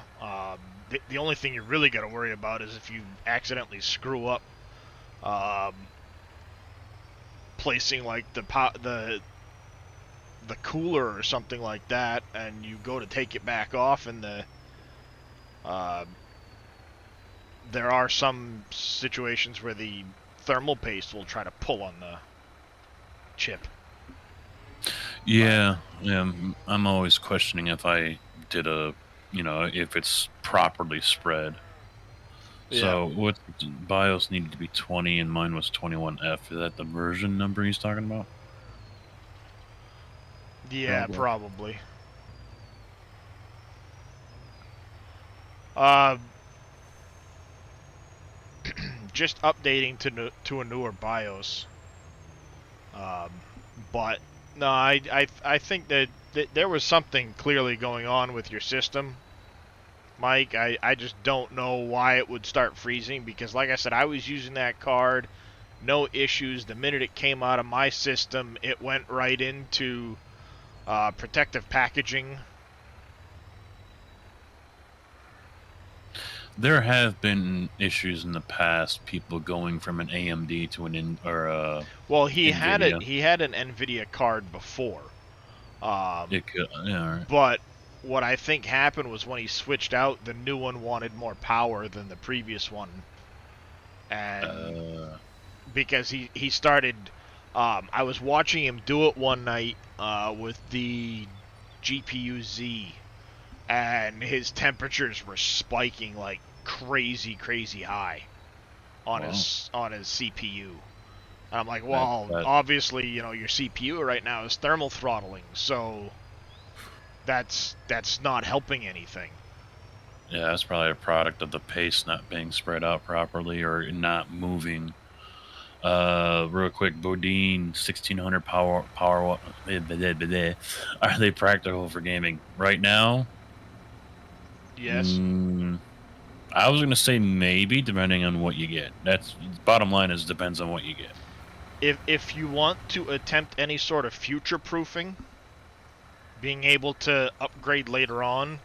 The only thing you really got to worry about is if you accidentally screw up placing like the cooler or something like that, and you go to take it back off, and there are some situations where the thermal paste will try to pull on the chip. Yeah, I'm always questioning if I did if it's properly spread. Yeah. So what BIOS needed to be 20 and mine was 21F. Is that the version number he's talking about? Yeah, Probably. Just updating to a newer BIOS. But No, I think that there was something clearly going on with your system, Mike. I just don't know why it would start freezing because, like I said, I was using that card, no issues. The minute it came out of my system, it went right into protective packaging. There have been issues in the past, people going from an AMD to an in or Well, he had NVIDIA. he had an Nvidia card before, It could, yeah, all right. but what I think happened was when he switched out, the new one wanted more power than the previous one, and because he started. I was watching him do it one night with the GPU Z, and his temperatures were spiking like crazy high on Wow. his CPU. And I'm like, That- well, that- obviously, your CPU right now is thermal throttling, so that's not helping anything. Yeah, that's probably a product of the paste not being spread out properly or not moving. Real quick, Bodine 1600 power. Are they practical for gaming right now? Yes. I was gonna say maybe, depending on what you get. That's bottom line is depends on what you get. If you want to attempt any sort of future proofing, being able to upgrade later on,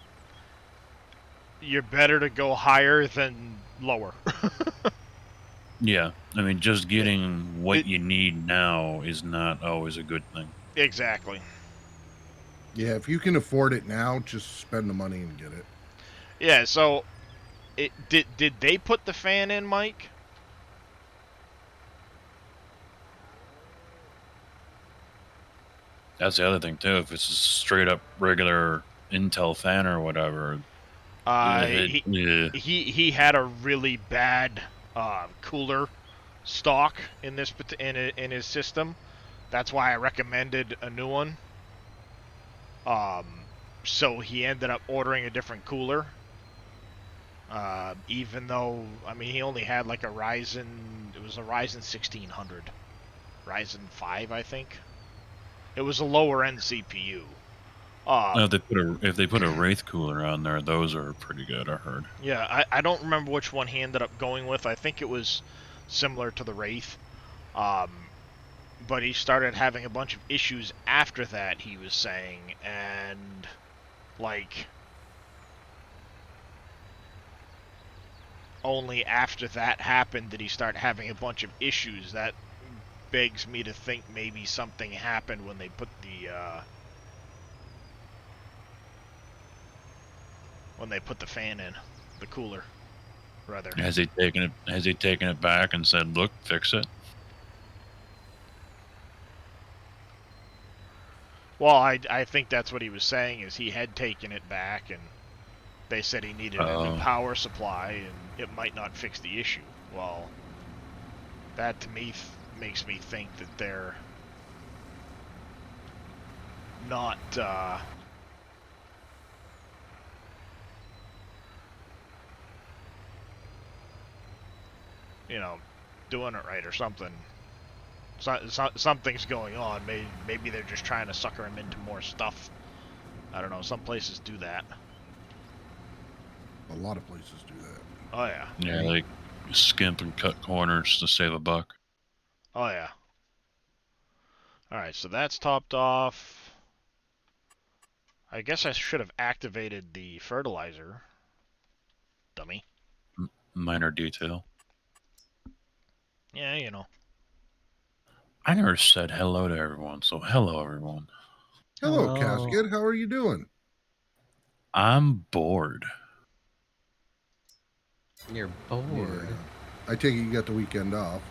you're better to go higher than lower. Yeah, I mean, just getting what it- you need now is not always a good thing. Exactly. Yeah, if you can afford it now, just spend the money and get it. Yeah, so did they put the fan in, Mike? That's the other thing too. If it's a straight up regular Intel fan or whatever, yeah. He had a really bad cooler stock in in his system. That's why I recommended a new one. So he ended up ordering a different cooler. Even though, I mean, he only had like it was a Ryzen 1600. Ryzen 5, I think. It was a lower end CPU. If they put a Wraith cooler on there, those are pretty good. I heard. Yeah, I don't remember which one he ended up going with. I think it was similar to the Wraith. But he started having a bunch of issues after that, he was saying, and like only after that happened did he start having a bunch of issues. That begs me to think maybe something happened when they put the fan in, the cooler, rather. Has he taken it back and said, "Look, fix it"? Well, I think that's what he was saying, is he had taken it back, and they said he needed a new power supply, and it might not fix the issue. Well, that to me makes me think that they're not, doing it right or something. Something's going on. Maybe they're just trying to sucker him into more stuff. I don't know. Some places do that. A lot of places do that. Oh yeah. Yeah, like skimp and cut corners to save a buck. Oh yeah. All right, so that's topped off. I guess I should have activated the fertilizer. Dummy. Minor detail. Yeah, you know. I never said hello to everyone, so hello everyone. Hello, Hello. Casket. How are you doing? I'm bored. You're bored. Yeah. I take it you got the weekend off.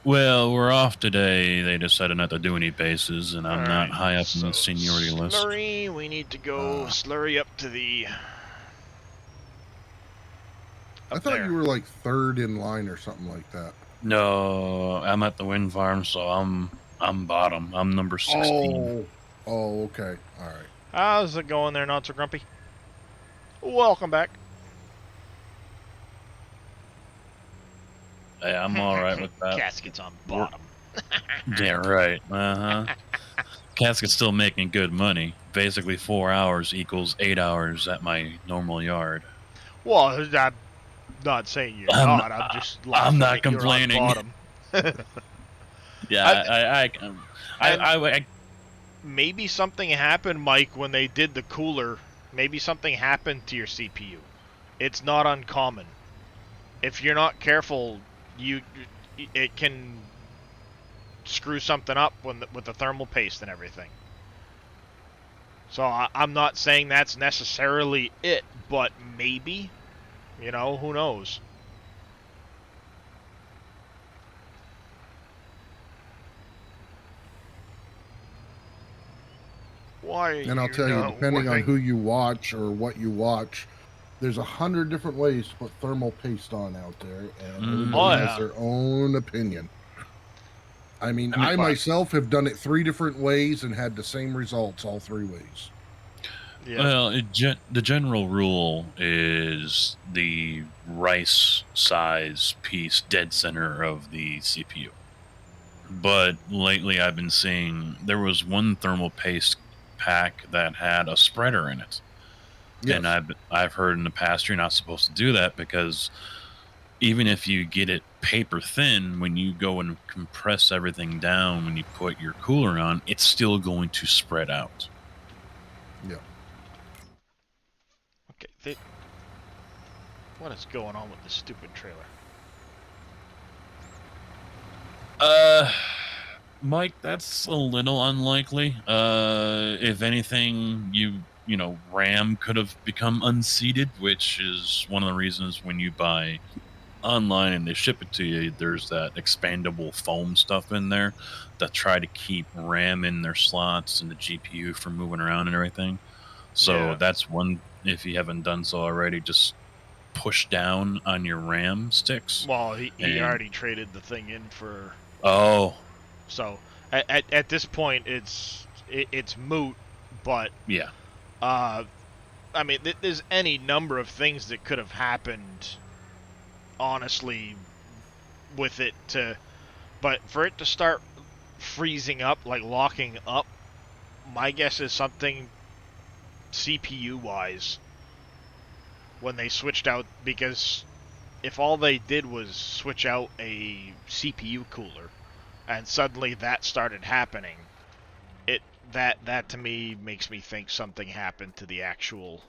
Well, we're off today. They decided not to do any bases, and I'm not Alright, high up in so the seniority list. Slurry, we need to go Slurry up to the. I Up thought there. you were like third in line or something like that. No, I'm at the wind farm, so I'm bottom. I'm number 16. Oh, okay. All right. How's it going there, Not So Grumpy? Welcome back. Hey, I'm all right with that. Casket's on bottom. Yeah, right. Uh huh. Casket's still making good money. Basically, 4 hours equals 8 hours at my normal yard. Well, I'm not saying you're I'm not. I'm just laughing not that you're on complaining. bottom. Yeah, I Maybe something happened, Mike, when they did the cooler. Maybe something happened to your CPU. It's not uncommon. If you're not careful, it can screw something up with the thermal paste and everything. So I'm not saying that's necessarily it, but maybe, who knows? Why? And I'll tell you, depending on who you watch or what you watch, there's 100 different ways to put thermal paste on out there, and everybody has their own opinion. I mean, I myself have done it 3 different ways and had the same results all 3 ways. Yeah. Well, the general rule is the rice size piece dead center of the CPU. But lately I've been seeing there was one thermal paste pack that had a spreader in it. Yes. And I've heard in the past you're not supposed to do that because even if you get it paper thin, when you go and compress everything down when you put your cooler on, it's still going to spread out. Yeah. Okay. What is going on with this stupid trailer? Mike, that's a little unlikely. If anything, RAM could have become unseated, which is one of the reasons when you buy online and they ship it to you, there's that expandable foam stuff in there that try to keep RAM in their slots and the GPU from moving around and everything. So that's one, if you haven't done so already, just push down on your RAM sticks. Well, he already traded the thing in for... Oh. So, at this point, it's moot, but... Yeah. I mean, there's any number of things that could have happened, honestly, with it to... But for it to start freezing up, like locking up, my guess is something CPU-wise when they switched out, because if all they did was switch out a CPU cooler and suddenly that started happening, that to me makes me think something happened to the actual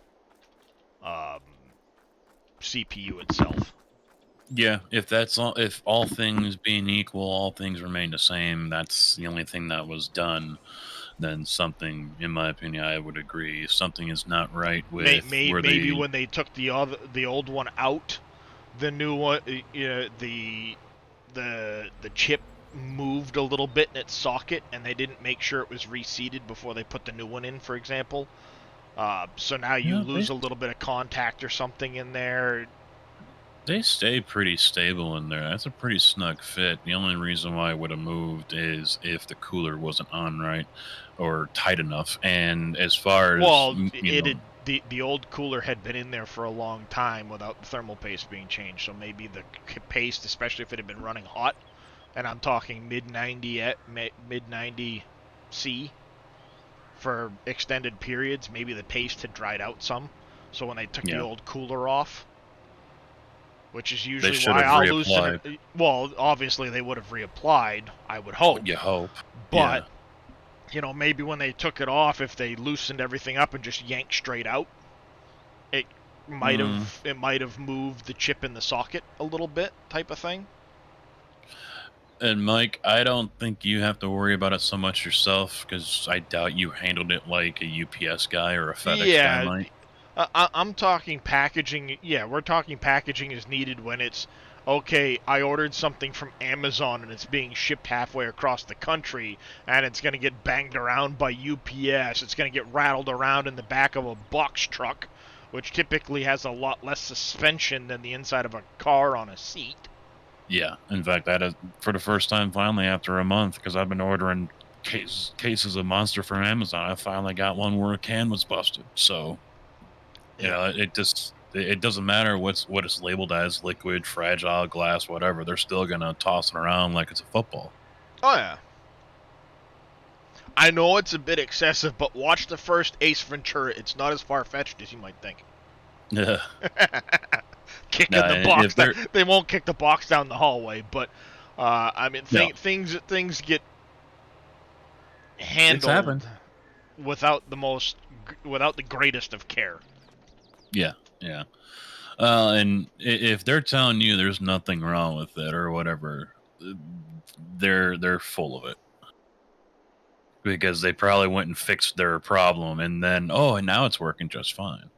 CPU itself. Yeah, if all things being equal, all things remain the same, that's the only thing that was done, then something, in my opinion, I would agree, something is not right with maybe when they took the old one out, the new one, the chip moved a little bit in its socket, and they didn't make sure it was reseated before they put the new one in, for example. So now you lose a little bit of contact or something in there. They stay pretty stable in there. That's a pretty snug fit. The only reason why I would have moved is if the cooler wasn't on right or tight enough. And as far as the old cooler had been in there for a long time without the thermal paste being changed. So maybe the paste, especially if it had been running hot, and I'm talking mid 90 C for extended periods, maybe the paste had dried out some. So when they took the old cooler off, which is usually why I'll loosen it. Well, obviously they would have reapplied, I would hope. You hope. But, maybe when they took it off, if they loosened everything up and just yanked straight out, it might have moved the chip in the socket a little bit, type of thing. And Mike, I don't think you have to worry about it so much yourself, because I doubt you handled it like a UPS guy or a FedEx guy might. I'm talking packaging. Yeah, we're talking packaging is needed when it's, okay, I ordered something from Amazon and it's being shipped halfway across the country and it's going to get banged around by UPS. It's going to get rattled around in the back of a box truck, which typically has a lot less suspension than the inside of a car on a seat. Yeah, in fact, that is for the first time finally after a month, because I've been ordering cases of Monster from Amazon. I finally got one where a can was busted, so... it doesn't matter what it's labeled as, liquid, fragile, glass, whatever. They're still gonna toss it around like it's a football. Oh yeah. I know it's a bit excessive, but watch the first Ace Ventura. It's not as far-fetched as you might think. Yeah. Kicking Nah, the if box they're- they won't kick the box down the hallway, but I mean No. things get handled happened. without the greatest of care. Yeah. And if they're telling you there's nothing wrong with it or whatever, they're full of it. Because they probably went and fixed their problem and then and now it's working just fine.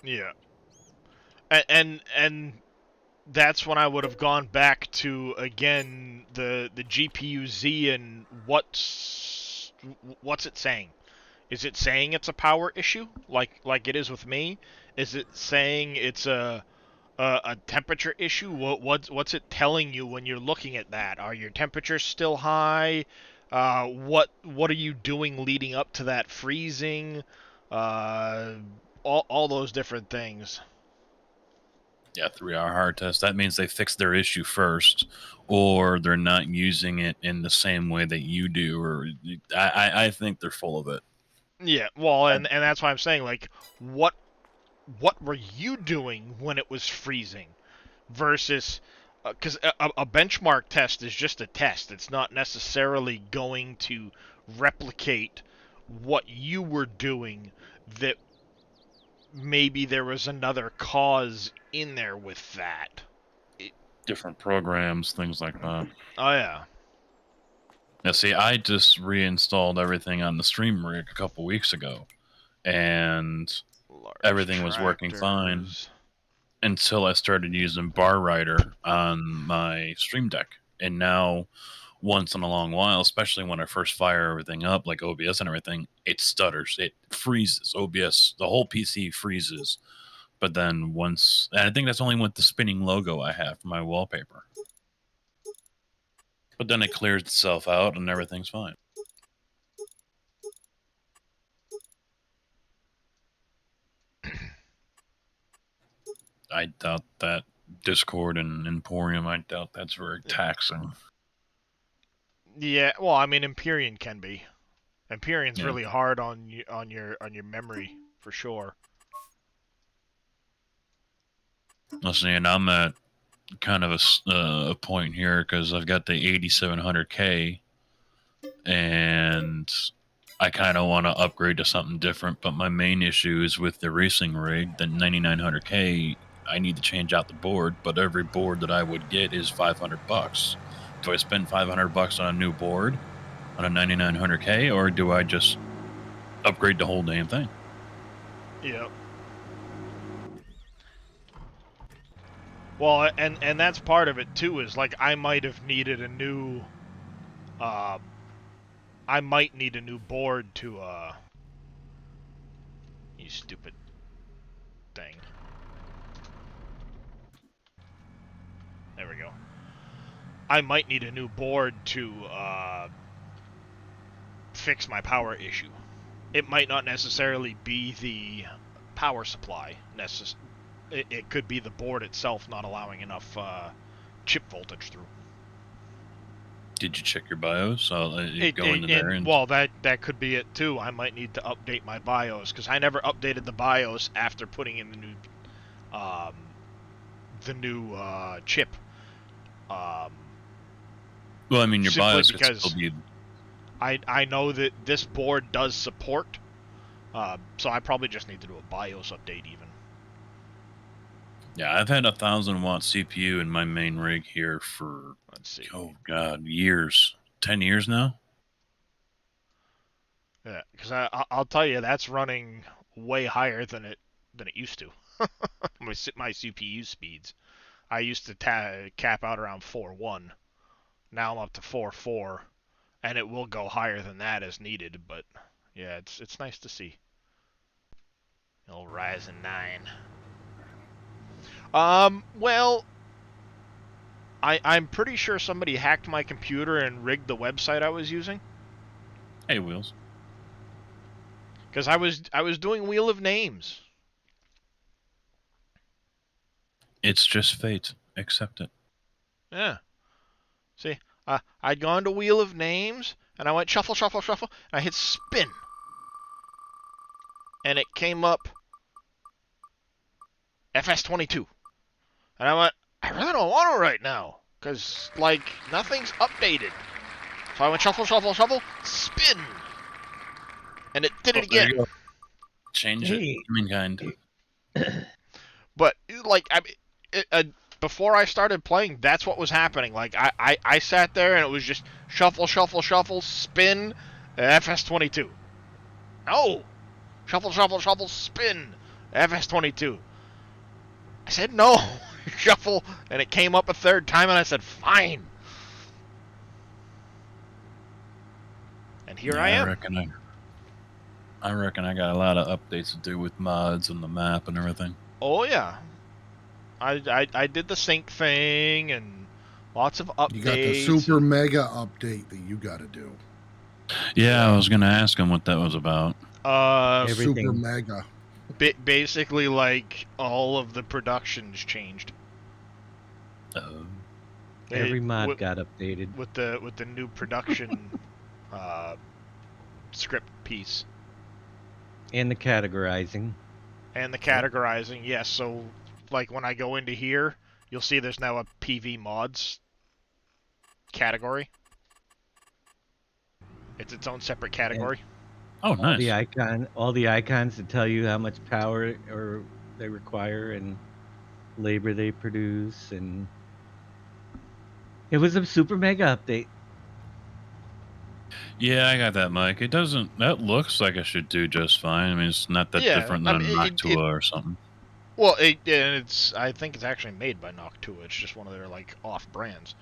Yeah. And that's when I would have gone back to again the GPU Z and what's it saying? Is it saying it's a power issue like it is with me? Is it saying it's a temperature issue? What's it telling you when you're looking at that? Are your temperatures still high? What are you doing leading up to that freezing? All those different things. Yeah, 3-hour hard test. That means they fixed their issue first, or they're not using it in the same way that you do. Or I think they're full of it. Yeah, well, and that's why I'm saying, like, what were you doing when it was freezing versus because a benchmark test is just a test. It's not necessarily going to replicate what you were doing, that maybe there was another cause in there with that. Different programs, things like that. Oh yeah. Now, see, I just reinstalled everything on the stream rig a couple weeks ago, and Large everything was working fine tractors. until I started using Bar Rider on my Stream Deck. And now, once in a long while, especially when I first fire everything up, like OBS and everything, it stutters. It freezes. OBS, the whole PC freezes. But then once, and I think that's only with the spinning logo I have for my wallpaper. But then it clears itself out and everything's fine. I doubt that Discord and Emporium, I doubt that's very taxing. Yeah, well, I mean, Empyrean can be. Empyrean's Yeah. really hard on your memory for sure. Listen, and I'm at kind of a point here because I've got the 8700K and I kind of want to upgrade to something different. But my main issue is with the racing rig, the 9900K. I need to change out the board, but every board that I would get is $500. Do I spend $500 on a new board on a 9900K, or do I just upgrade the whole damn thing? Yep. Well, and that's part of it too. Is like I might have needed a new, I might need a new board to you stupid thing. There we go. I might need a new board to fix my power issue. It might not necessarily be the power supply. It could be the board itself not allowing enough chip voltage through. Did you check your BIOS? I'll let you go into there. And Well, that could be it too. I might need to update my BIOS because I never updated the BIOS after putting in the new chip. well, I mean, your simply BIOS could because- still be. I know that this board does support, so I probably just need to do a BIOS update even. Yeah, I've had a 1,000-watt CPU in my main rig here for, Let's see. oh god, years. 10 years now? Yeah, because I'll tell you that's running way higher than it used to. my CPU speeds. I used to cap out around 4.1. Now I'm up to 4.4, and it will go higher than that as needed. But yeah, it's nice to see. Old Ryzen 9. Well, I'm pretty sure somebody hacked my computer and rigged the website I was using. Hey, Wheels. Because I was doing Wheel of Names. It's just fate. Accept it. Yeah. See, I'd gone to Wheel of Names, and I went shuffle, shuffle, shuffle, and I hit spin. And it came up FS22. And I went, I really don't want it right now, because, like, nothing's updated. So I went shuffle, shuffle, shuffle, spin. And it did it There again. you go. Change it. Hey. Humankind. But, like, before I started playing, that's what was happening. Like, I sat there, and it was just shuffle, shuffle, shuffle, spin, FS22. No! Shuffle, shuffle, shuffle, spin, FS22. I said no, shuffle, and it came up a third time, and I said fine. And here I am. I reckon I got a lot of updates to do with mods and the map and everything. Oh yeah, I did the sync thing and lots of updates. You got the super mega update that you got to do. Yeah, I was gonna ask him what that was about. Everything. Super mega. Basically, like all of the productions changed. Every mod with, got updated. with the new production script piece. And the categorizing. And the categorizing, yes. So, like, when I go into here, you'll see there's now a PV mods category. It's its own separate category. Oh, nice. All the icons that tell you how much power or they require and labor they produce, and it was a super mega update. Yeah, I got that, Mike. It doesn't. That looks like it should do just fine. I mean, it's not that Yeah, different I than mean, Noctua or something. Well, I think it's actually made by Noctua. It's just one of their, like, off brands.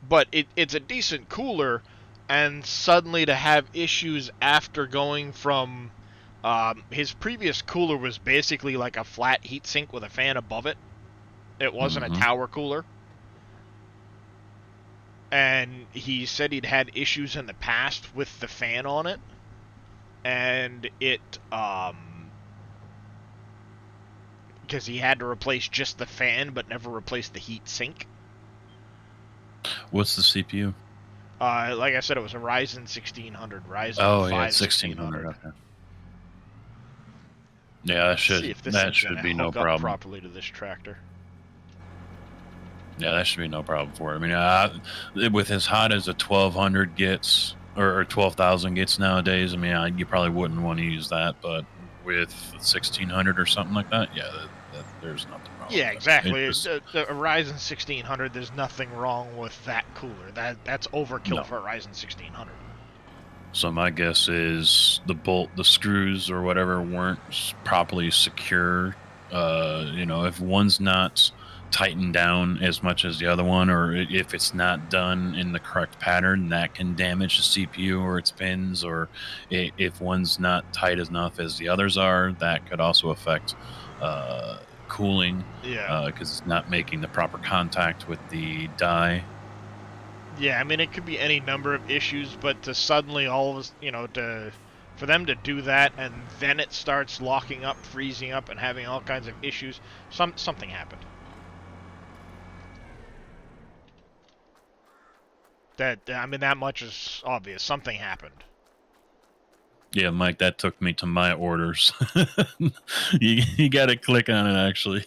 But it's a decent cooler, and suddenly to have issues after going from his previous cooler was basically like a flat heatsink with a fan above it. It wasn't a tower cooler. And he said he'd had issues in the past with the fan on it. And it, because he had to replace just the fan, but never replaced the heat sink. What's the CPU? Like I said, it was a Ryzen 1600, Ryzen 5 Oh, yeah, 1600. Okay. Yeah, Let's see if this that thing's should gonna be no hook up problem. properly to this tractor. Yeah, that should be no problem for it. I mean, with as hot as a 1200 gets or 12,000 gets nowadays, I mean, you probably wouldn't want to use that, but with 1600 or something like that, yeah, there's nothing wrong. Yeah, with exactly. It just, The Ryzen 1600, there's nothing wrong with that cooler. That's overkill No. for a Ryzen 1600. so my guess is the screws or whatever weren't properly secure. If one's not tightened down as much as the other one, or if it's not done in the correct pattern, that can damage the CPU or its pins, or if one's not tight enough as the others are, that could also affect cooling, Yeah. because it's not making the proper contact with the die. Yeah, I mean, it could be any number of issues, but to suddenly all of us, for them to do that and then it starts locking up, freezing up, and having all kinds of issues, something happened. That much is obvious. Something happened. Yeah, Mike, that took me to my orders. you got to click on it, actually.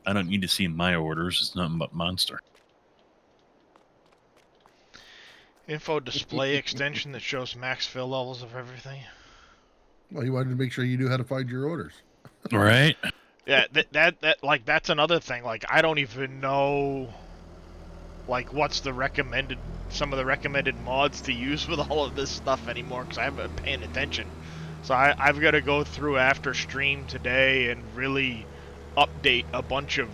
I don't need to see my orders. It's nothing but Monster. Info display extension that shows max fill levels of everything. Well, you wanted to make sure you knew how to find your orders. Right? Yeah, that's another thing. Like, I don't even know, like, what's some of the recommended mods to use with all of this stuff anymore, because I haven't been paying attention. So I've got to go through after stream today and really update a bunch of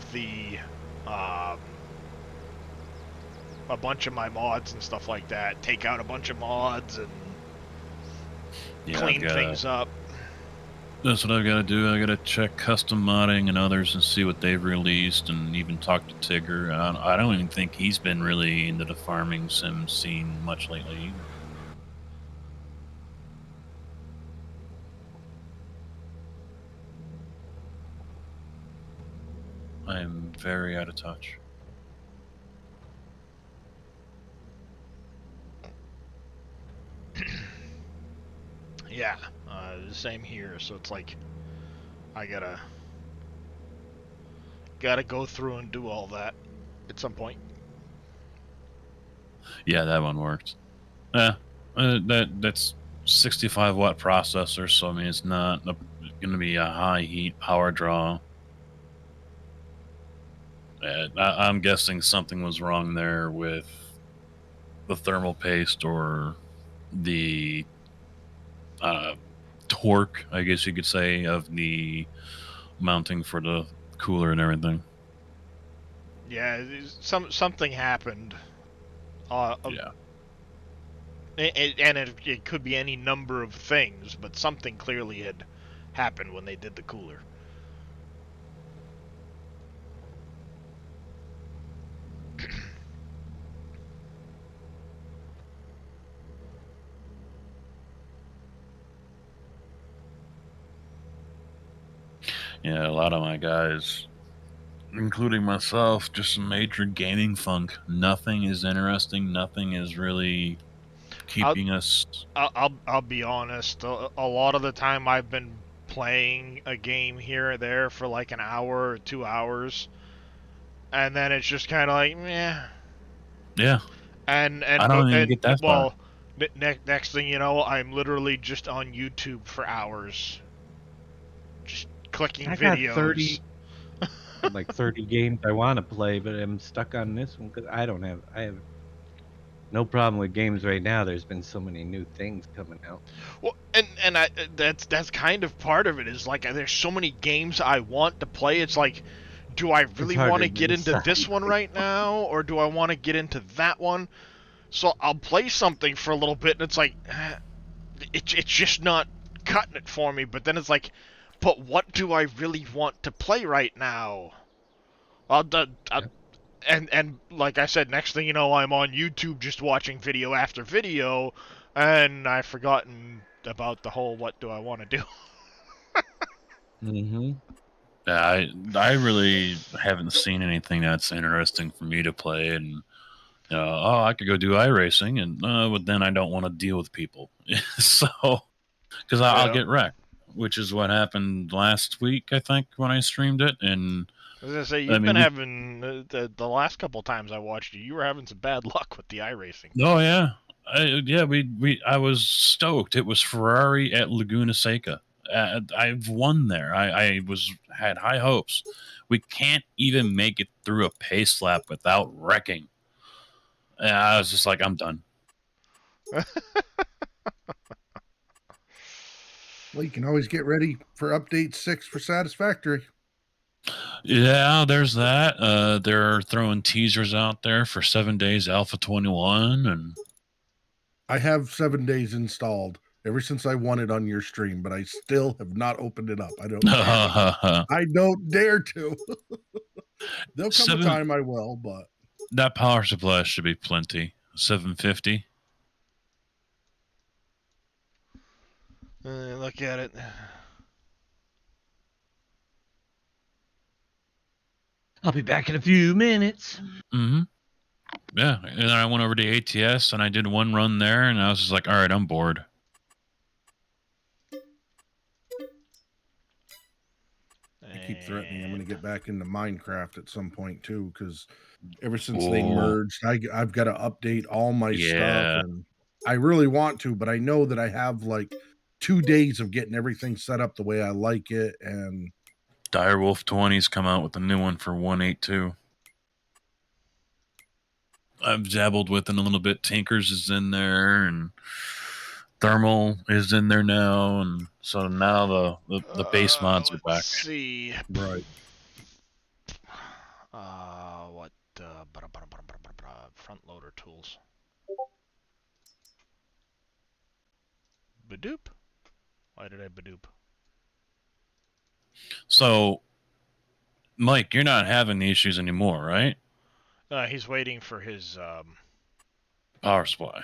my mods and stuff like that. Take out a bunch of mods and clean things up. That's what I've got to do. I got to check custom modding and others and see what they've released, and even talk to Tigger. I don't even think he's been really into the farming sim scene much lately. I am very out of touch. Yeah, the same here. So it's like I gotta go through and do all that at some point. Yeah, that one worked. That's 65-watt processor, so I mean it's not going to be a high heat power draw. I'm guessing something was wrong there with the thermal paste or the torque, I guess you could say, of the mounting for the cooler and everything. Yeah, something happened. Yeah. And it could be any number of things, but something clearly had happened when they did the cooler. Yeah, a lot of my guys, including myself, just some major gaming funk. Nothing is interesting. Nothing is really keeping us. I'll be honest. A lot of the time I've been playing a game here or there for like an hour or 2 hours, and then it's just kind of like, meh. Yeah, And I don't even get that far. well, next thing you know, I'm literally just on YouTube for hours, just clicking I got videos. 30 like 30 games I want to play, but I'm stuck on this one because I have no problem with games right now. There's been so many new things coming out. Well, and that's kind of part of it. Is like there's so many games I want to play. It's like, do I really hard want to to get into decide. this one right now, or do I want to get into that one? So I'll play something for a little bit, and it's like, it's just not cutting it for me. But then it's like, but what do I really want to play right now? And like I said, next thing you know, I'm on YouTube just watching video after video, and I've forgotten about the whole what do I want to do. Mm-hmm. Yeah, I really haven't seen anything that's interesting for me to play, and I could go do iRacing, and but then I don't want to deal with people, so because I'll Yeah. get wrecked, which is what happened last week, I think, when I streamed it, and I was gonna say I you've mean, been having the last couple times I watched you were having some bad luck with the iRacing. oh yeah, I was stoked. It was Ferrari at Laguna Seca. I've won there. I had high hopes. We can't even make it through a pace lap without wrecking. And I was just like, I'm done. Well, you can always get ready for update 6 for Satisfactory. Yeah, there's that. They're throwing teasers out there for 7 days Alpha 21, and I have 7 days installed ever since I won it on your stream, but I still have not opened it up. I don't I don't dare to. There'll come a time I will, but that power supply should be plenty. 750. Look at it. I'll be back in a few minutes. Mm-hmm. Yeah, and then I went over to ATS and I did one run there, and I was just like, all right, I'm bored. I keep threatening I'm going to get back into Minecraft at some point too, because ever since they merged, I've got to update all my stuff, and I really want to, but I know that I have like 2 days of getting everything set up the way I like it. And Direwolf 20's come out with a new one for 182. I've dabbled with it a little bit. Tinkers is in there, and Thermal is in there now, and so now the base mods are back. Let's see. Right. What? Front loader tools. Badoop? Why did I badoop? So, Mike, you're not having the issues anymore, right? He's waiting for his Power supply.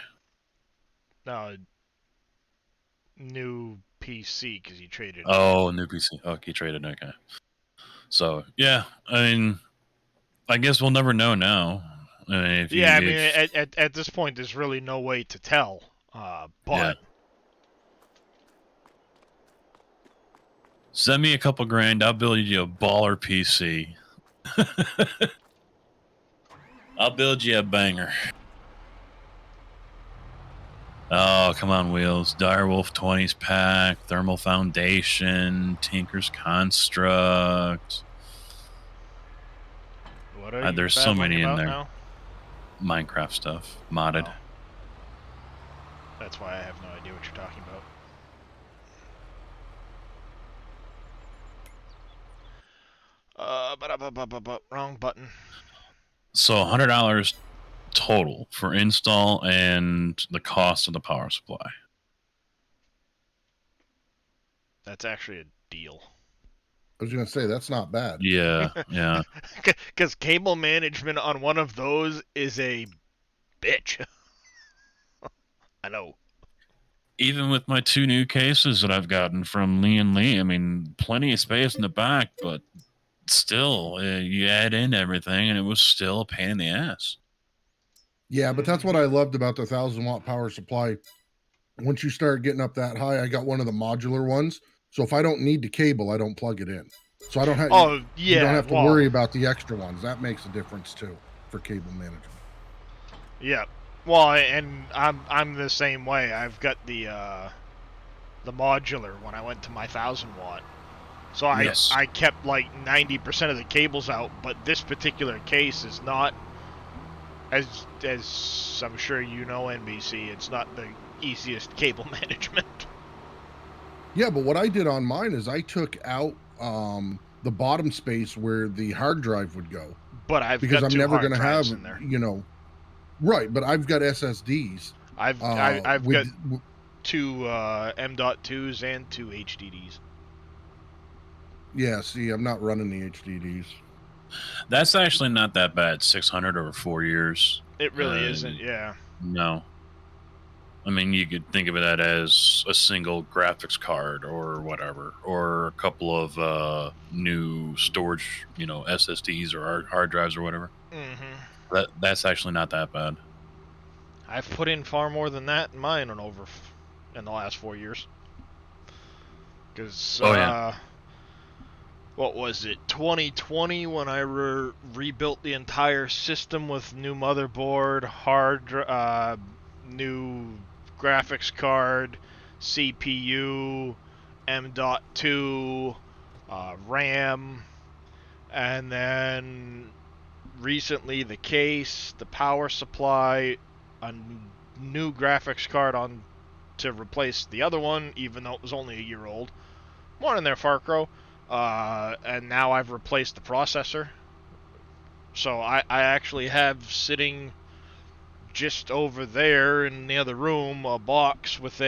New PC because he traded. Oh, new PC. Oh, he traded. Okay. So yeah, I mean, I guess we'll never know now. At this point, there's really no way to tell. But Send me a couple grand. I'll build you a baller PC. I'll build you a banger. Oh, come on, Wheels. Direwolf 20s pack, Thermal Foundation, Tinker's Construct. What are you There's so babbling many in about there. now? Minecraft stuff, modded. Oh. That's why I have no idea what you're talking about. Wrong button. So $100 total for install and the cost of the power supply. That's actually a deal. I was gonna say that's not bad. Yeah, yeah. Because cable management on one of those is a bitch. I know. Even with my 2 new cases that I've gotten from Lee and Lee, I mean, plenty of space in the back, but still, you add in everything, and it was still a pain in the ass. Yeah, but that's what I loved about the 1,000-watt power supply. Once you start getting up that high, I got one of the modular ones. So if I don't need the cable, I don't plug it in. So I don't have. Oh yeah. You don't have to worry about the extra ones. That makes a difference too for cable management. Yeah. Well, and I'm the same way. I've got the modular when I went to my 1,000-watt. So Yes. I kept like 90% of the cables out, but this particular case is not, as I'm sure you know, NBC, it's not the easiest cable management. Yeah, but what I did on mine is I took out the bottom space where the hard drive would go. But I've Because got I'm two never hard going to drives have, in there. Right, but I've got SSDs. I've got two M.2s and two HDDs. Yeah, see, I'm not running the HDDs. That's actually not that bad. 600 over 4 years. It really isn't, yeah. No. I mean, you could think of it as a single graphics card or whatever, or a couple of new storage, SSDs or hard drives or whatever. Mm-hmm. That's actually not that bad. I've put in far more than that in mine in the last 4 years. Because, what was it, 2020 when I rebuilt the entire system with new motherboard, new graphics card, CPU, M.2, RAM, and then recently the case, the power supply, a new graphics card on to replace the other one, even though it was only a year old. More in there, Farcro. And now I've replaced the processor. So I actually have sitting just over there in the other room a box with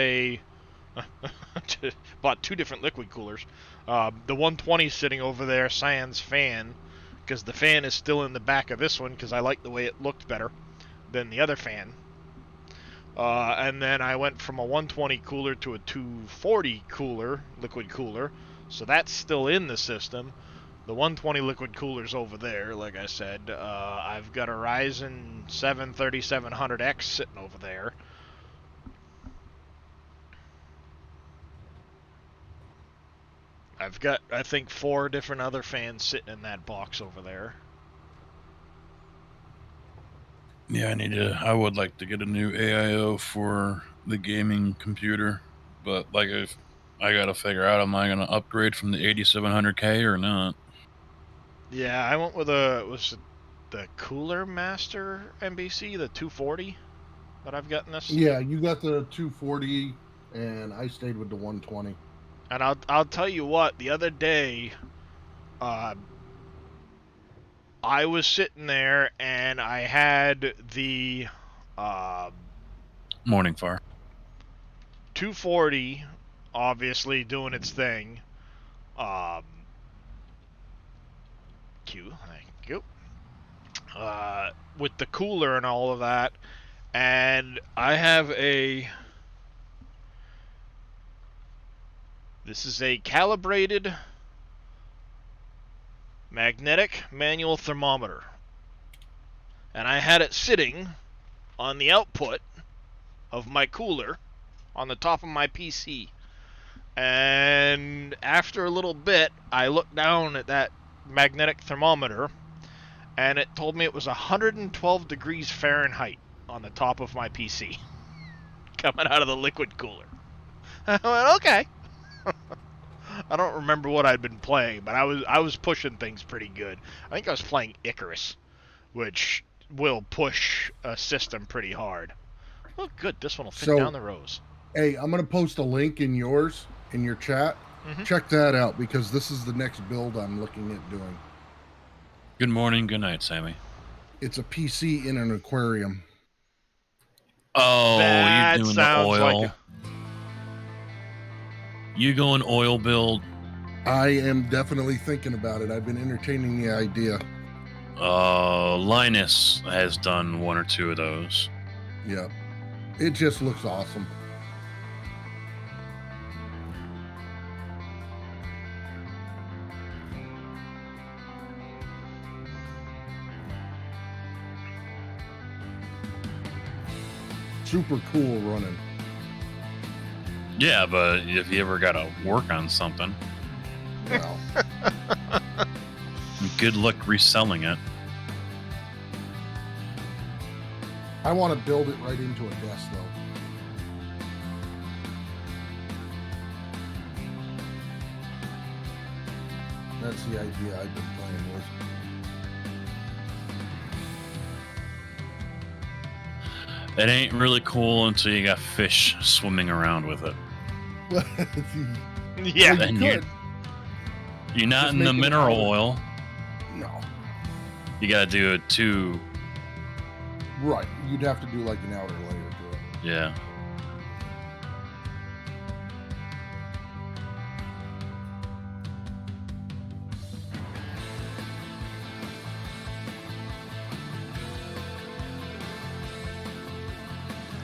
bought two different liquid coolers. The 120 sitting over there, sans fan, because the fan is still in the back of this one because I like the way it looked better than the other fan. And then I went from a 120 cooler to a 240 cooler, liquid cooler, so that's still in the system. The 120 liquid cooler's over there, like I said. I've got a Ryzen 7 3700X sitting over there. I've got, I think, 4 different other fans sitting in that box over there. Yeah, I would like to get a new AIO for the gaming computer, but I gotta figure out, am I gonna upgrade from the 8700K or not? Yeah, I went with the Cooler Master NBC, the 240 that I've gotten this. Yeah, you got the 240, and I stayed with the 120. And I'll tell you what, the other day, I was sitting there and I had the Morningfire 240 obviously doing its thing. Thank you. With the cooler and all of that, and I have this is a calibrated magnetic manual thermometer, and I had it sitting on the output of my cooler on the top of my PC, And after a little bit, I looked down at that magnetic thermometer, and it told me it was 112 degrees Fahrenheit on the top of my PC coming out of the liquid cooler. I went, okay. I don't remember what I'd been playing, but I was pushing things pretty good. I think I was playing Icarus, which will push a system pretty hard. Oh, good. This one will fit down the rows. Hey, I'm going to post a link in your chat. Mhm. Check that out, because this is the next build I'm looking at doing. Good morning, good night, Sammy. It's a PC in an aquarium. Oh, That you're doing the sounds oil. like You going oil build? I am definitely thinking about it. I've been entertaining the idea. Linus has done one or two of those. Yeah. It just looks awesome. Super cool running. Yeah, but if you ever got to work on something, Wow. good luck reselling it. I want to build it right into a desk, though. That's the idea I've been playing with. It ain't really cool until you got fish swimming around with it. Yeah. Then Good. You're not Just in the make it mineral powder. oil. No. You got to do it too. Right. You'd have to do like an outer layer to it. Yeah.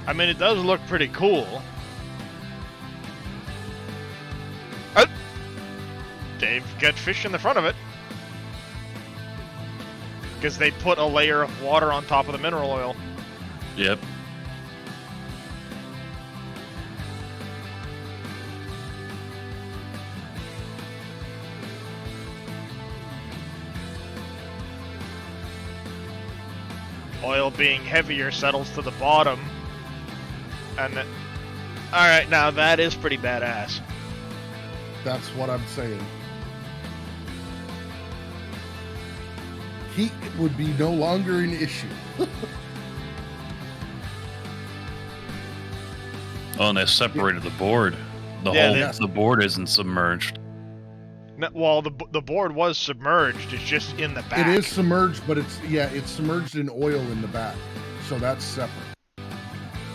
I mean, it does look pretty cool. They've got fish in the front of it. Because they put a layer of water on top of the mineral oil. Yep. Oil being heavier settles to the bottom. And then... Alright, now that is pretty badass. That's what I'm saying. Heat would be no longer an issue. Oh, and they separated the board. Yeah, The board isn't submerged. Well, the board was submerged. It's just in the back. It is submerged, but it's submerged in oil in the back. So that's separate.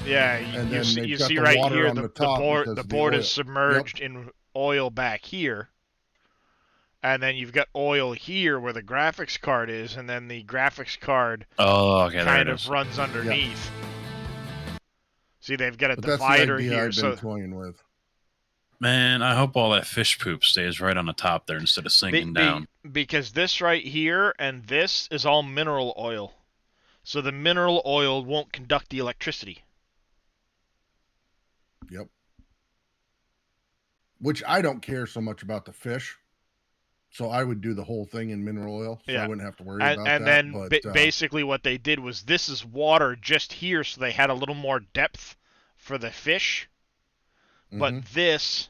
Yeah, And you then see, they've you got see the right water here, on the the top board, because the of the board oil. is submerged in oil back here. And then you've got oil here where the graphics card is, and then the graphics card Oh, okay, there kind it of is. runs underneath. See, they've got a But that's the divider idea here, I've so been toying with. Man, I hope all that fish poop stays right on the top there instead of sinking down. because this right here and this is all mineral oil. So the mineral oil won't conduct the electricity. Yep. Which I don't care so much about the fish. So I would do the whole thing in mineral oil, so Yeah. I wouldn't have to worry And, about and that. then But basically what they did was this is water just here, so they had a little more depth for the fish. But mhm. this,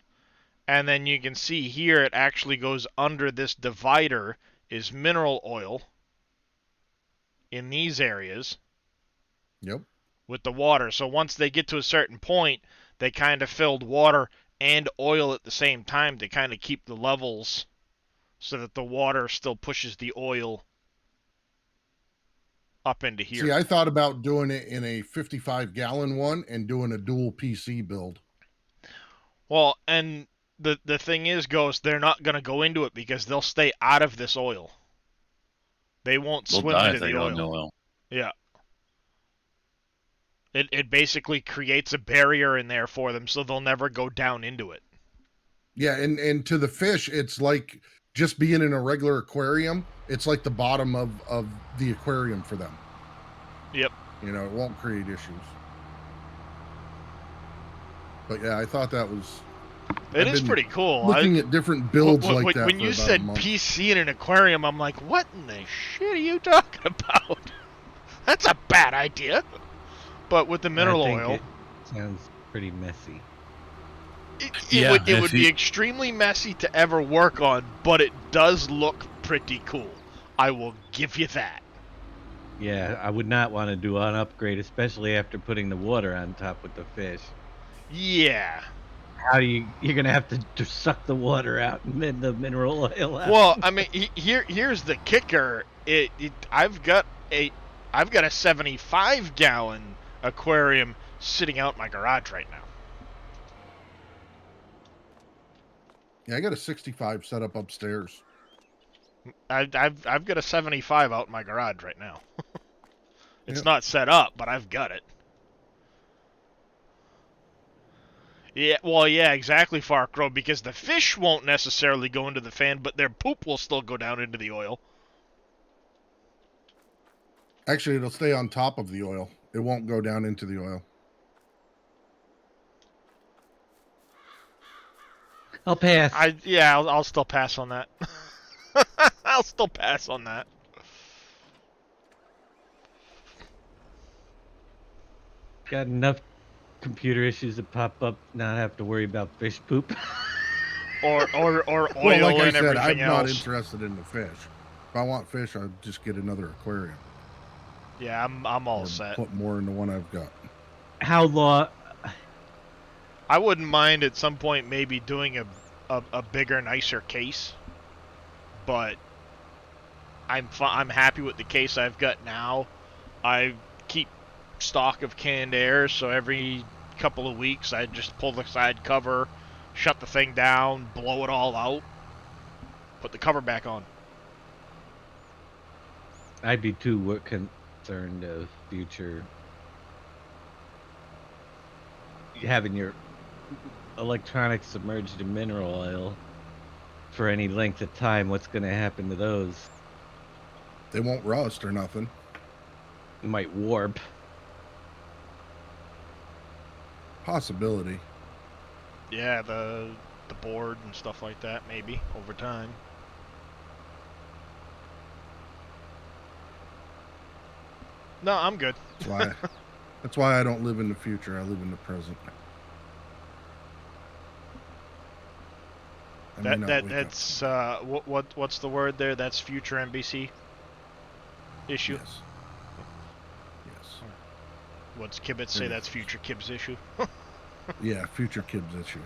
and then you can see here it actually goes under this divider is mineral oil in these areas Yep. with the water. So once they get to a certain point, they kind of filled water and oil at the same time to kind of keep the levels so that the water still pushes the oil up into here. See, I thought about doing it in a 55-gallon one and doing a dual PC build. Well, and the thing is, Ghost, they're not going to go into it because they'll stay out of this oil. They won't They'll swim die into if they the go oil. into oil. Yeah. It basically creates a barrier in there for them so they'll never go down into it. Yeah, and to the fish, it's like just being in a regular aquarium. It's like the bottom of the aquarium for them. Yep. You know, it won't create issues. But yeah, I thought that was It I've is been pretty cool. looking at different builds like that When for you about said a month. PC in an aquarium, I'm like, what in the shit are you talking about? That's a bad idea. But with the mineral I think oil, it sounds pretty messy. Yeah, it if would be extremely messy to ever work on, but it does look pretty cool. I will give you that. Yeah, I would not want to do an upgrade, especially after putting the water on top with the fish. Yeah. How do you're gonna have to suck the water out and then the mineral oil out. Well, I mean, here's the kicker. I've got a 75-gallon aquarium sitting out in my garage right now. Yeah, I got a 65 set up upstairs. I've got a 75 out in my garage right now. It's Yep. not set up, but I've got it. Yeah, well, yeah, exactly, Farkrow, because the fish won't necessarily go into the fan, but their poop will still go down into the oil. Actually, it'll stay on top of the oil. It won't go down into the oil. I'll pass. I'll still pass on that. I'll still pass on that. Got enough computer issues that pop up, not have to worry about fish poop. Or oil Well, like I and said, I'm everything not else. interested in the fish. If I want fish, I'll just get another aquarium. Yeah, I'm all Or set. put more in the one I've got. How long? I wouldn't mind at some point maybe doing a bigger, nicer case, but I'm happy with the case I've got now. I keep stock of canned air, so every couple of weeks I just pull the side cover, shut the thing down, blow it all out, put the cover back on. I'd be too concerned of future having your electronics submerged in mineral oil for any length of time. What's going to happen to those? They won't rust or nothing. It might warp. Possibility. Yeah, the board and stuff like that, maybe over time. No, I'm good. That's why I don't live in the future. I live in the present. I may not wake up. That's what's the word there? That's future NBC issue. Yes. Yes. What's Kibbitz say? That's future Kibb's issue. Yeah, future Kibbs issue.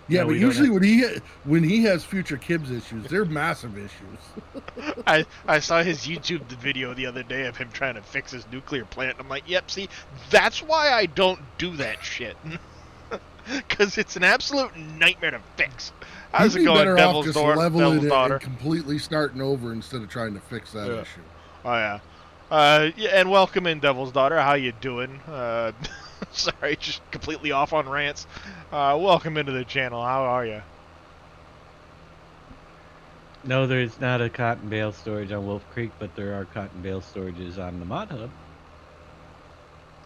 Yeah, No, but we don't usually when he has future Kibbs issues, they're massive issues. I saw his YouTube video the other day of him trying to fix his nuclear plant. I'm like, yep, see, that's why I don't do that shit. Because it's an absolute nightmare to fix. How's You'd it be going, better off Devil's just Daughter? leveling Devil's it Daughter. and completely starting over instead of trying to fix that Yeah. issue. Oh yeah. Yeah, and welcome in, Devil's Daughter. How you doing? Sorry, just completely off on rants. Welcome into the channel. How are you? No, there's not a cotton bale storage on Wolf Creek, but there are cotton bale storages on the Mod Hub.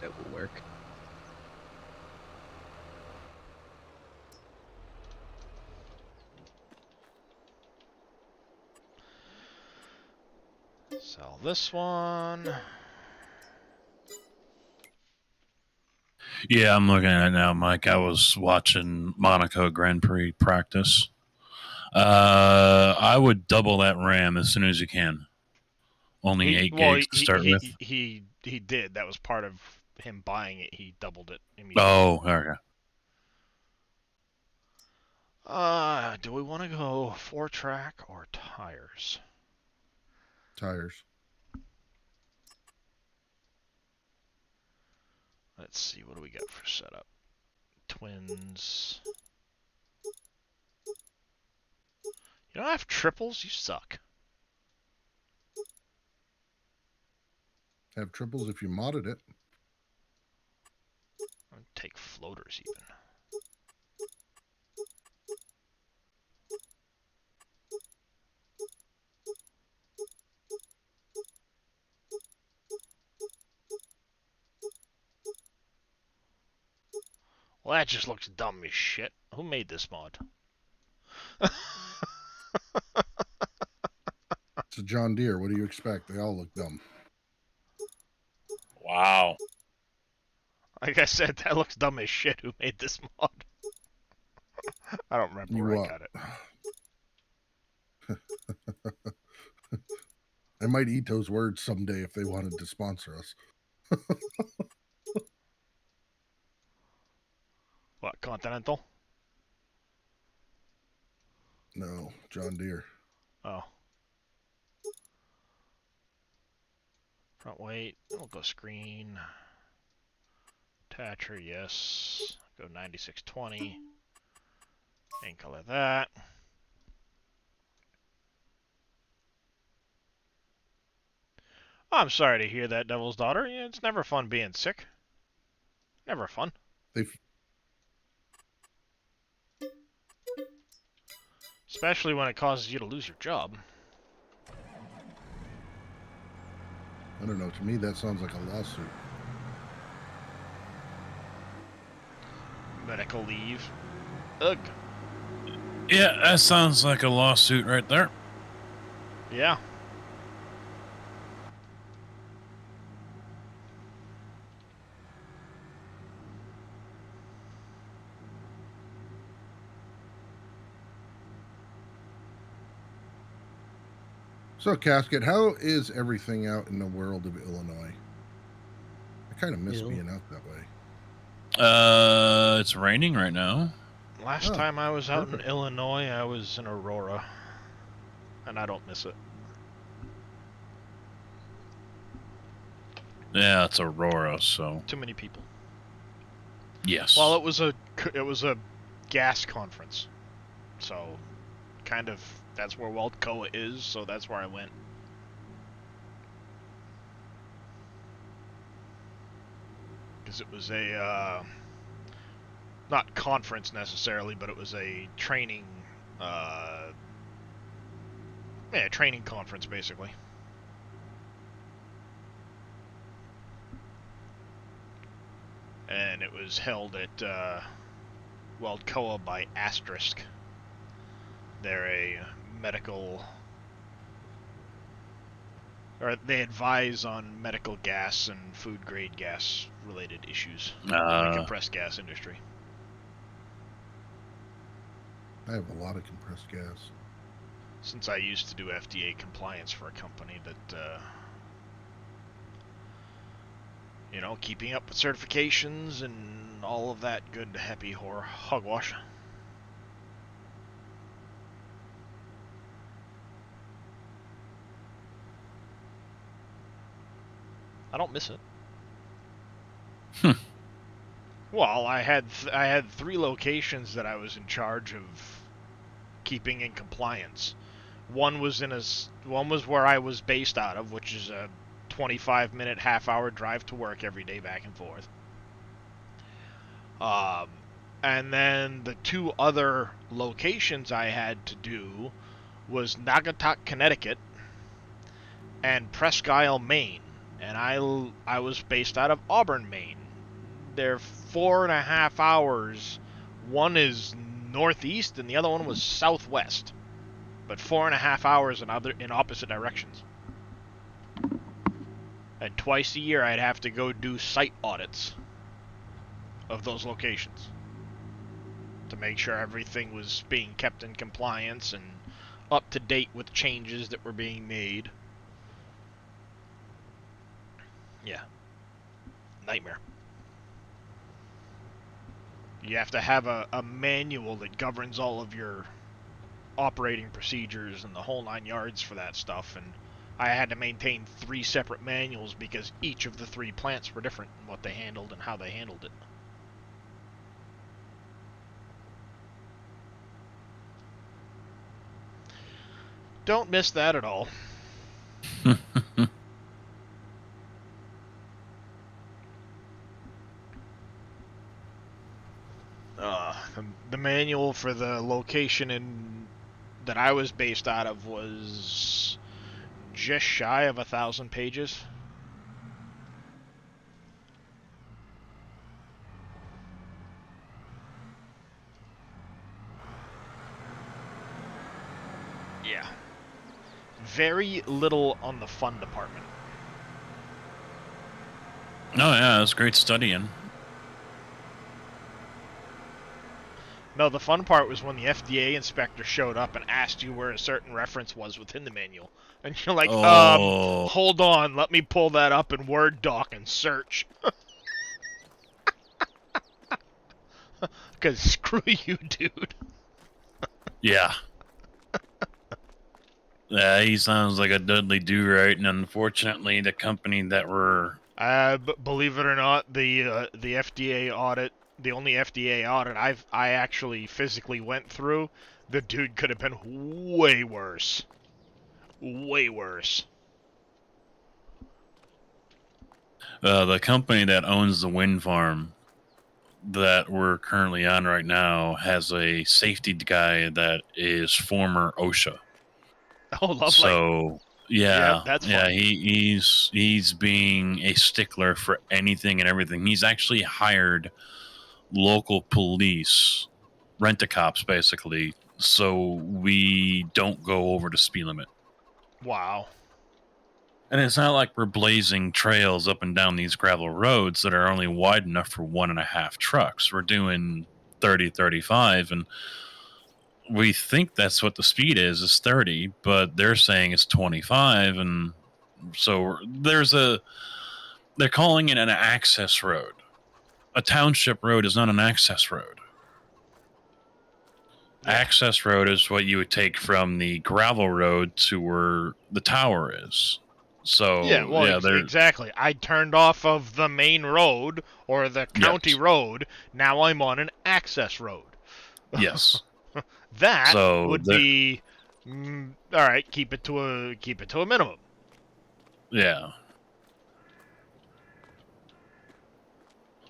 That will work. Sell this one. Yeah, I'm looking at it now, Mike. I was watching Monaco Grand Prix practice. I would double that RAM as soon as you can. Only 8 gigs to start with. He did. That was part of him buying it. He doubled it immediately. Oh, okay. Do we want to go 4-track or tires? Tires. Let's see, what do we got for setup? Twins. You don't have triples? You suck. Have triples if you modded it. I'd take floaters even. Well, that just looks dumb as shit. Who made this mod? It's a John Deere. What do you expect? They all look dumb. Wow. Like I said, that looks dumb as shit. Who made this mod? I don't remember You where I got it. I might eat those words someday if they wanted to sponsor us. What, Continental? No, John Deere. Oh. Front weight. We'll go screen. Attacher, yes. Go 9620. And color that. I'm sorry to hear that, Devil's Daughter. Yeah, it's never fun being sick. Never fun. They've Especially when it causes you to lose your job. I don't know. To me, that sounds like a lawsuit. Medical leave. Ugh. Yeah, that sounds like a lawsuit right there. Yeah. So, Casket, how is everything out in the world of Illinois? I kind of miss Ill. being out that way. It's raining right now. Last Oh, time I was out perfect. in Illinois, I was in Aurora. And I don't miss it. Yeah, it's Aurora, so Too many people. yes. Well, it was a gas conference. So, kind of, that's where Waldcoa is, so that's where I went. Because it was a, not conference necessarily, but it was a training, training conference, basically. And it was held at, Waldcoa by Asterisk. They're a medical, or they advise on medical gas and food grade gas related issues in the compressed gas industry. I have a lot of compressed gas. Since I used to do FDA compliance for a company that, you know, keeping up with certifications and all of that good, happy hogwash. I don't miss it. Well, I had 3 locations that I was in charge of keeping in compliance. One was where I was based out of, which is a 25-minute, half-hour drive to work every day back and forth. And then the 2 other locations I had to do was Naugatuck, Connecticut, and Presque Isle, Maine. And I was based out of Auburn, Maine. They're 4.5 hours. One is northeast and the other one was southwest. But 4.5 hours in opposite directions. And twice a year I'd have to go do site audits of those locations to make sure everything was being kept in compliance and up to date with changes that were being made. Yeah. Nightmare. You have to have a manual that governs all of your operating procedures and the whole 9 yards for that stuff, and I had to maintain 3 separate manuals because each of the 3 plants were different in what they handled and how they handled it. Don't miss that at all. The manual for the location that I was based out of was just shy of 1,000 pages. very little on the fun department. Oh yeah, it was great studying. No, the fun part was when the FDA inspector showed up and asked you where a certain reference was within the manual. And you're like, Oh. hold on, let me pull that up in Word doc and search. Because screw you, dude. Yeah. Yeah, he sounds like a Dudley Do-Right, and unfortunately, the company that we're Believe it or not, the FDA audit, the only FDA audit I actually physically went through, the dude could have been way worse. Way worse. the company that owns the wind farm that we're currently on right now has a safety guy that is former OSHA. Oh, lovely. So yeah, Yep, that's yeah, fun. he's being a stickler for anything and everything. He's actually hired local police, rent-a-cops basically, so we don't go over the speed limit. Wow. And it's not like we're blazing trails up and down these gravel roads that are only wide enough for 1.5 trucks. We're doing 30, 35, and we think that's what the speed is 30, but they're saying it's 25. And so they're calling it an access road. A township road is not an access road. Yeah. Access road is what you would take from the gravel road to where the tower is. So Yeah, well, yeah, they're exactly. I turned off of the main road or the county Yes. road. Now I'm on an access road. yes. That So would they're- be all right. Keep it to a minimum. Yeah.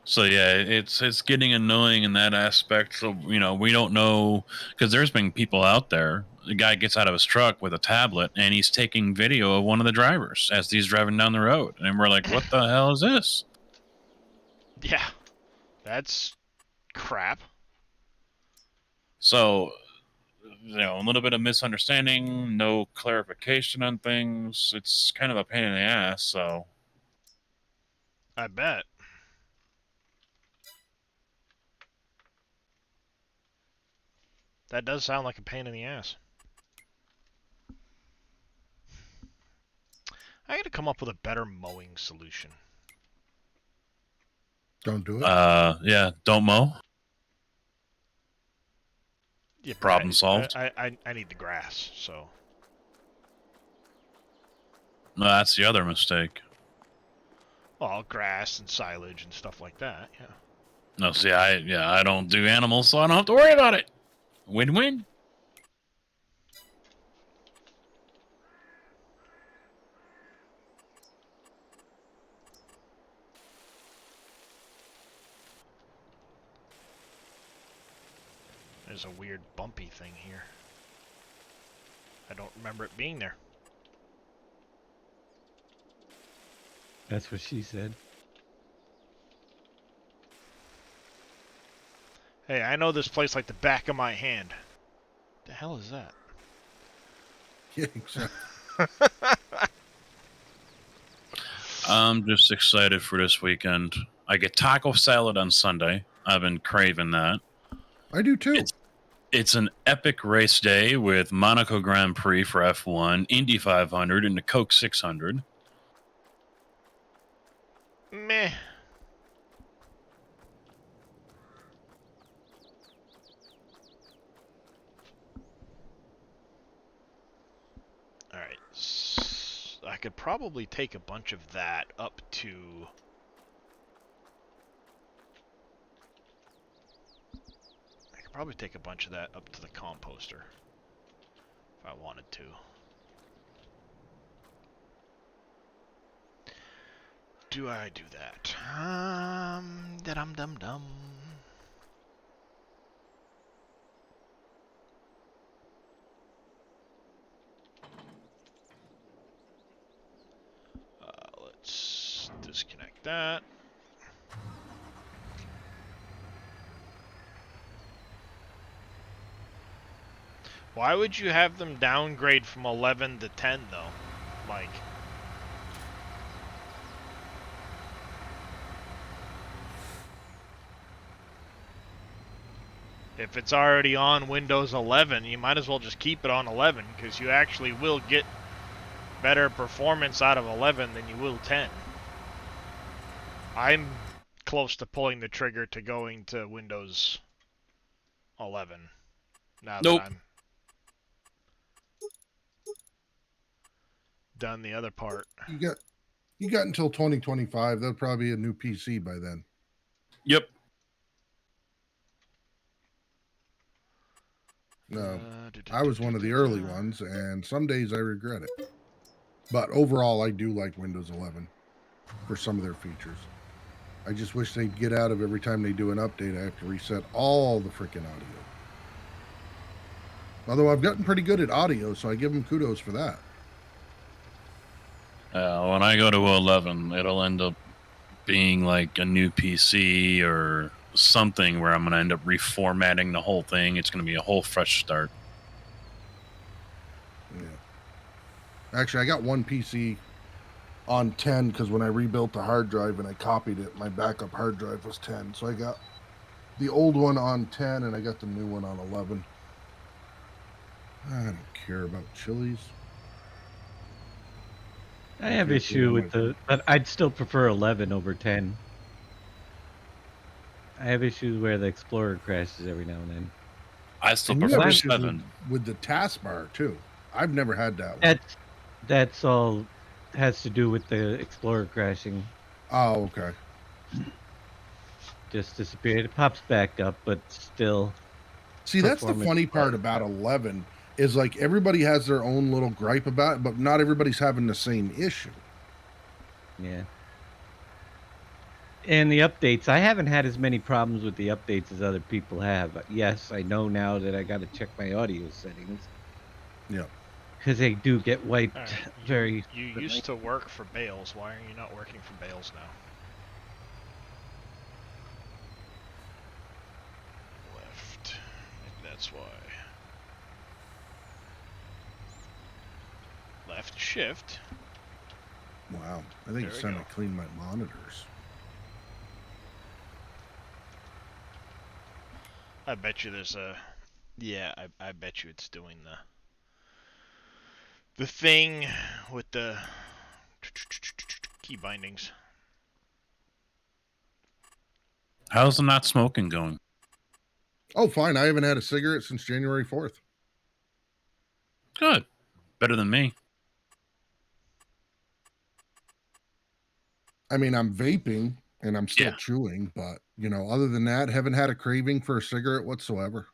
So yeah, it's getting annoying in that aspect. So we don't know, because there's been people out there. The guy gets out of his truck with a tablet and he's taking video of one of the drivers as he's driving down the road, and we're like, "What the hell is this?" Yeah, that's crap. So a little bit of misunderstanding, no clarification on things. It's kind of a pain in the ass. So I bet. That does sound like a pain in the ass. I got to come up with a better mowing solution. Don't do it. yeah, don't mow. Yeah, but Problem solved. I need the grass, so. No, that's the other mistake. Well, grass and silage and stuff like that. Yeah. No, see, I don't do animals, so I don't have to worry about it. Win-win. There's a weird bumpy thing here. I don't remember it being there. That's what she said. Hey, I know this place like the back of my hand. The hell is that? Yeah, exactly. I'm just excited for this weekend. I get taco salad on Sunday. I've been craving that. I do too. It's an epic race day with Monaco Grand Prix for F1, Indy 500, and the Coke 600. Meh. Alright. I could probably take a bunch of that up to... I could probably take a bunch of that up to the composter. If I wanted to. Do I do that? Dum-dum-dum. Let's disconnect that. Why would you have them downgrade from 11 to 10 though, Mike? If it's already on Windows 11, you might as well just keep it on 11, because you actually will get better performance out of 11 than you will 10. I'm close to pulling the trigger to going to Windows 11 now Nope. that I'm done the other part. You got until 2025. That'll probably be a new PC by then. Yep. No, I was one of the early ones, and some days I regret it. But overall, I do like Windows 11 for some of their features. I just wish they'd get out of every time they do an update, I have to reset all the freaking audio. Although I've gotten pretty good at audio, so I give them kudos for that. When I go to 11, it'll end up being like a new PC or something where I'm going to end up reformatting the whole thing. It's going to be a whole fresh start. Yeah. Actually, I got one PC on 10 because when I rebuilt the hard drive and I copied it, my backup hard drive was 10. So I got the old one on 10 and I got the new one on 11. I don't care about Chili's. I have Okay, issue so with the, but I'd still prefer 11 over 10. I have issues where the Explorer crashes every now and then. I still And you prefer have issues 7. with the taskbar too. I've never had that one. That's all has to do with the Explorer crashing. Oh, okay. Just disappeared. It pops back up, but still. See, that's the Performance funny part bug. about 11 is like everybody has their own little gripe about it, but not everybody's having the same issue. Yeah. And the updates, I haven't had as many problems with the updates as other people have. But yes, I know now that I got to check my audio settings. Yeah. Because they do get wiped Alright, very. You used to work for Bales. Why are you not working for Bales now? Left. Maybe that's why. Left shift. Wow. I think There it's we time go. to clean my monitors. I bet you there's a... Yeah, I bet you it's doing the thing with the key bindings. How's the not smoking going? Oh, fine. I haven't had a cigarette since January 4th. Good. Better than me. I mean, I'm vaping and I'm still Yeah. chewing, but you know, other than that, haven't had a craving for a cigarette whatsoever.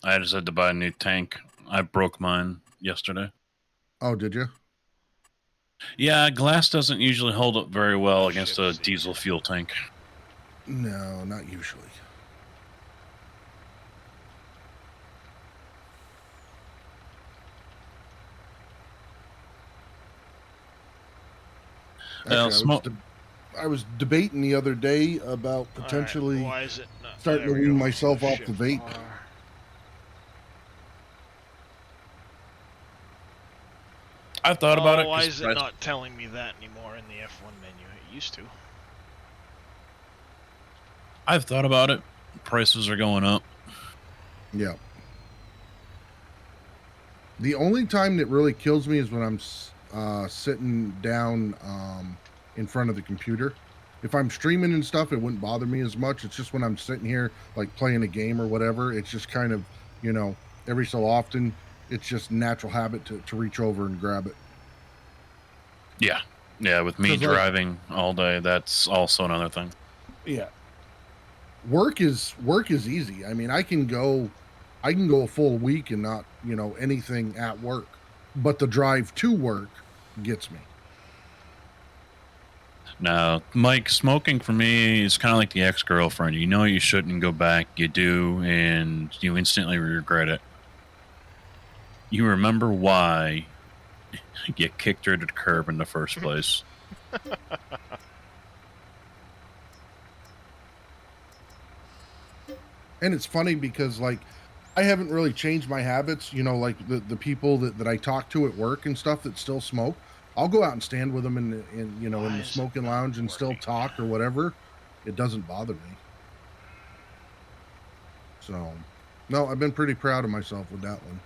I just had to buy a new tank. I broke mine yesterday. Oh, did you? Yeah, glass doesn't usually hold up very well Oh, against shit, a see. diesel fuel tank. No, not usually. Actually, I was debating the other day about potentially Why is it not? starting there to we wean go. myself off the Shift vape. R. I've thought about it. Why 'cause is it not telling me that anymore in the F1 menu? It used to. I've thought about it. Prices are going up. Yeah. The only time that really kills me is when I'm sitting down in front of the computer. If I'm streaming and stuff, it wouldn't bother me as much. It's just when I'm sitting here, like playing a game or whatever, it's just kind of, you know, every so often, it's just natural habit to reach over and grab it. Yeah. Yeah, with me 'Cause, like- driving all day, that's also another thing. Yeah. Work is easy. I mean, I can go a full week and not, you know, anything at work. But the drive to work gets me. Now, Mike, smoking for me is kind of like the ex-girlfriend. You know you shouldn't go back, you do, and you instantly regret it. You remember why you kicked her to the curb in the first place. And it's funny because like I haven't really changed my habits, you know, like the people that I talk to at work and stuff that still smoke. I'll go out and stand with them in you know in Why the is it smoking not lounge and still working? talk or whatever. It doesn't bother me. So, no, I've been pretty proud of myself with that one.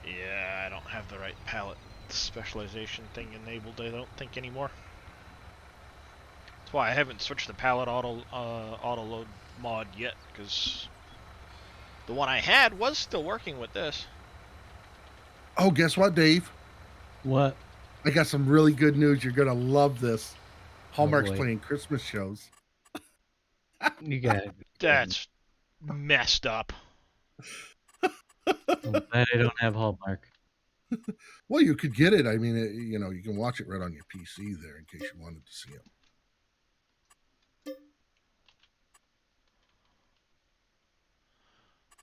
Yeah, I don't have the right palette specialization thing enabled, I don't think, anymore. That's why I haven't switched the palette auto load mod yet, because the one I had was still working with this. Oh, guess what, Dave? What? I got some really good news. You're gonna love this. Hallmark's boy. playing Christmas shows. You got it. That's messed up. I'm glad I don't have Hallmark. Well, you could get it. I mean, you know, you can watch it right on your PC there in case you wanted to see them.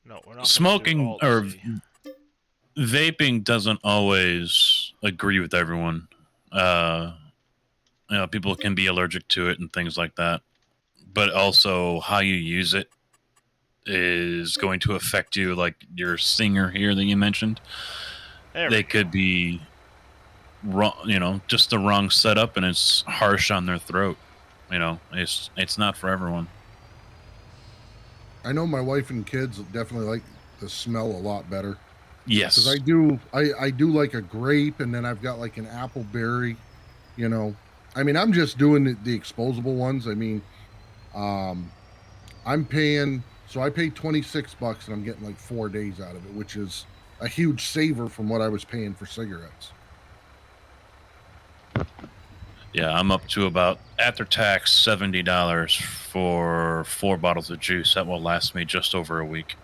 No, we're not. Smoking or Z. vaping doesn't always agree with everyone. You know, people can be allergic to it and things like that. But also, how you use it is going to affect you. Like your singer here that you mentioned, There they we go. could be wrong. You know, just the wrong setup, and it's harsh on their throat. You know, it's not for everyone. I know my wife and kids definitely like the smell a lot better. Yes, Because I do like a grape, and then I've got like an apple berry. You know, I mean, I'm just doing the exposable ones. I mean, I'm paying, so I paid $26, and I'm getting like 4 days out of it, which is a huge saver from what I was paying for cigarettes. Yeah, I'm up to about after tax $70 for 4 bottles of juice. That will last me just over a week.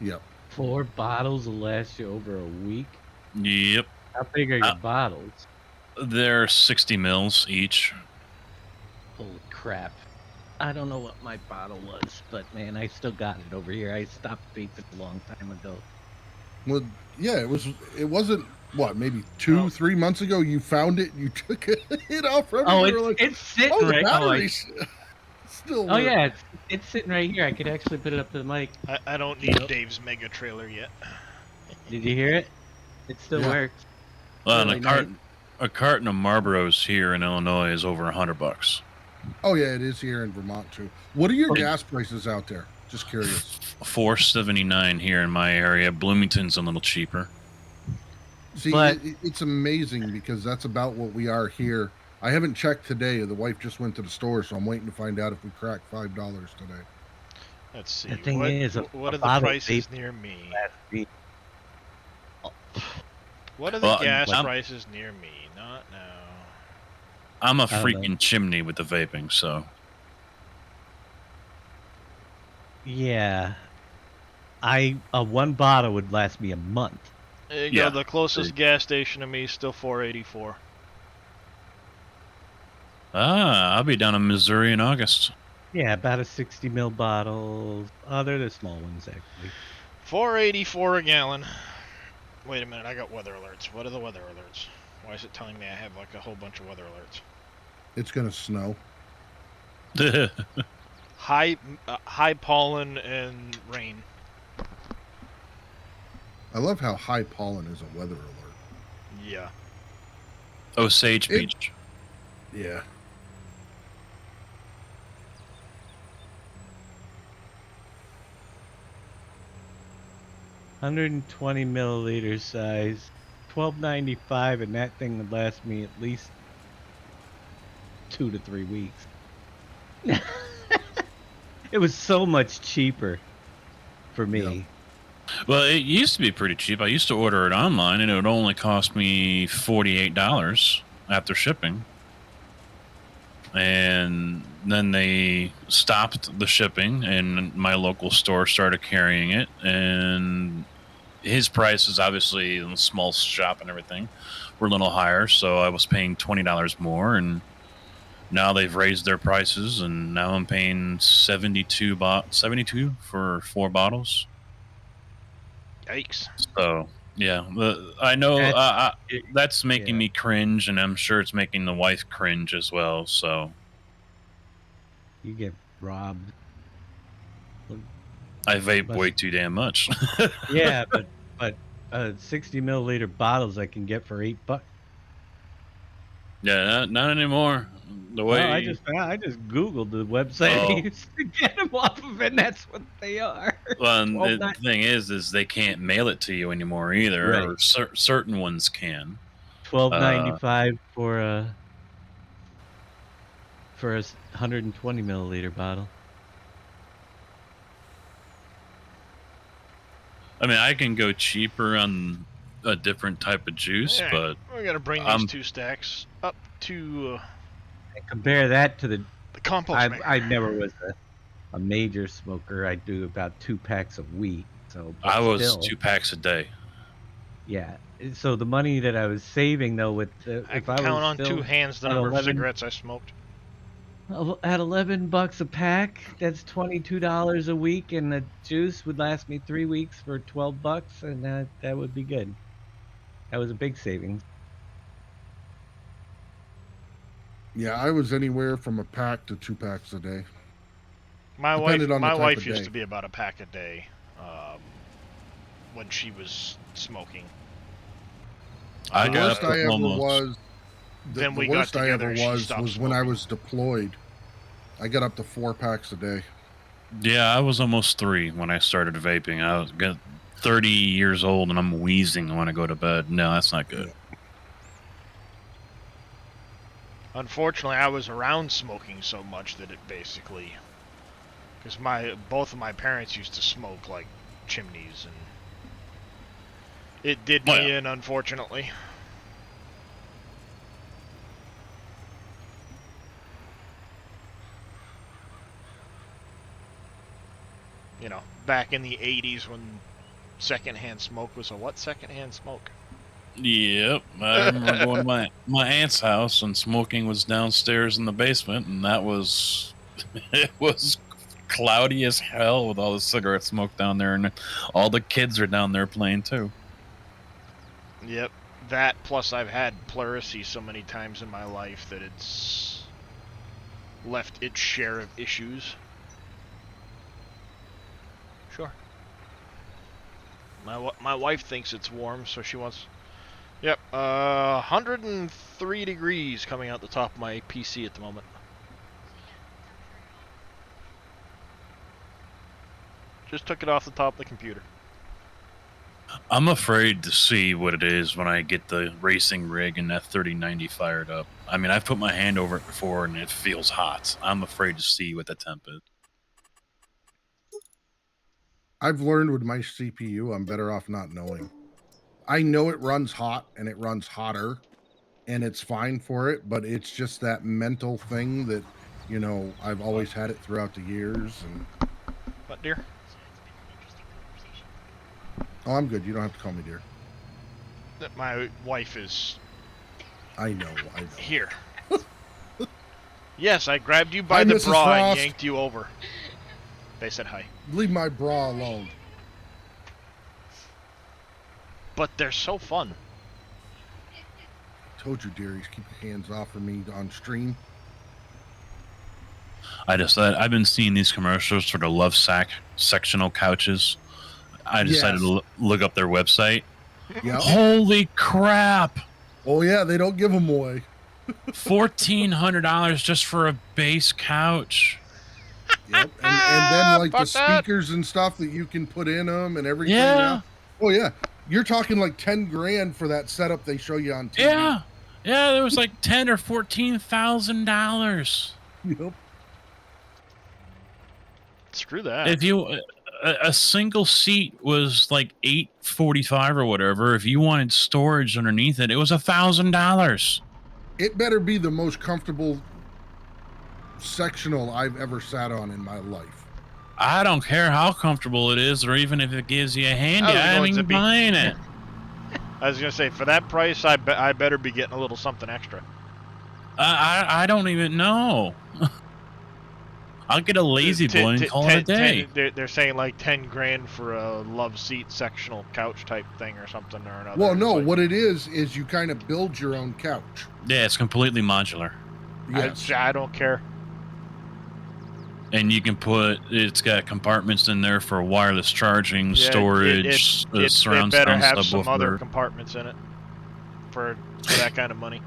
Yep. 4 bottles will last you over a week. Yep, How big are your bottles? they're 60 mils each. Holy crap. I don't know what my bottle was, but man, I still got it over here. I stopped vaping a long time ago. Well, yeah, it wasn't what, maybe 2-3 months ago you found it, you took it off from Oh, it, you were like, it's sitting oh, the right. batteries still Oh work. yeah, it's sitting right here. I could actually put it up to the mic. I don't need Yep. Dave's mega trailer yet. Did you hear it? It still Yeah. works. Well, and Early night. a carton of Marlboros here in Illinois is over $100. Oh yeah, it is here in Vermont too. What are your Okay. gas prices out there? Just curious. $4.79 here in my area. Bloomington's a little cheaper. See, But- it's amazing because that's about what we are here. I haven't checked today. The wife just went to the store, so I'm waiting to find out if we crack $5 today. Let's see. The thing what, is, what a are the bottle of prices vape near me? last week. What are the Well, gas I'm- prices near me? Not now. I'm a I don't freaking chimney with the vaping, so Yeah. One bottle would last me a month. There you Yeah. go. The closest gas station to me is still 484. I'll be down in Missouri in August. Yeah, about a 60 ml bottle. Oh, they're the small ones actually. 484 a gallon. Wait a minute, I got weather alerts. What are the weather alerts? Why is it telling me I have like a whole bunch of weather alerts? It's gonna snow. High pollen and rain. I love how high pollen is a weather alert. Yeah. Osage It- Beach. Yeah. $120 milliliter size, $12.95, and that thing would last me at least 2 to 3 weeks. It was so much cheaper for me. Yeah. Well, it used to be pretty cheap. I used to order it online, and it would only cost me $48 after shipping. And then they stopped the shipping, and my local store started carrying it. And his prices, obviously, in the small shop and everything, were a little higher. So I was paying $20 more, and now they've raised their prices, and now I'm paying 72 for 4 bottles. Yikes. So Yeah, I know that's making yeah. me cringe, and I'm sure it's making the wife cringe as well. So You get robbed. I vape Must- way too damn much. Yeah, but 60 milliliter bottles I can get for $8. Yeah, not anymore. The way Well, I just Googled the website I Oh. used to get them off of, and that's what they are. Well, and the $12.99. thing is they can't mail it to you anymore either, Right. or certain ones can. $12.95 for a 120 milliliter bottle. I mean, I can go cheaper on a different type of juice, Yeah, but we gotta bring these 2 stacks up to And compare that to the compost maker. I never was a major smoker. I do about 2 packs a week. So but I was still, 2 packs a day. Yeah. So the money that I was saving though, with I if can I count was on still 2 hands the at number of 11 cigarettes I smoked. at $11 a pack, that's $22 a week, and the juice would last me 3 weeks for $12, and that would be good. That was a big savings. Yeah, I was anywhere from a pack to 2 packs a day. My wife, Depended on the my type wife of used day. to be about a pack a day when she was smoking. I The got worst up I to ever almost. was. Then The we got worst I together ever and she was stopped when I smoking. was deployed. I got up to 4 packs a day. Yeah, I was almost 3 when I started vaping. I was 30 years old and I'm wheezing when I go to bed. No, that's not good. Unfortunately, I was around smoking so much that it basically, because both of my parents used to smoke like chimneys, and it did Well. me in, unfortunately. You know, back in the 80s when secondhand smoke was a what? Secondhand smoke? Yep, I remember going to my aunt's house and smoking was downstairs in the basement, and that was it was cloudy as hell with all the cigarette smoke down there, and all the kids are down there playing too. Yep. That, plus I've had pleurisy so many times in my life that it's left its share of issues. Sure. My wife thinks it's warm, so she wants... Yep, 103 degrees coming out the top of my PC at the moment. Just took it off the top of the computer. I'm afraid to see what it is when I get the racing rig and that 3090 fired up. I mean, I've put my hand over it before and it feels hot. I'm afraid to see what the temp is. I've learned with my CPU, I'm better off not knowing. I know it runs hot and it runs hotter and it's fine for it, but it's just that mental thing that, you know, I've always had it throughout the years. And What, dear? oh, I'm good. You don't have to call me dear. My wife is I know. here. Yes, I grabbed you by Hi, the Mrs. bra and Frost. yanked you over. They said hi. Leave my bra alone. But they're so fun. Told you, dearies, keep your hands off of me on stream. I've been seeing these commercials for the Love Sack sectional couches. I decided Yes. to look up their website. Yeah. Holy crap! Oh yeah, they don't give them away. $1,400 just for a base couch. Yep. And then like the Fuck that. speakers and stuff that you can put in them and everything. Yeah. Oh yeah. You're talking like 10 grand for that setup they show you on TV. Yeah, yeah. There was like $10,000 or $14,000. Yep. Screw that. If you a single seat was like $845 or whatever. If you wanted storage underneath it, it was $1,000. It better be the most comfortable sectional I've ever sat on in my life. I don't care how comfortable it is, or even if it gives you a handy. I was I going to ain't be- buying it. I was gonna say, for that price, I better be getting a little something extra. I don't even know. I'll get a lazy boy and call it a day. They're saying like 10 grand for a love seat sectional couch type thing or something or another. Well, It's no, like- what it is you kind of build your own couch. Yeah, it's completely modular. Yes. I don't care. And you can it's got compartments in there for wireless charging, Yeah, storage, it surround better sound have some other subwoofer. compartments in it for that kind of money.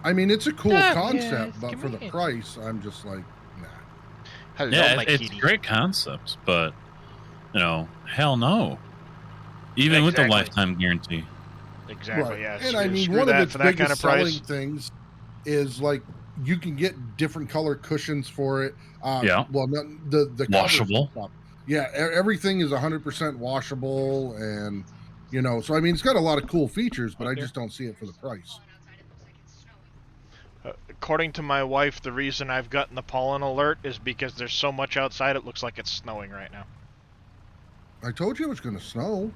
I mean, it's a cool Yeah, concept, yes, but for the convenient. price, I'm just like, nah. Hello, Yeah, my it's kitty. a great concept, but hell no. Even with the Exactly. lifetime guarantee. Exactly. Yeah. And I mean, screw one of that its for that kind biggest of price. selling things is like you can get different color cushions for it. Yeah. Well, not the covers and Washable. stuff. Yeah, everything is 100% washable, and so I mean, it's got a lot of cool features, but I Okay. just don't see it for the price. According to my wife, the reason I've gotten the pollen alert is because there's so much outside it looks like it's snowing right now. I told you it was going to snow.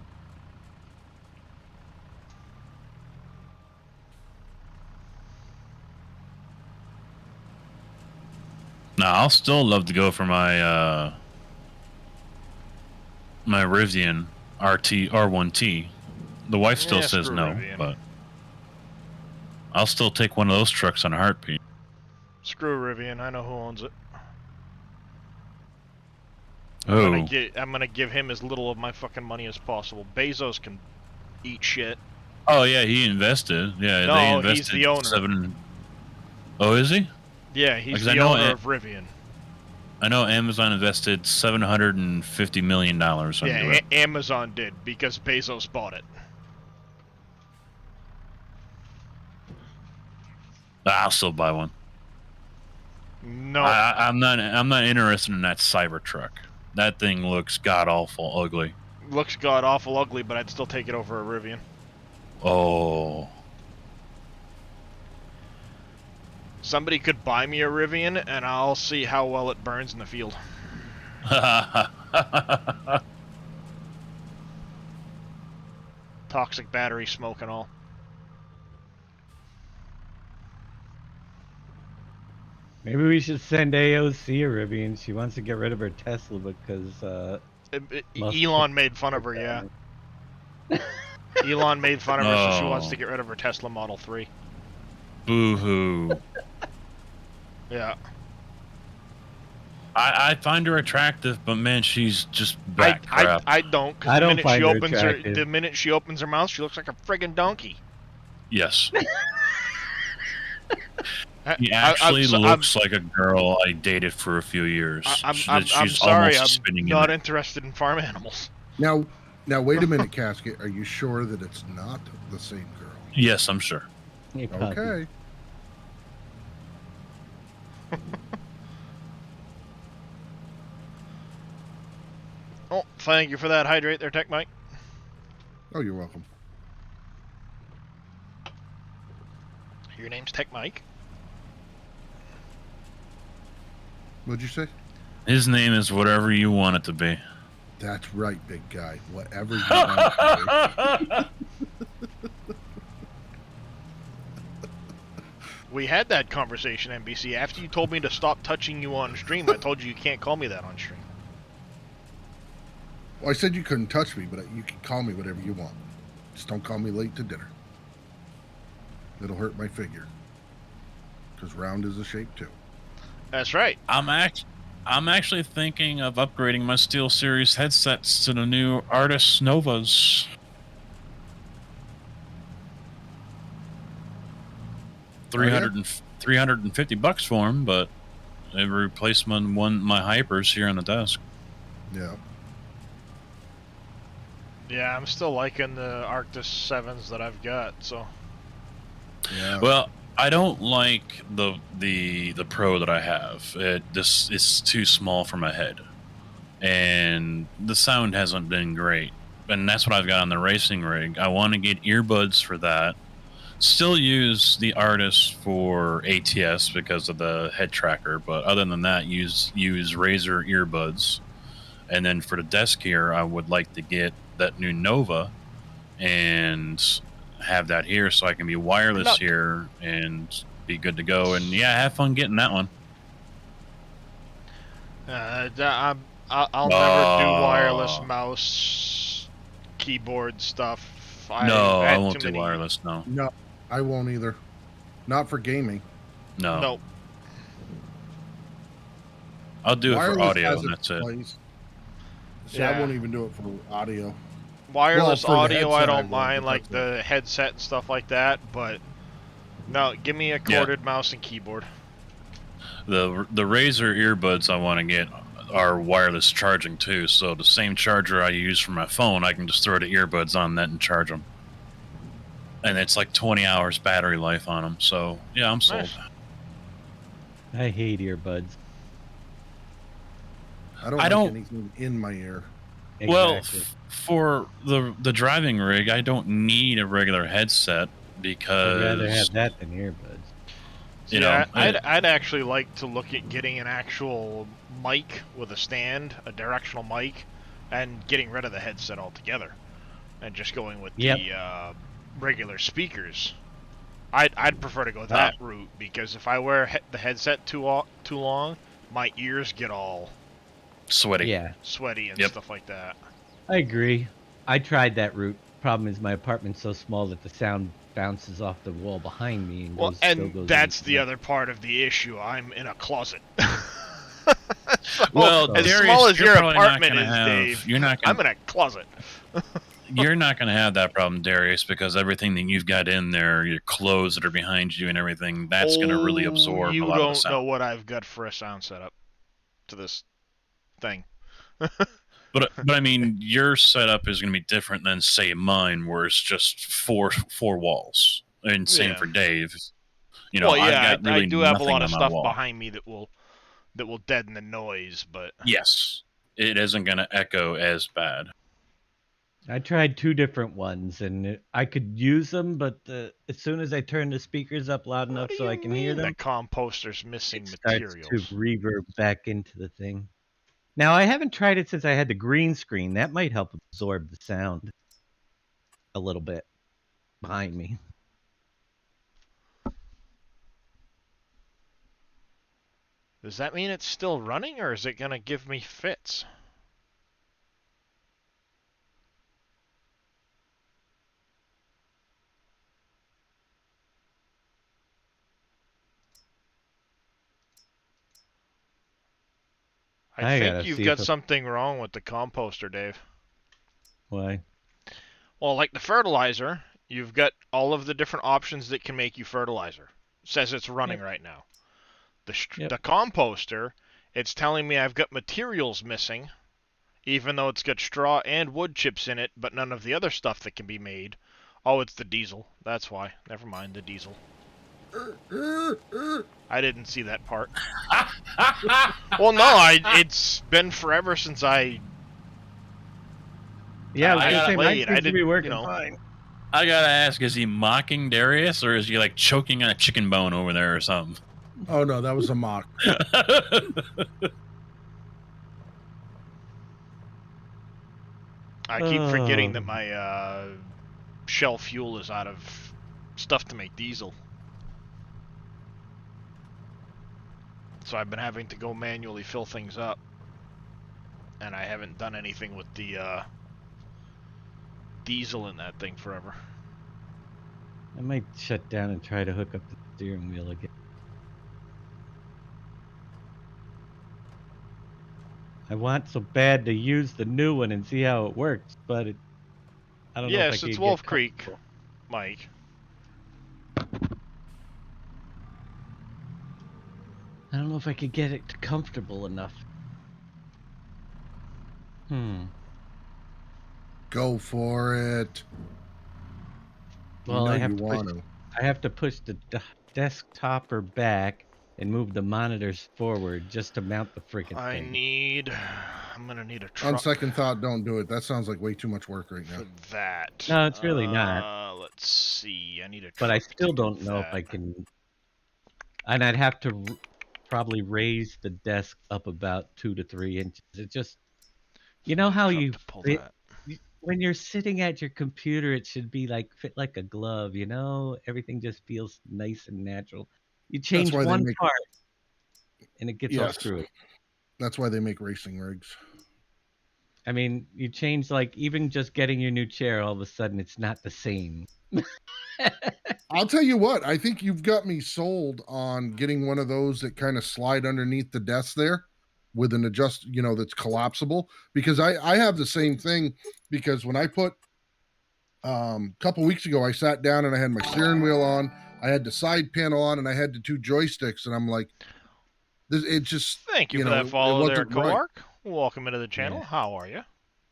Now, I'll still love to go for my my Rivian R1T. The wife still Yeah, says screw no, Rivian. but I'll still take one of those trucks on a heartbeat. Screw Rivian, I know who owns it. Oh, I'm gonna give him as little of my fucking money as possible. Bezos can eat shit. oh yeah, he invested. Yeah, No, they he's invested the owner. 7. Oh, is he? Yeah, he's Because I the know owner it- of Rivian. I know Amazon invested $750 million into Yeah, it. Amazon did because Bezos bought it. I'll still buy one. No, I'm not interested in that Cybertruck. That thing looks god awful ugly. looks god awful ugly, but I'd still take it over a Rivian. Oh. Somebody could buy me a Rivian, and I'll see how well it burns in the field. Toxic battery smoke and all. Maybe we should send AOC a Rivian. She wants to get rid of her Tesla because Musk Elon made fun of her, yeah. Elon made fun of her, so she wants Oh. to get rid of her Tesla Model 3. Boo-hoo. Yeah. I find her attractive, but man, she's just back crap. I don't, because I the don't minute find she her opens attractive. the minute she opens her mouth, she looks like a friggin' donkey. Yes. He I- actually I'm- looks like a girl I dated for a few years. I'm She's sorry, almost I'm spinning not in it. interested in farm animals. Now, wait a minute, Casket. Are you sure that it's not the same girl? Yes, I'm sure. Okay. Oh, thank you for that hydrate there, Tech Mike. Oh, you're welcome. Your name's Tech Mike. What'd you say? His name is whatever you want it to be. That's right, big guy. Whatever you want it to We had that conversation, NBC. After you told me to stop touching you on stream, I told you you can't call me that on stream. be. Well, I said you couldn't touch me, but you can call me whatever you want. Just don't call me late to dinner. It'll hurt my figure. Because round is a shape too. That's right. I'm actually thinking of upgrading my SteelSeries headsets to the new Artis Novas. Oh, yeah? $350 for them, but they replaced my Hypers here on the desk. Yeah. Yeah, I'm still liking the Arctis 7s that I've got, so. Yeah. Well, I don't like the Pro that I have. This is too small for my head, and the sound hasn't been great. And that's what I've got on the racing rig. I want to get earbuds for that. Still use the Artis for ATS because of the head tracker, but other than that, use Razer earbuds. And then for the desk here, I would like to get that new Nova and have that here so I can be wireless Look. here and be good to go. And yeah, have fun getting that one. I'll never do wireless Oh. mouse, keyboard stuff. I've No, I had won't too do many. wireless. No, No, I won't either. Not for gaming. no. Nope. I'll do it for Wireless audio, has and its that's it. place. See, I Yeah. won't even do it for audio. Wireless for the audio, I headset, I don't will, mind, but like that's the headset and stuff like that. But no, give me a corded mouse and keyboard. The Razer earbuds I want to get are wireless charging too. So the same charger I use for my phone, I can just throw the earbuds on that and charge them. And it's like 20 hours battery life on them. So yeah, I'm sold. Nice. I hate earbuds. I don't I like don't- anything in my ear. Well, Exactly. for the driving rig, I don't need a regular headset because I'd rather have that than earbuds. you Yeah, know, I'd actually like to look at getting an actual mic with a stand, a directional mic, and getting rid of the headset altogether, and just going with Yep. the regular speakers. I'd prefer to go that route because if I wear the headset too long, my ears get all sweaty. Yeah, sweaty and Yep. stuff like that. I agree. I tried that route. Problem is my apartment's so small that the sound bounces off the wall behind me and Well, still goes and that's into the other part of the issue. I'm in a closet. So, Well, as Darius, small as you're your probably not apartment gonna is, have- Dave, You're not I'm gonna, in a closet. you're not going to have that problem, Darius, because everything that you've got in there, your clothes that are behind you and everything, that's going to really absorb a You lot of the don't sound. know what I've got for a sound setup to this thing. But I mean, your setup is going to be different than say mine, where it's just four walls. And same Yeah. for Dave. You know, Well, yeah, I've got really I do have a nothing lot of on my stuff wall. behind me that will deaden the noise, but Yes, it isn't going to echo as bad. I tried 2 different ones, and I could use them, but as soon as I turn the speakers up loud enough what do so you I can mean hear the them, composter's missing it starts materials? to reverb back into the thing. Now, I haven't tried it since I had the green screen. That might help absorb the sound a little bit behind me. Does that mean it's still running, or is it gonna give me fits? I I think gotta you've see got if something wrong with the composter, Dave. Why? Well, like the fertilizer, you've got all of the different options that can make you fertilizer. It says it's running right now. Yep. The composter, it's telling me I've got materials missing, even though it's got straw and wood chips in it, but none of the other stuff that can be made. Oh, it's the diesel. That's why. Never mind, the diesel. I didn't see that part. Well, no, it's been forever since I Yeah, I was I gonna say, mine played. I seems to be didn't- working you know. fine. I gotta ask, is he mocking Darius, or is he like choking on a chicken bone over there or something? Oh no, that was a mock. I keep forgetting that Oh. my Shell fuel is out of stuff to make diesel. So I've been having to go manually fill things up. And I haven't done anything with the diesel in that thing forever. I might shut down and try to hook up the steering wheel again. I want so bad to use the new one and see how it works, but I don't know if I Yes, can it's get Wolf Creek, comfortable. Mike. I don't know if I could get it comfortable enough. Go for it. Well, you know I have you to want push. to. I have to push the desktopper back and move the monitors forward just to mount the freaking thing. I'm gonna need a On truck second thought, don't do it. That sounds like way too much work right for now. that. No, it's really not. Let's see. I need a truck. But I to still do don't know if that. I can. And I'd have to probably raise the desk up about 2 to 3 inches. It just, you know Need a how truck you to pull fit, that. when you're sitting at your computer, it should be like fit like a glove. You know, everything just feels nice and natural. You change why they one make- part, and it gets all Yes. screwy. That's why they make racing rigs. I mean, you change like even just getting your new chair, all of a sudden it's not the same. I'll tell you what, I think you've got me sold on getting one of those that kind of slide underneath the desk there with an adjust, that's collapsible. Because I have the same thing. Because when I put a couple weeks ago, I sat down and I had my steering wheel on, I had the side panel on, and I had the two joysticks, and I'm like, it just, Thank you for that it follow there, wasn't right. Coark. Welcome into the channel. Yeah. How are you?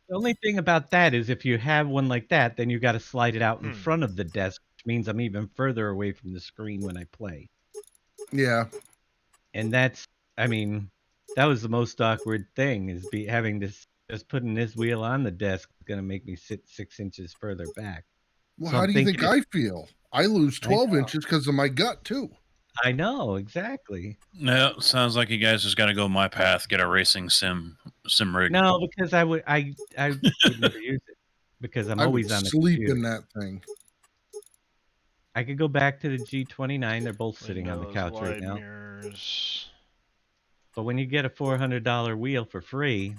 The only thing about that is if you have one like that, then you got to slide it out in Hmm. front of the desk, which means I'm even further away from the screen when I play. Yeah. And that's, I mean, that was the most awkward thing is having this, just putting this wheel on the desk is going to make me sit 6 inches further back. Well, So how I'm do you think thinking I feel? I lose I 12 know. inches because of my gut, too. I know, exactly. No, sounds like you guys just got to go my path. Get a racing sim rig. No, because I would never use it because I'm I would always on the sleep computer. in that thing. I could go back to the G29. They're both sitting on the Windows, couch right wide now. mirrors. But when you get a $400 wheel for free,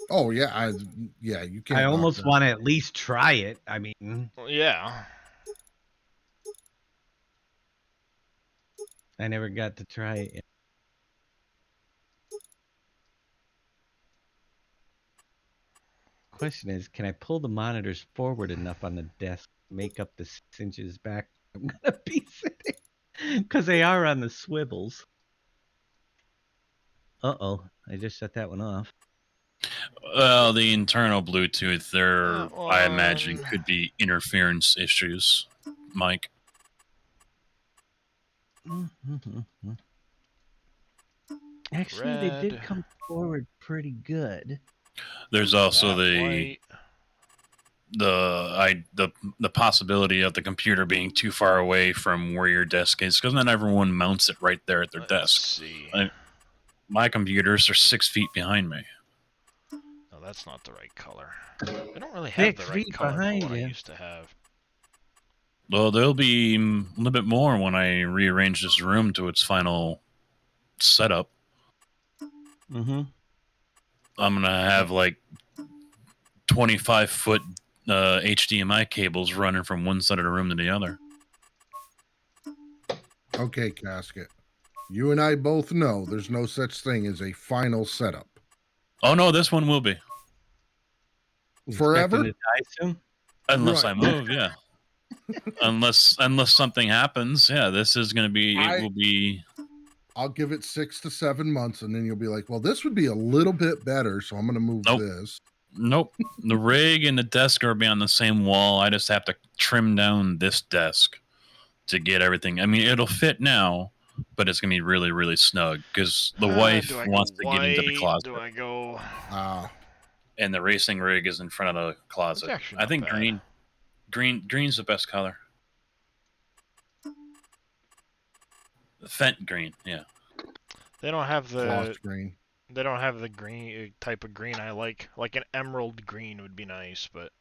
Oh yeah, you can't. I knock almost that. want to at least try it. I mean, Yeah. I never got to try it yet. Question is, can I pull the monitors forward enough on the desk to make up the 6 inches back I'm gonna be sitting? Because they are on the swivels. Uh-oh, I just shut that one off. Well, the internal Bluetooth there, That I imagine, one. could be interference issues, Mike. Actually, they did Red. come forward pretty good. There's also That the white. the possibility of the computer being too far away from where your desk is, because not everyone mounts it right there at their Let's desk. see. My computers are 6 feet behind me. No, that's not the right color. I don't really have 6 the right feet color for behind what I you. used to have. Well, there'll be a little bit more when I rearrange this room to its final setup. Mm-hmm. I'm gonna have like 25-foot HDMI cables running from one side of the room to the other. Okay, Casket. You and I both know there's no such thing as a final setup. Oh no, this one will be. Forever? Expecting to die soon? Unless Right. I move, yeah. unless something happens, yeah, this is gonna be. It will be. I'll give it 6 to 7 months, and then you'll be like, well, this would be a little bit better, so I'm going to move Nope. this. Nope. The rig and the desk are be on the same wall. I just have to trim down this desk to get everything. I mean, it'll fit now, but it's gonna be really, really snug because the wife Do I wants go to get into the white? closet, Do I go? and the racing rig is in front of the closet. It's actually I not think bad. green's the best color. Fent green, yeah. They don't have the. Gloss green. They don't have the green type of green I like. Like an emerald green would be nice, but.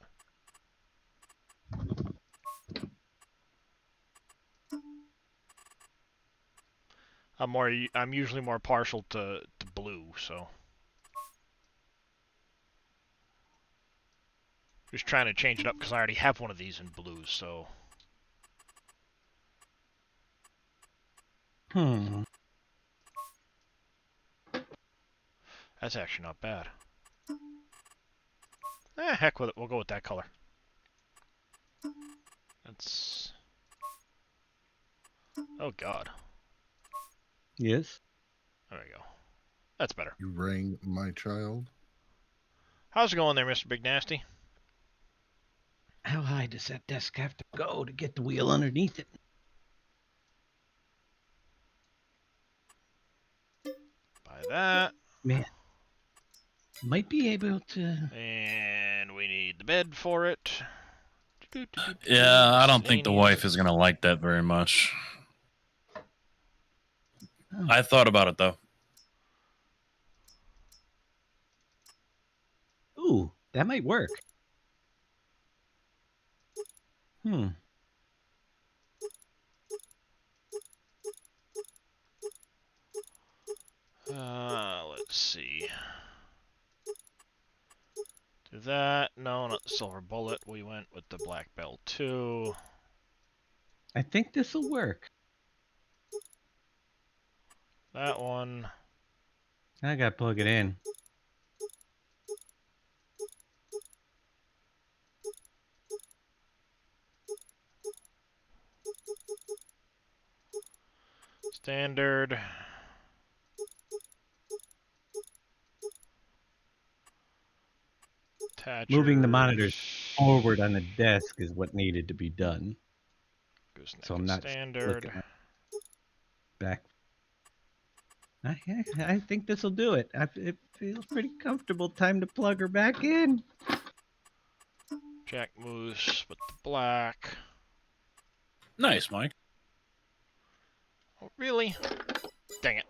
I'm usually more partial to blue, so. Just trying to change it up because I already have one of these in blue, so. That's actually not bad. Heck with it. We'll go with that color. That's. Oh God. Yes. There we go. That's better. You rang my child. How's it going there, Mr. Big Nasty? How high does that desk have to go to get the wheel underneath it? Buy that. Man. Might be able to. And we need the bed for it. Yeah, I don't think the wife is gonna like that very much. Oh. I thought about it though. Ooh, that might work. Let's see. Do that. No, not the silver bullet. We went with the black belt 2. I think this will work. That one. I gotta plug it in. Standard. Moving the monitors Attachers. forward on the desk is what needed to be done. Gooseneck So I'm and not standard. looking at back. I think this will do it. It feels pretty comfortable. Time to plug her back in. Jack Moose with the black. Nice, Mike. Oh, really? Dang it.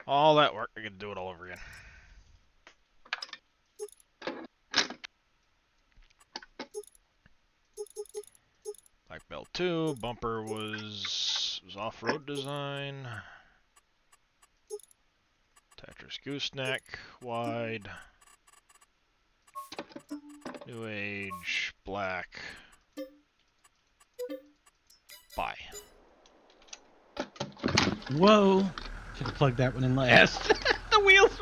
All that work, I gotta do it all over again. Black belt 2, bumper was off-road design. Tetris gooseneck, wide. New age, black. Buy. Whoa! Should have plugged that one in last. The wheels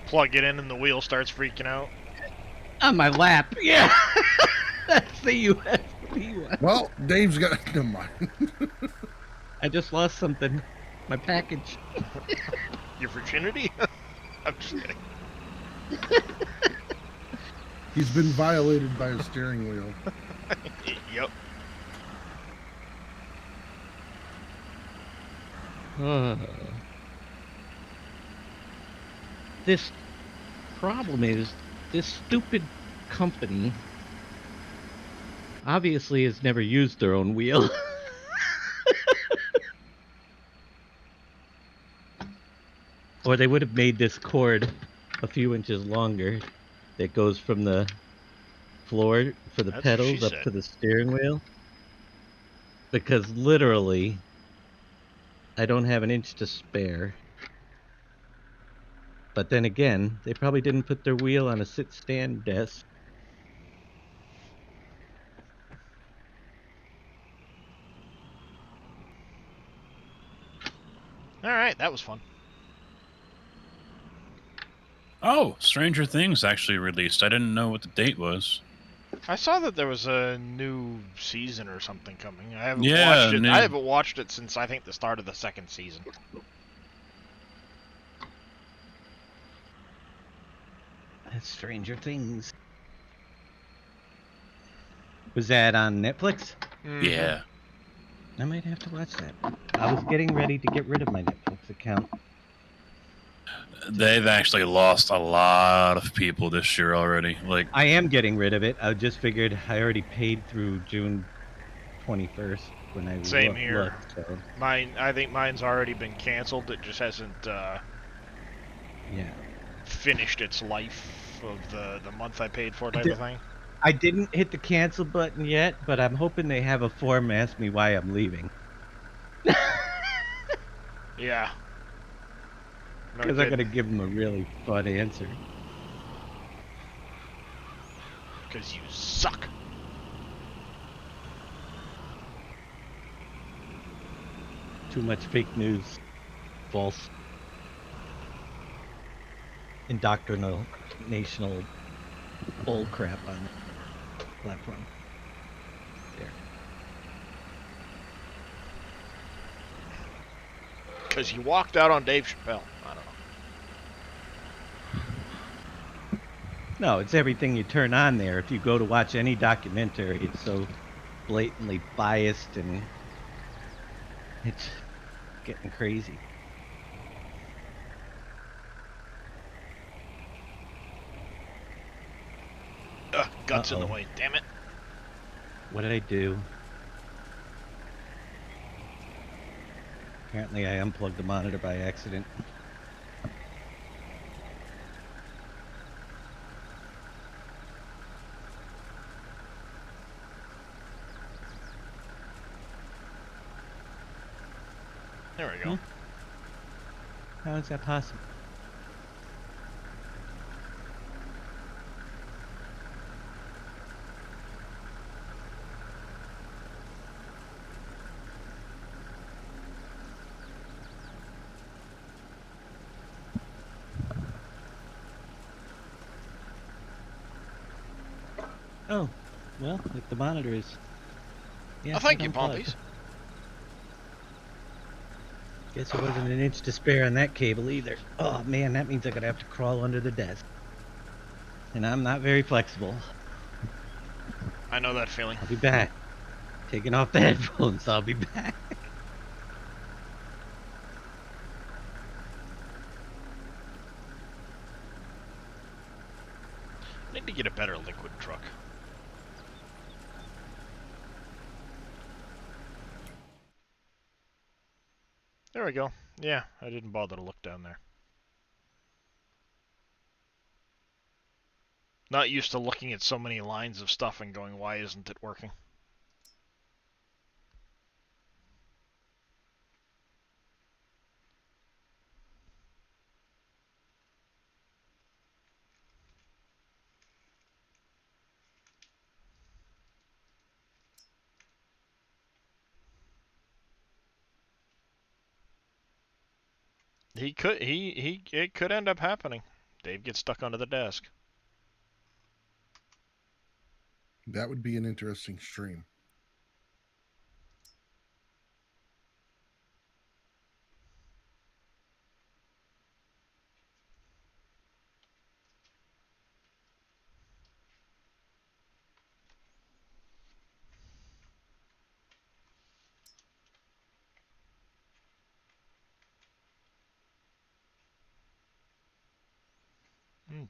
Plug it in and the wheel starts freaking out. on my lap. Yeah. That's the USB one. Well, Dave's got. Never mind. I just lost something. My package. Your virginity? I'm just kidding. He's been violated by a steering wheel. Yep. This problem is this stupid company obviously has never used their own wheel. Or they would have made this cord a few inches longer that goes from the floor for the That's what pedals she up said. to the steering wheel. Because literally, I don't have an inch to spare. But then again, they probably didn't put their wheel on a sit-stand desk. Alright, that was fun. Oh, Stranger Things actually released. I didn't know what the date was. I saw that there was a new season or something coming. I haven't Yeah, watched it. new- I haven't watched it since I think the start of the 2nd season. That's Stranger Things. Was that on Netflix? Mhm. Yeah. I might have to watch that. I was getting ready to get rid of my Netflix account. They've actually lost a lot of people this year already. Like, I am getting rid of it. I just figured I already paid through June 21st when I Same here. looked, so I think mine's already been canceled. It just hasn't yeah. finished its life of the month I paid for type of thing. I didn't hit the cancel button yet, but I'm hoping they have a form ask me why I'm leaving. Yeah. No Because I'm kidding. going to give them a really fun answer. 'Cause you suck. Too much fake news. False. Indoctrinational bull crap on the platform. There. 'Cause you walked out on Dave Chappelle. I don't know. No, it's everything you turn on there. If you go to watch any documentary, it's so blatantly biased and it's getting crazy. Ugh, guts in the Uh-oh. way. Damn it. What did I do? Apparently I unplugged the monitor by accident. There we go. How is that possible? Oh, well, if the monitor is... Yeah, Oh, thank it you, unplugged. Pompies. Guess there wasn't an inch to spare on that cable either. Oh man, that means I'm gonna have to crawl under the desk. And I'm not very flexible. I know that feeling. I'll be back. Taking off the headphones, I'll be back. I need to get a better liquid truck. There we go. Yeah, I didn't bother to look down there. Not used to looking at so many lines of stuff and going, why isn't it working? It could end up happening. Dave gets stuck under the desk. That would be an interesting stream.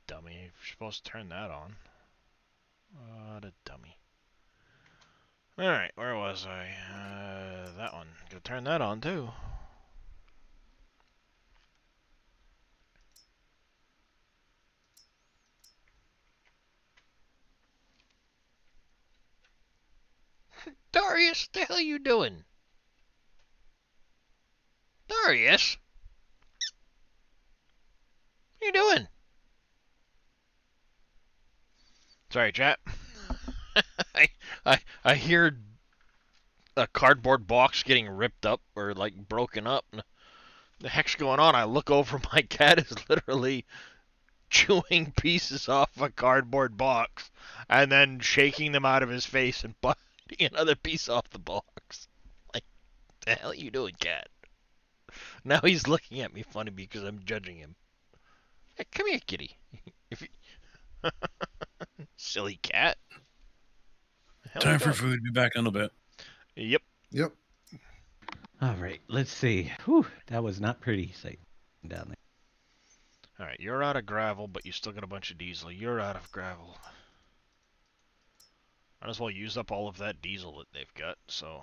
Dummy, you're supposed to turn that on. What a dummy. Alright, where was I? That one. Gotta turn that on too. Darius, what the hell are you doing? Darius? What are you doing? Sorry, chat. I hear a cardboard box getting ripped up or like broken up. The heck's going on? I look over, my cat is literally chewing pieces off a cardboard box and then shaking them out of his face and biting another piece off the box. Like, the hell are you doing, cat? Now he's looking at me funny because I'm judging him. Hey, come here, kitty. If you... Silly cat. Time for food. Be back in a bit. Yep. Yep. All right, let's see. Whew, that was not pretty sight down there. Alright, you're out of gravel, but you still got a bunch of diesel. You're out of gravel. Might as well use up all of that diesel that they've got, so...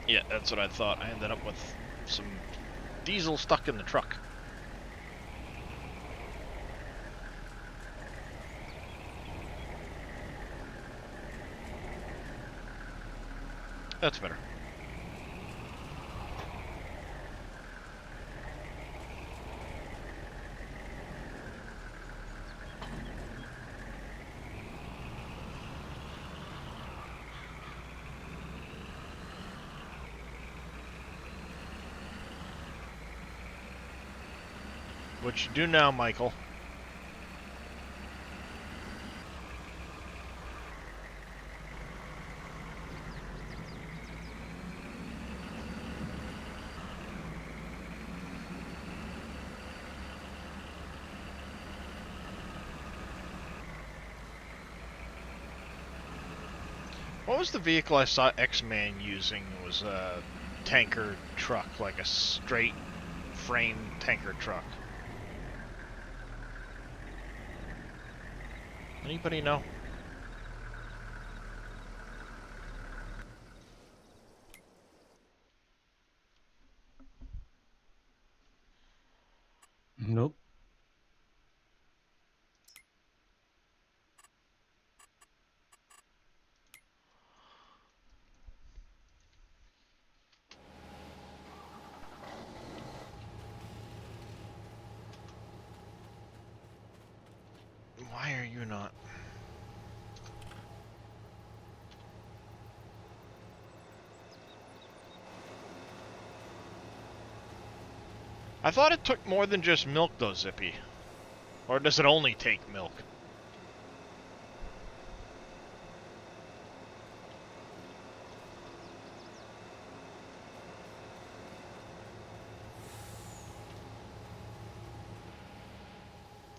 Yeah, that's what I thought. I ended up with some diesel stuck in the truck. That's better. What you do now, Michael? What was the vehicle I saw X-Man using? It was a tanker truck, like a straight frame tanker truck. Anybody know? Nope. Why are you not? I thought it took more than just milk though, Zippy. Or does it only take milk?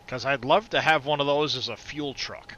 Because I'd love to have one of those as a fuel truck.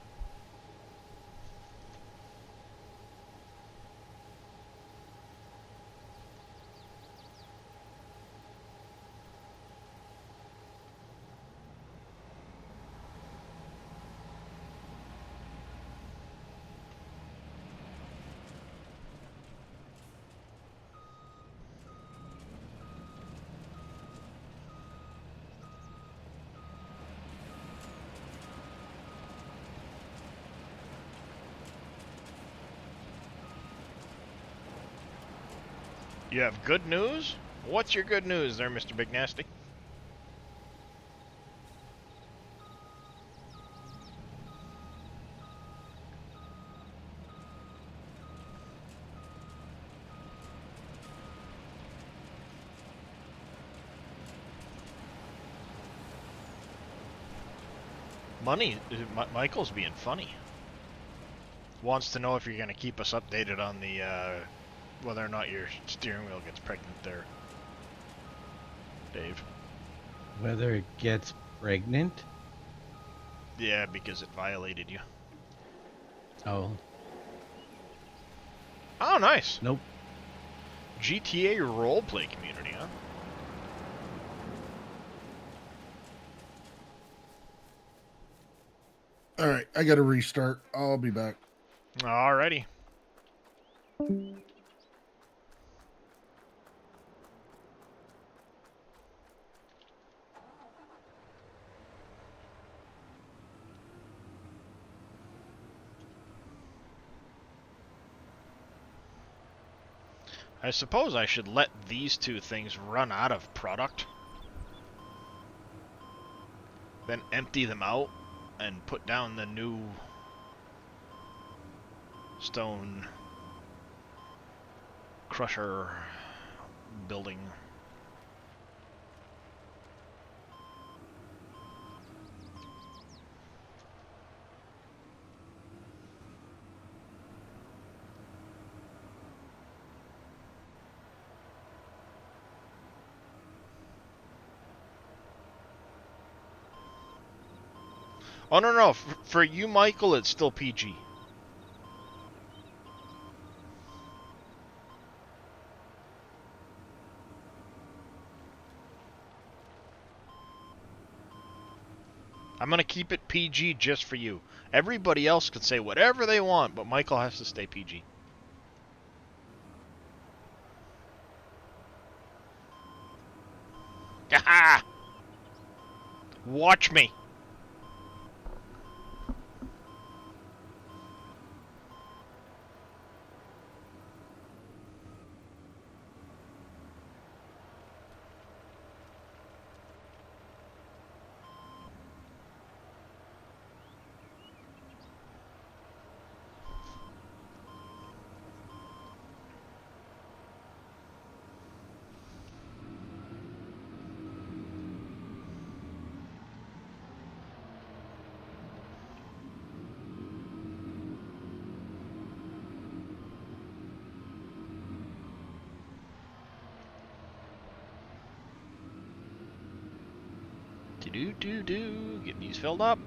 You have good news? What's your good news there, Mr. Big Nasty? Money, Michael's being funny. Wants to know if you're going to keep us updated on the, whether or not your steering wheel gets pregnant there, Dave. Whether it gets pregnant? Yeah, because it violated you. Oh, Oh, nice. nope. GTA roleplay community, huh? All right, I got to restart. I'll be back. Alrighty. I suppose I should let these two things run out of product. Then empty them out and put down the new stone crusher building. Oh, no. For you, Michael, it's still PG. I'm going to keep it PG just for you. Everybody else could say whatever they want, but Michael has to stay PG. Haha! Watch me. Do. Get these filled up.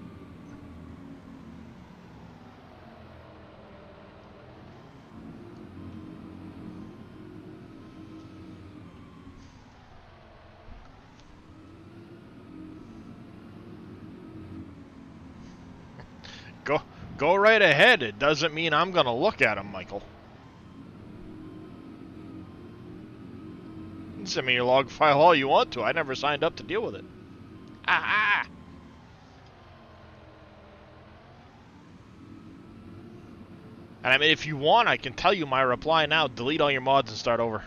Go right ahead. It doesn't mean I'm gonna look at them, Michael. Send me your log file all you want to. I never signed up to deal with it. Ah! And I mean, if you want, I can tell you my reply now. Delete all your mods and start over.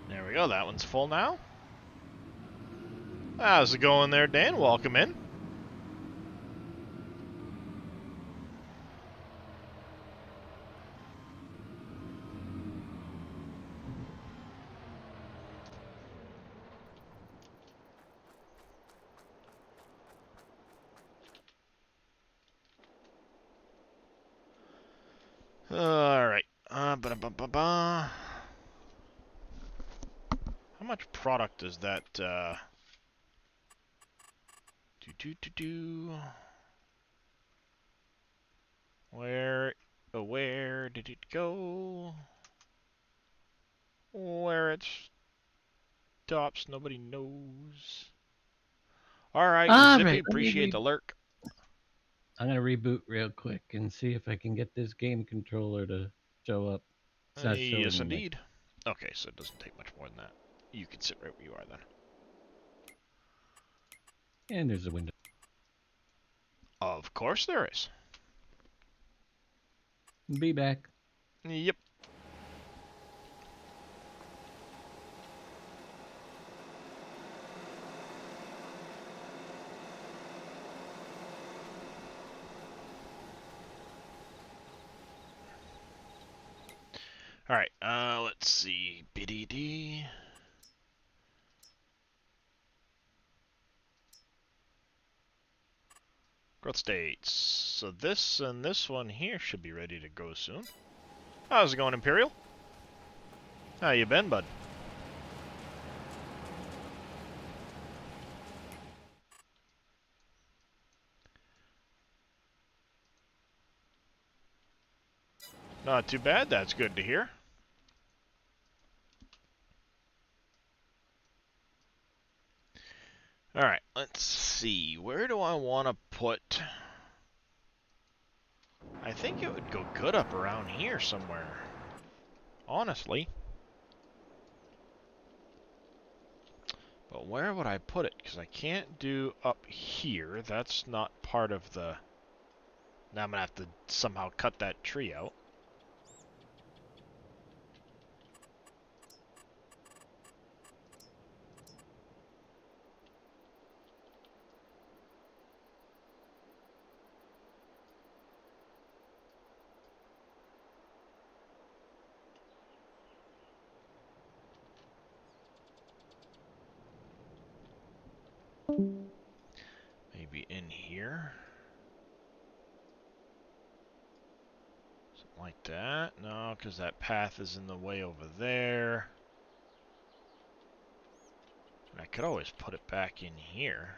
There we go. That one's full now. How's it going there, Dan? Welcome in. Alright. Ba-da-ba-ba-ba. How much product does that, Where did it go? Where it stops, nobody knows. Alright, All Zippy, right, appreciate the lurk. I'm gonna reboot real quick and see if I can get this game controller to show up. It's not showing Yes, me. indeed. Okay, so it doesn't take much more than that. You can sit right where you are then. And there's a window. Of course there is. Be back. Yep. Alright, let's see. BDD. Growth states. So this and this one here should be ready to go soon. How's it going, Imperial? How you been, bud? Not too bad, that's good to hear. Alright, let's see. Where do I want to put... I think it would go good up around here somewhere. Honestly. But where would I put it? Because I can't do up here. That's not part of the... Now I'm going to have to somehow cut that tree out. Maybe in here. Something like that. No, because that path is in the way over there. And I could always put it back in here.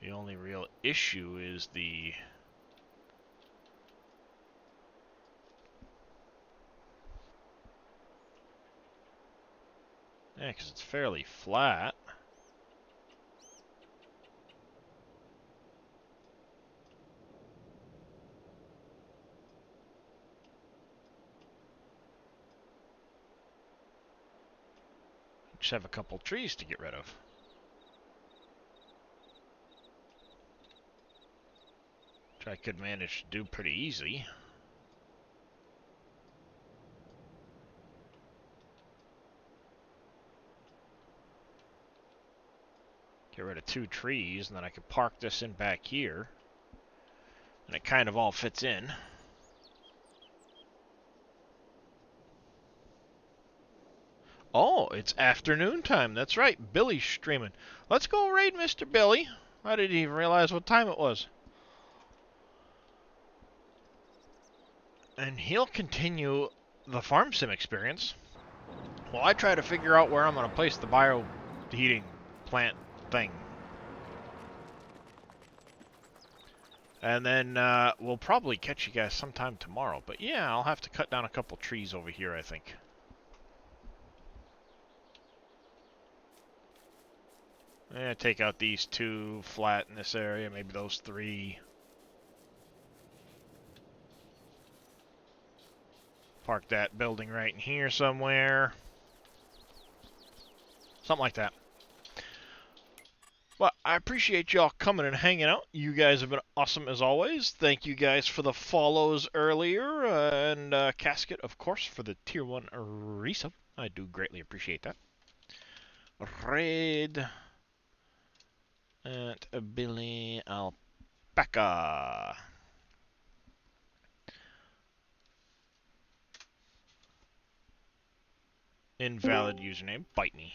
The only real issue is the... Yeah, because it's fairly flat. Just have a couple trees to get rid of. Which I could manage to do pretty easy. Get rid of 2 trees, and then I can park this in back here. And it kind of all fits in. Oh, it's afternoon time. That's right. Billy's streaming. Let's go raid Mr. Billy. I didn't even realize what time it was. And he'll continue the farm sim experience while I try to figure out where I'm going to place the bio heating plant thing. And then we'll probably catch you guys sometime tomorrow. But yeah, I'll have to cut down a couple trees over here, I think. Take out these 2 flat in this area, maybe those 3. Park that building right in here somewhere. Something like that. But I appreciate y'all coming and hanging out. You guys have been awesome as always. Thank you guys for the follows earlier. And Casket, of course, for the Tier 1 resub. I do greatly appreciate that. Raid at Billy Alpaca. Invalid username. Bite me.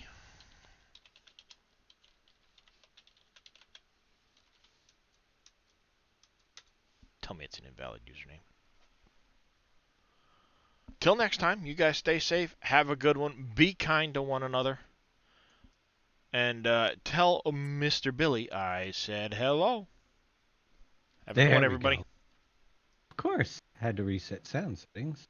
Tell me it's an invalid username. Till next time, you guys stay safe. Have a good one. Be kind to one another. And tell Mr. Billy I said hello. Have a good one, everybody. Of course. Had to reset sound settings.